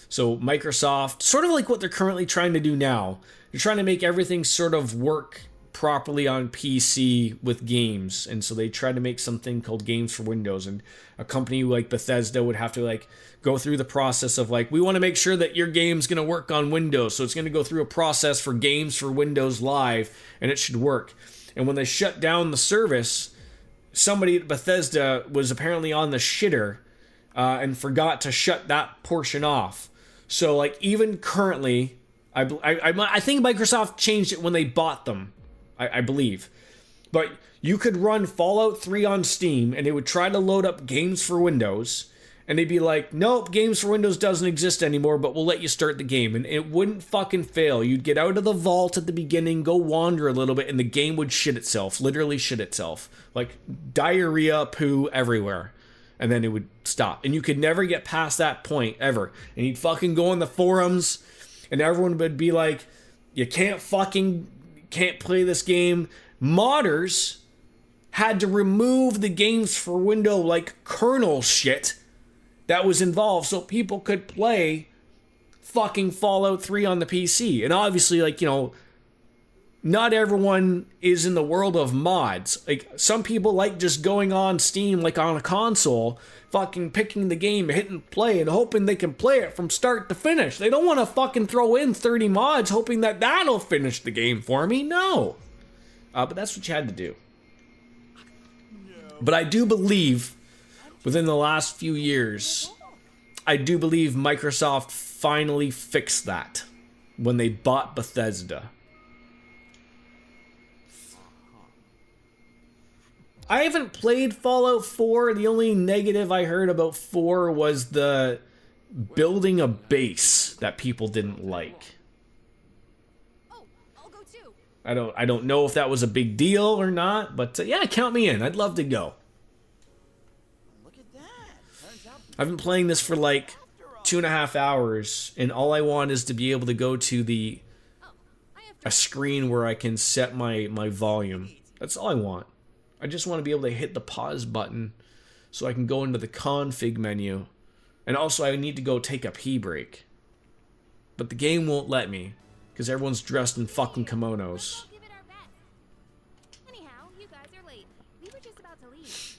So Microsoft, sort of like what they're currently trying to do now. They're trying to make everything sort of work properly on PC with games, and so they tried to make something called Games for Windows, and a company like Bethesda would have to like go through the process of like, we want to make sure that your game's going to work on Windows, so it's going to go through a process for Games for Windows Live, and it should work. And when they shut down the service, somebody at Bethesda was apparently on the shitter and forgot to shut that portion off. So like even currently, I think Microsoft changed it when they bought them. I believe. But you could run Fallout 3 on Steam and it would try to load up Games for Windows and they'd be like, nope, Games for Windows doesn't exist anymore, but we'll let you start the game. And it wouldn't fucking fail. You'd get out of the vault at the beginning, go wander a little bit, and the game would shit itself. Literally shit itself. Like diarrhea, poo everywhere. And then it would stop. And you could never get past that point, ever. And you'd fucking go on the forums and everyone would be like, you can't play this game. Modders had to remove the Games for Window like kernel shit that was involved so people could play fucking Fallout 3 on the PC. And obviously, like, you know, not everyone is in the world of mods. Like, some people like just going on Steam, like on a console, fucking picking the game, hitting play, and hoping they can play it from start to finish. They don't want to fucking throw in 30 mods hoping that that'll finish the game for me. No. But that's what you had to do. But I do believe, within the last few years, I do believe Microsoft finally fixed that when they bought Bethesda. I haven't played Fallout 4. The only negative I heard about 4 was the building a base that people didn't like. Oh, I'll go too. I don't know if that was a big deal or not, but yeah, count me in. I'd love to go. Look at that. Turns out I've been playing this for like 2.5 hours, and all I want is to be able to go to a screen where I can set my volume. That's all I want. I just want to be able to hit the pause button so I can go into the config menu. And also I need to go take a pee break. But the game won't let me because everyone's dressed in fucking kimonos. Give it our best. Anyhow, you guys are late. We were just about to leave.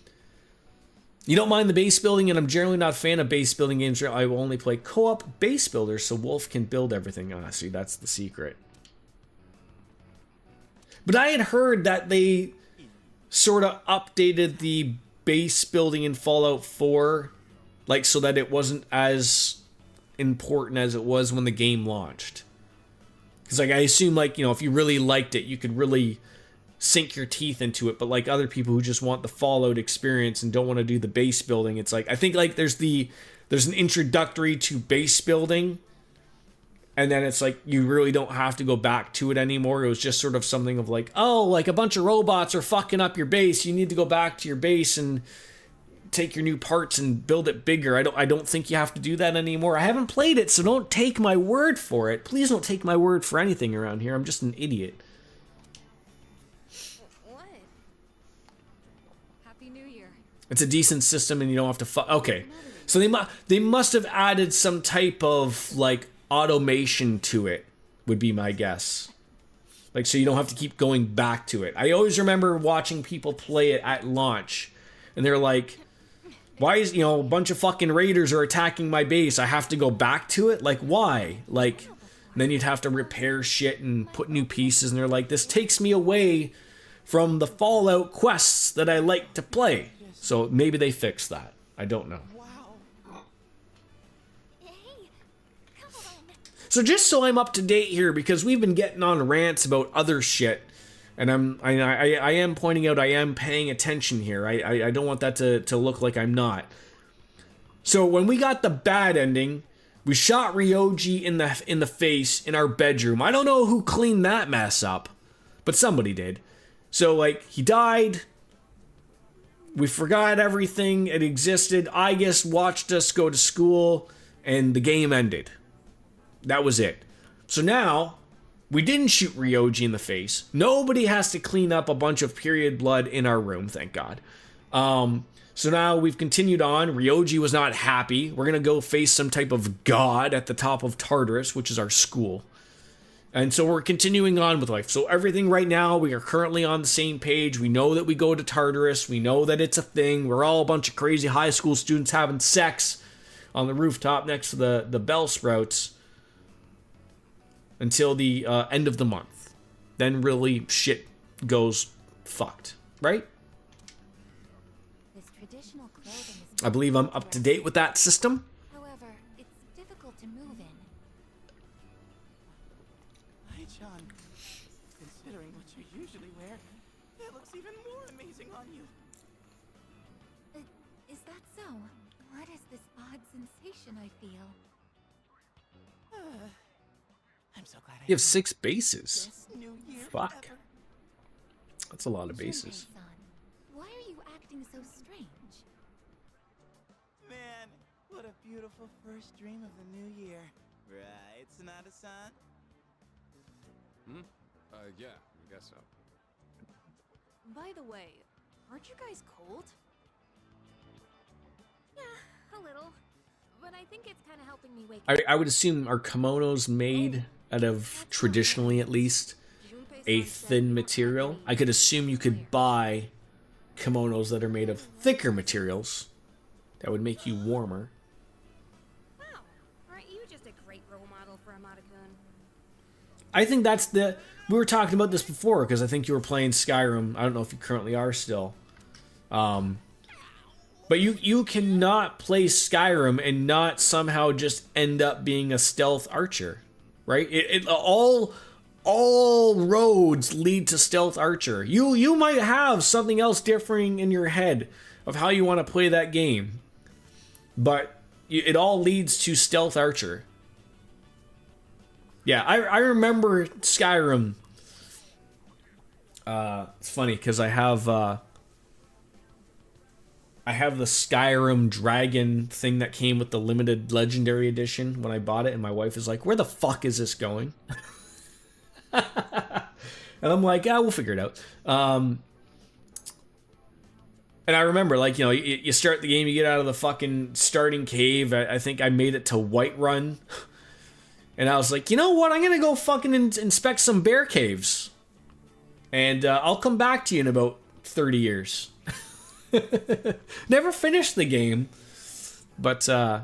You don't mind the base building, and I'm generally not a fan of base building games where I will only play co-op base builders so Wolf can build everything. Ah, see, that's the secret. But I had heard that they sort of updated the base building in Fallout 4, like, so that it wasn't as important as it was when the game launched. Because, like, I assume, like, you know, if you really liked it, you could really sink your teeth into it. But, like, other people who just want the Fallout experience and don't want to do the base building, it's like, I think, like, there's an introductory to base building, and then it's like you really don't have to go back to it anymore. It was just sort of something of like, oh, like a bunch of robots are fucking up your base. You need to go back to your base and take your new parts and build it bigger. I don't think you have to do that anymore. I haven't played it, so don't take my word for it. Please don't take my word for anything around here. I'm just an idiot. What? Happy New Year. It's a decent system, and you don't have to okay. So they must have added some type of like automation to it, would be my guess. Like, so you don't have to keep going back to it. I always remember watching people play it at launch, and they're like, why is, you know, a bunch of fucking raiders are attacking my base, I have to go back to it? Like, why? Like, then you'd have to repair shit and put new pieces, and they're like, this takes me away from the Fallout quests that I like to play. So maybe they fixed that. I don't know. So just so I'm up to date here, because we've been getting on rants about other shit, and I am pointing out I am paying attention here. I don't want that to look like I'm not. So when we got the bad ending, we shot Ryoji in the face in our bedroom. I don't know who cleaned that mess up, but somebody did. So like, he died. We forgot everything it existed. I guess watched us go to school, and the game ended. That was it. So now, we didn't shoot Ryoji in the face. Nobody has to clean up a bunch of period blood in our room, thank God. So now we've continued on. Ryoji was not happy. We're going to go face some type of god at the top of Tartarus, which is our school. And so we're continuing on with life. So everything right now, we are currently on the same page. We know that we go to Tartarus. We know that it's a thing. We're all a bunch of crazy high school students having sex on the rooftop next to the Bell Sprouts until the end of the month. Then really shit goes fucked, right? This traditional clothing is I believe I'm up to date with that system. However, it's difficult to move in. Hi, John. Considering what you usually wear, it looks even more amazing on you. Is that so? What is this odd sensation I feel? I'm so glad I You have 6 bases. best New Year Fuck. ever. That's a lot of bases. Senpai-san, why are you acting so strange? Man, what a beautiful first dream of the new year. Right, Sonata-san? Yeah, I guess so. By the way, aren't you guys cold? Yeah, a little. But I think it's kind of helping me wake up. I would assume are kimonos made out of, traditionally at least, a thin material. I could assume you could buy kimonos that are made of thicker materials that would make you warmer. Wow, aren't you just a great role model for Amada-kun? I think that's the... We were talking about this before, because I think you were playing Skyrim. I don't know if you currently are still. But you cannot play Skyrim and not somehow just end up being a stealth archer, right? All roads lead to stealth archer. You might have something else differing in your head of how you want to play that game, but it all leads to stealth archer. Yeah, I remember Skyrim. It's funny because I have the Skyrim dragon thing that came with the limited legendary edition when I bought it, and my wife is like, "Where the fuck is this going?" And I'm like, "Yeah, we'll figure it out." And I remember, like, you know, you start the game, you get out of the fucking starting cave. I think I made it to Whiterun. And I was like, you know what? I'm going to go fucking inspect some bear caves. And I'll come back to you in about 30 years. Never finished the game. But, I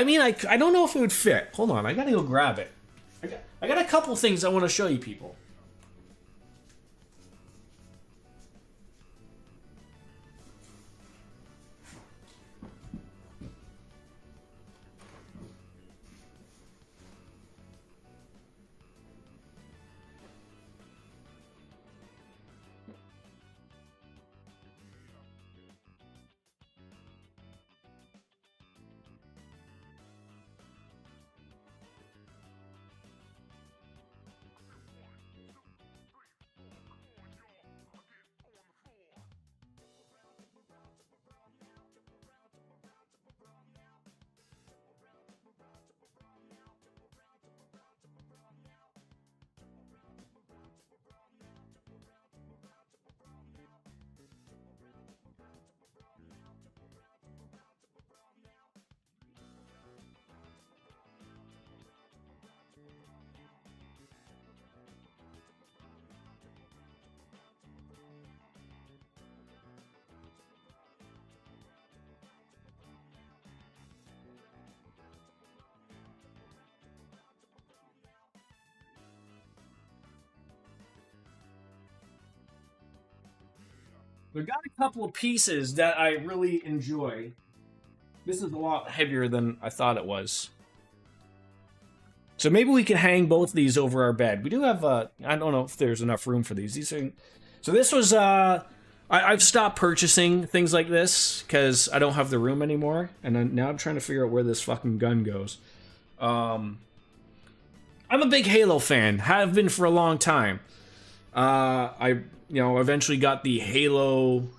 mean, I don't know if it would fit. Hold on, I got to go grab it. I got a couple things I want to show you people. We got a couple of pieces that I really enjoy. This is a lot heavier than I thought it was. So maybe we can hang both of these over our bed. We do have, I don't know if there's enough room for these. So this was, I've stopped purchasing things like this because I don't have the room anymore. And now I'm trying to figure out where this fucking gun goes. I'm a big Halo fan. Have been for a long time. Eventually got the Halo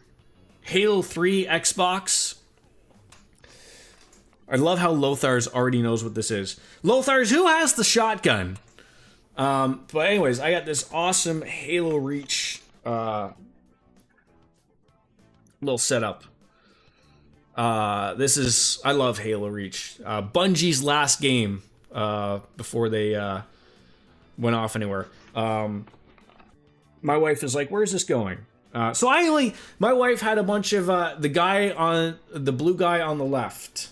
3 Xbox. I love how Lothar's already knows what this is. Lothar's, who has the shotgun? But anyways, I got this awesome Halo Reach little setup. I love Halo Reach. Bungie's last game before they went off anywhere. My wife is like, "Where's this going?" My wife had a bunch of the blue guy on the left.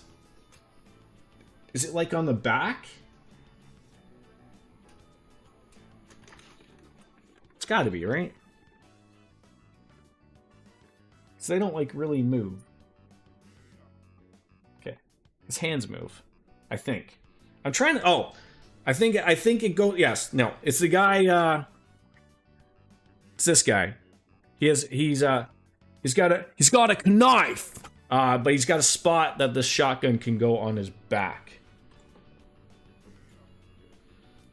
Is it like on the back? It's got to be, right? So they don't like really move. Okay, his hands move. I think. I'm trying to. Oh, I think it goes. Yes, no, it's the guy. It's this guy. He's got a knife, but he's got a spot that the shotgun can go on his back.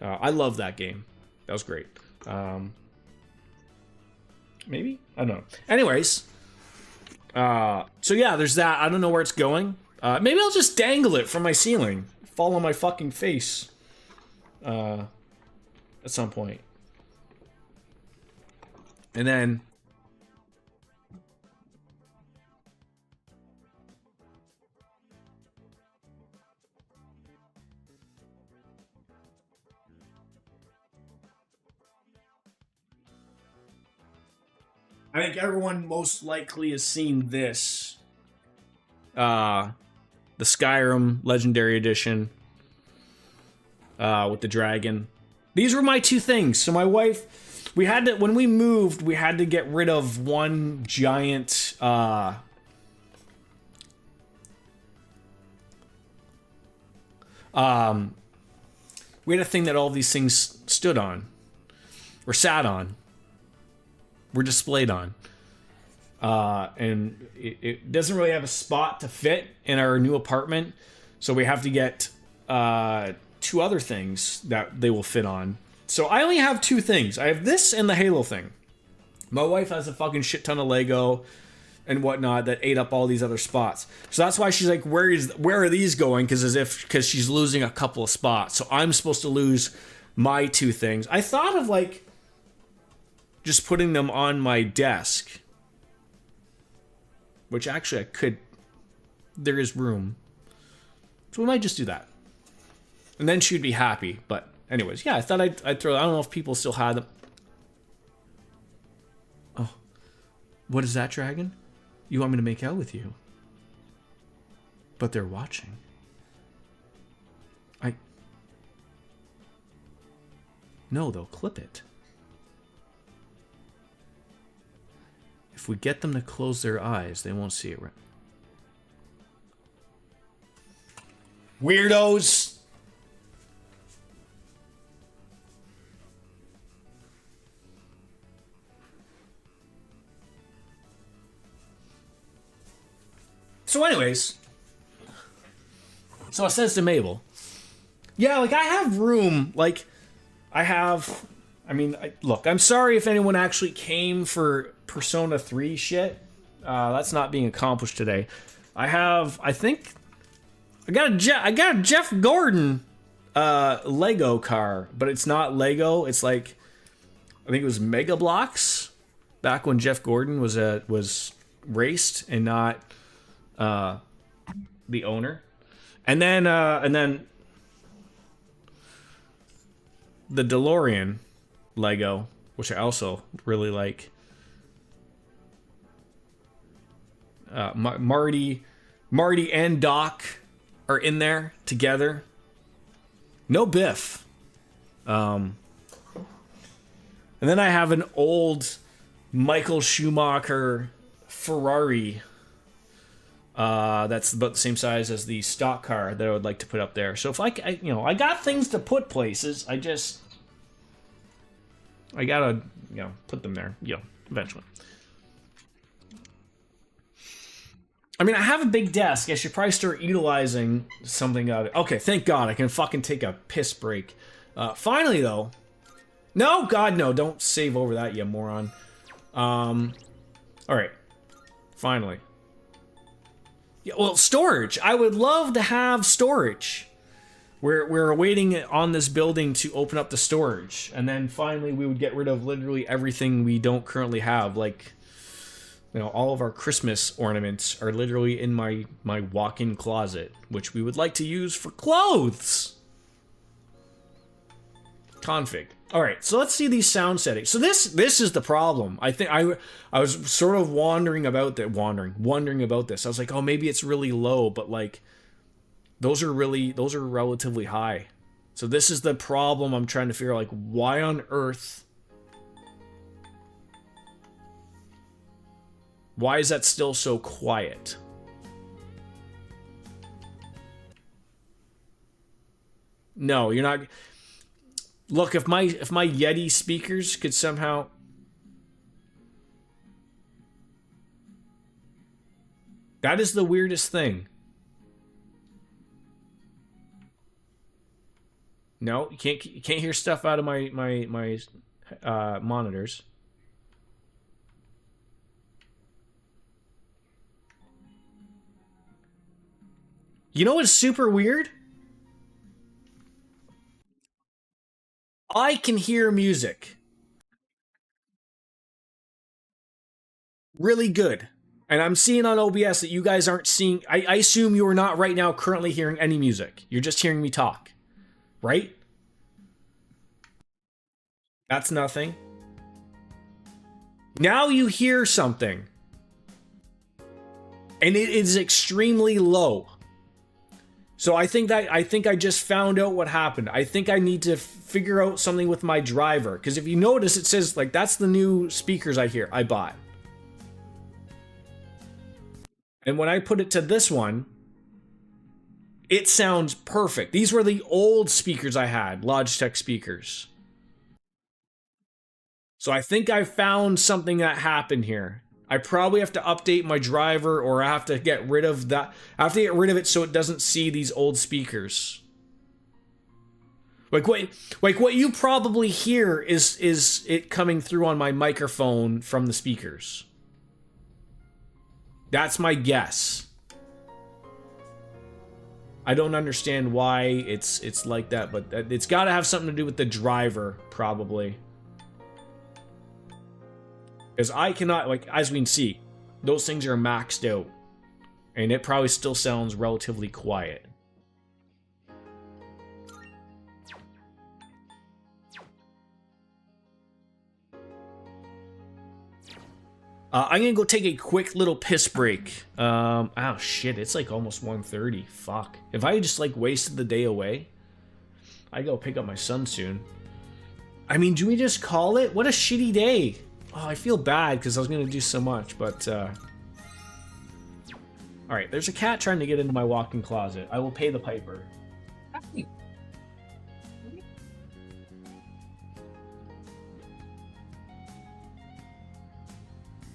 I love that game. That was great. Maybe? I don't know. Anyways, so yeah, there's that. I don't know where it's going. Maybe I'll just dangle it from my ceiling, fall on my fucking face, at some point. And then I think everyone most likely has seen this. The Skyrim Legendary Edition with the dragon. These were my two things. So my wife, we had to, when we moved, we had to get rid of one giant we had a thing that all these things stood on, or sat on, were displayed on. And it doesn't really have a spot to fit in our new apartment, so we have to get two other things that they will fit on. So I only have two things. I have this and the Halo thing. My wife has a fucking shit ton of Lego and whatnot that ate up all these other spots. So that's why she's like, where are these going? Because she's losing a couple of spots. So I'm supposed to lose my two things. I thought of like just putting them on my desk, which actually I could. There is room, so we might just do that, and then she'd be happy. But anyways, yeah, I thought I'd throw. I don't know if people still had them. Oh, what is that, dragon? You want me to make out with you? But they're watching. No, they'll clip it. If we get them to close their eyes, they won't see it. Right? Weirdos! So anyways, so I says to Mabel, yeah, like I have room, like I mean, look, I'm sorry if anyone actually came for Persona 3 shit. That's not being accomplished today. I think I got a Jeff Gordon Lego car, but it's not Lego. It's like, I think it was Mega Bloks back when Jeff Gordon was raced and not the owner. And then the DeLorean Lego, which I also really like. Marty and Doc are in there together. No Biff. And then I have an old Michael Schumacher Ferrari. That's about the same size as the stock car that I would like to put up there. So if I got things to put places. I gotta, put them there, eventually. I mean, I have a big desk. I should probably start utilizing something of it. Okay, thank God I can fucking take a piss break. Finally, though. No, God, no. Don't save over that, you moron. Alright. Finally. Yeah, well, storage. I would love to have storage. We're waiting on this building to open up the storage. And then finally we would get rid of literally everything we don't currently have. Like, all of our Christmas ornaments are literally in my walk-in closet, which we would like to use for clothes. Config. All right, so let's see these sound settings. So this is the problem. I think I was sort of wondering about this. I was like, oh, maybe it's really low, but like those are relatively high. So this is the problem I'm trying to figure out, like, why on earth? Why is that still so quiet? No, you're not. Look, if my Yeti speakers could somehow. That is the weirdest thing. No, you can't hear stuff out of my monitors. You know what's super weird? I can hear music really good. And I'm seeing on OBS that you guys aren't seeing. I assume you are not right now currently hearing any music. You're just hearing me talk. Right? That's nothing. Now you hear something. And it is extremely low. So I think I just found out what happened. I think I need to figure out something with my driver. Because if you notice, it says, like, that's the new speakers I bought. And when I put it to this one, it sounds perfect. These were the old speakers I had, Logitech speakers. So I think I found something that happened here. I probably have to update my driver, or I have to get rid of that. I have to get rid of it so it doesn't see these old speakers. Like what you probably hear is it coming through on my microphone from the speakers. That's my guess. I don't understand why it's like that, but it's got to have something to do with the driver, probably. Because I cannot, like, as we can see, those things are maxed out. And it probably still sounds relatively quiet. I'm gonna go take a quick little piss break. Oh shit, it's like almost 1:30. Fuck. If I just like wasted the day away, I go pick up my son soon. I mean, do we just call it? What a shitty day. Oh, I feel bad because I was gonna do so much, but alright, there's a cat trying to get into my walk-in closet. I will pay the piper.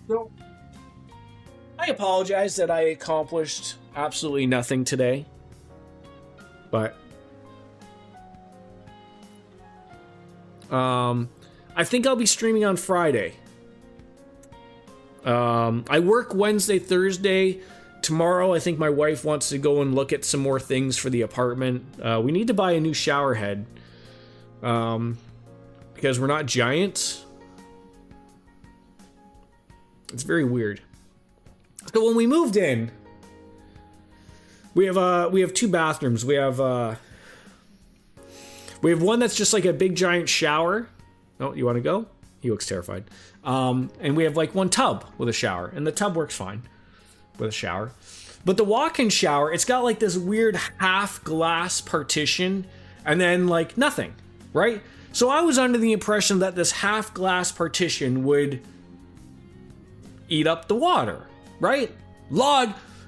So, I apologize that I accomplished absolutely nothing today, but I think I'll be streaming on Friday. I work Wednesday, Thursday. Tomorrow, I think my wife wants to go and look at some more things for the apartment. We need to buy a new shower head, because we're not giants. It's very weird. So when we moved in, we have two bathrooms. We have one that's just like a big giant shower. Oh, you want to go? He looks terrified. And we have like one tub with a shower, and the tub works fine with a shower. But the walk-in shower, it's got like this weird half glass partition and then like nothing, right? So I was under the impression that this half glass partition would eat up the water, right?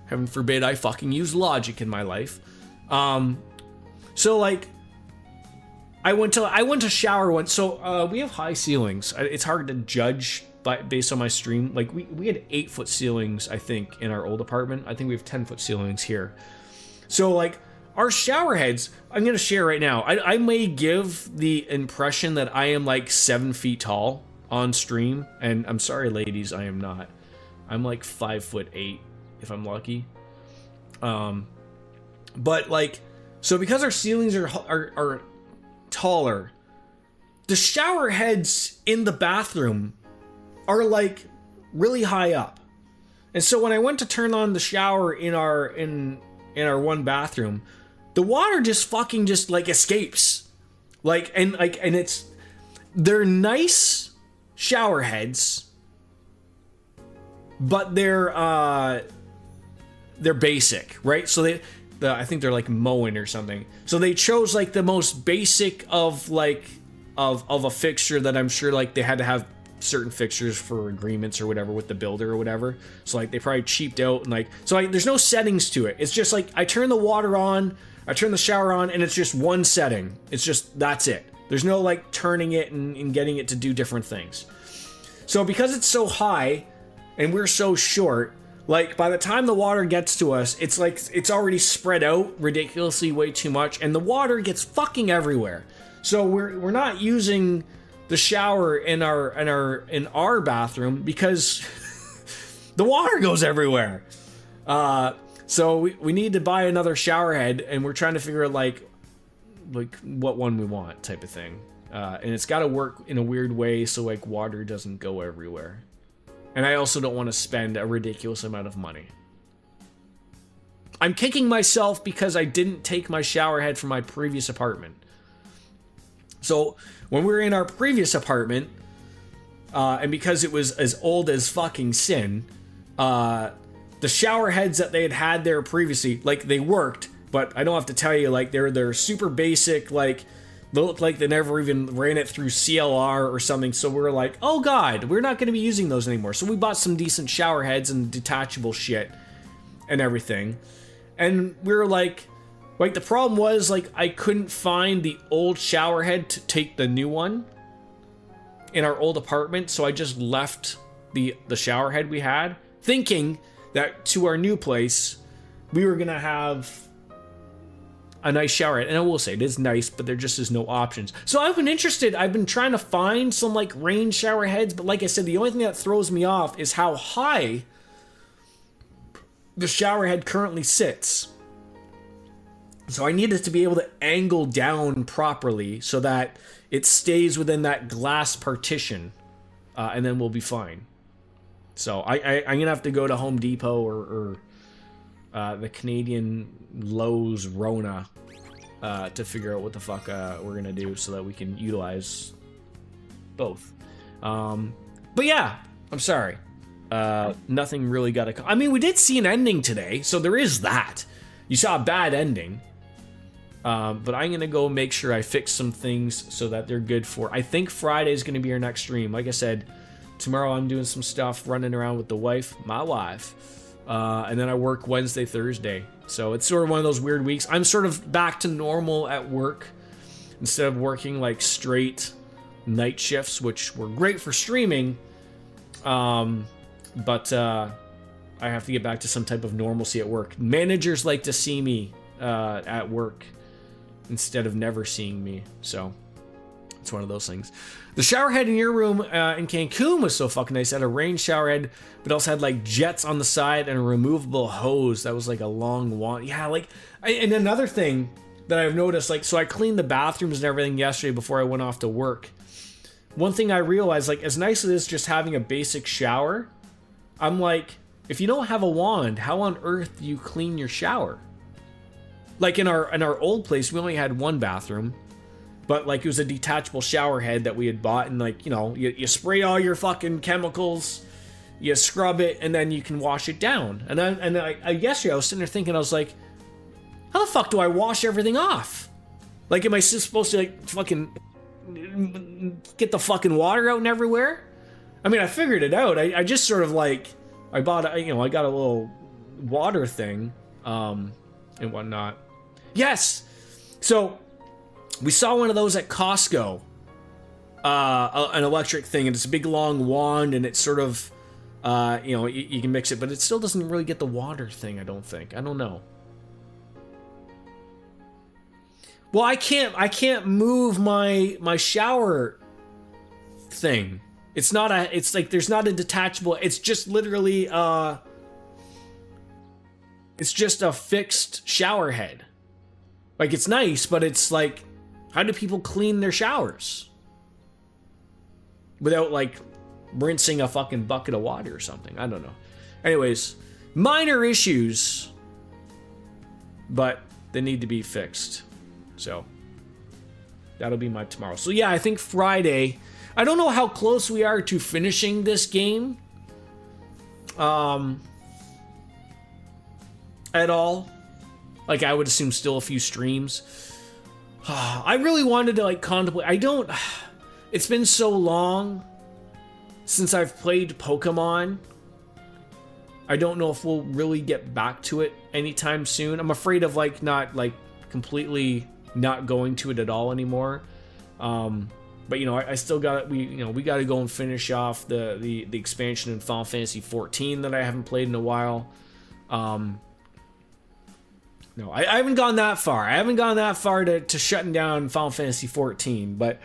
Heaven forbid I fucking use logic in my life. So like I went to shower once. So we have high ceilings. It's hard to judge based on my stream. Like we had 8-foot ceilings, I think, in our old apartment. I think we have 10-foot ceilings here. So like our shower heads, I'm gonna share right now. I may give the impression that I am like 7 feet tall on stream, and I'm sorry, ladies, I am not. I'm like 5'8" if I'm lucky. But like, so because our ceilings are taller, the shower heads in the bathroom are like really high up. And so when I went to turn on the shower in our one bathroom, the water just fucking just like escapes. And they're nice shower heads, but they're basic, right? So I think they're like Moen or something. So they chose like the most basic of a fixture that I'm sure like they had to have certain fixtures for agreements or whatever with the builder or whatever. So like they probably cheaped out and like, so like there's no settings to it. It's just like I turn the water on, I turn the shower on, and it's just one setting. It's just, that's it. There's no like turning it and getting it to do different things. So because it's so high and we're so short, like by the time the water gets to us, it's like it's already spread out ridiculously way too much, and the water gets fucking everywhere. So we're not using the shower in our bathroom because the water goes everywhere. So we need to buy another shower head, and we're trying to figure out like what one we want type of thing. And it's got to work in a weird way so like water doesn't go everywhere. And I also don't want to spend a ridiculous amount of money. I'm kicking myself because I didn't take my shower head from my previous apartment. So when we were in our previous apartment, and because it was as old as fucking sin, the shower heads that they had there previously, like, they worked, but I don't have to tell you, like, they're super basic, like, they look like they never even ran it through CLR or something. So we were like, oh god, we're not going to be using those anymore. So we bought some decent shower heads and detachable shit and everything. And we were like, the problem was, like, I couldn't find the old shower head to take the new one in our old apartment, so I just left the shower head we had, thinking that to our new place, we were gonna have a nice shower head. And I will say, it is nice, but there just is no options. So I've been interested, I've been trying to find some, like, rain shower heads, but like I said, the only thing that throws me off is how high the shower head currently sits. So I need it to be able to angle down properly so that it stays within that glass partition, and then we'll be fine. So I'm gonna have to go to Home Depot or the Canadian Lowe's Rona to figure out what the fuck we're gonna do so that we can utilize both. But yeah, I'm sorry. Nothing really got I mean, we did see an ending today, so there is that. You saw a bad ending. But I'm going to go make sure I fix some things so that they're good for... I think Friday is going to be our next stream. Like I said, tomorrow I'm doing some stuff, running around with my wife. And then I work Wednesday, Thursday. So it's sort of one of those weird weeks. I'm sort of back to normal at work instead of working like straight night shifts, which were great for streaming. But I have to get back to some type of normalcy at work. Managers like to see me at work instead of never seeing me, so it's one of those things. The shower head in your room in Cancun was so fucking nice. It had a rain shower head, but also had like jets on the side and a removable hose that was like a long wand. Yeah, like, and another thing that I've noticed, like, so I cleaned the bathrooms and everything yesterday before I went off to work. One thing I realized, like, as nice as it is just having a basic shower, I'm like, if you don't have a wand, how on earth do you clean your shower? Like in our old place, we only had one bathroom, but like it was a detachable shower head that we had bought, and like, you know, you spray all your fucking chemicals, you scrub it, and then you can wash it down. And I yesterday I was sitting there thinking, I was like, how the fuck do I wash everything off? Like, am I supposed to like fucking get the fucking water out and everywhere? I mean, I figured it out. I just sort of like, I got a little water thing, and whatnot. Yes! So, we saw one of those at Costco. An electric thing, and it's a big long wand, and it's sort of, you can mix it, but it still doesn't really get the water thing, I don't think. I don't know. Well, I can't move my shower thing. It's like there's not a detachable, it's just literally, it's just a fixed shower head. Like, it's nice, but it's like, how do people clean their showers? Without, like, rinsing a fucking bucket of water or something. I don't know. Anyways, minor issues, but they need to be fixed. So, that'll be my tomorrow. So yeah, I think Friday, I don't know how close we are to finishing this game. At all. Like, I would assume still a few streams. I really wanted to, like, contemplate. It's been so long since I've played Pokemon. I don't know if we'll really get back to it anytime soon. I'm afraid of, like, not, like, completely not going to it at all anymore. But, you know, I still got, we got to go and finish off the expansion in Final Fantasy 14 that I haven't played in a while. No, I haven't gone that far. I haven't gone that far to shutting down Final Fantasy 14, but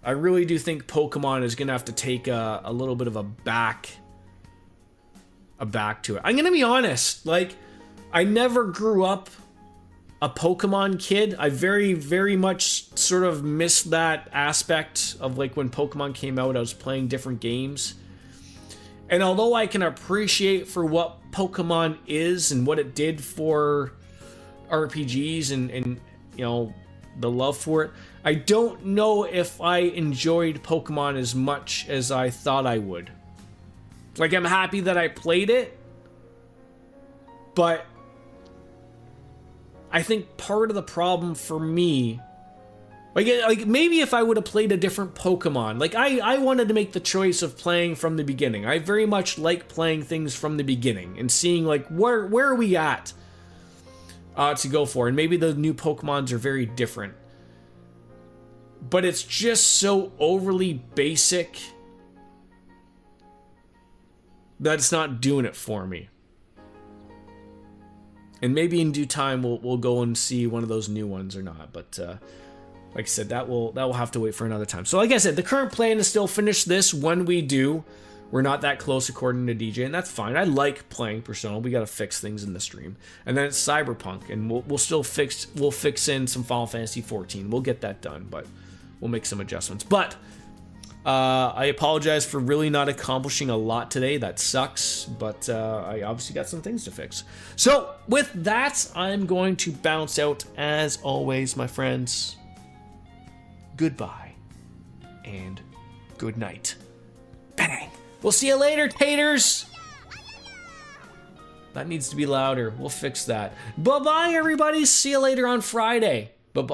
I really do think Pokemon is going to have to take a little bit of a back to it. I'm going to be honest, like, I never grew up a Pokemon kid. I very, very much sort of missed that aspect of, like, when Pokemon came out, I was playing different games. And although I can appreciate for what Pokemon is and what it did for RPGs and you know, the love for it. I don't know if I enjoyed Pokemon as much as I thought I would. Like, I'm happy that I played it, but I think part of the problem for me, like maybe if I would have played a different Pokemon, like I wanted to make the choice of playing from the beginning. I very much like playing things from the beginning and seeing like where are we at to go for, and maybe the new Pokemons are very different. But it's just so overly basic that it's not doing it for me. And maybe in due time we'll go and see one of those new ones or not. But like I said, that will have to wait for another time. So like I said, the current plan is still finish this when we do. We're not that close according to DJ, and that's fine. I like playing Persona. We got to fix things in the stream. And then it's Cyberpunk, and we'll fix in some Final Fantasy 14. We'll get that done, but we'll make some adjustments. But I apologize for really not accomplishing a lot today. That sucks, but I obviously got some things to fix. So with that, I'm going to bounce out as always, my friends. Goodbye and good night. Bang! We'll see you later, taters! That needs to be louder. We'll fix that. Bye-bye, everybody. See you later on Friday. Bye-bye.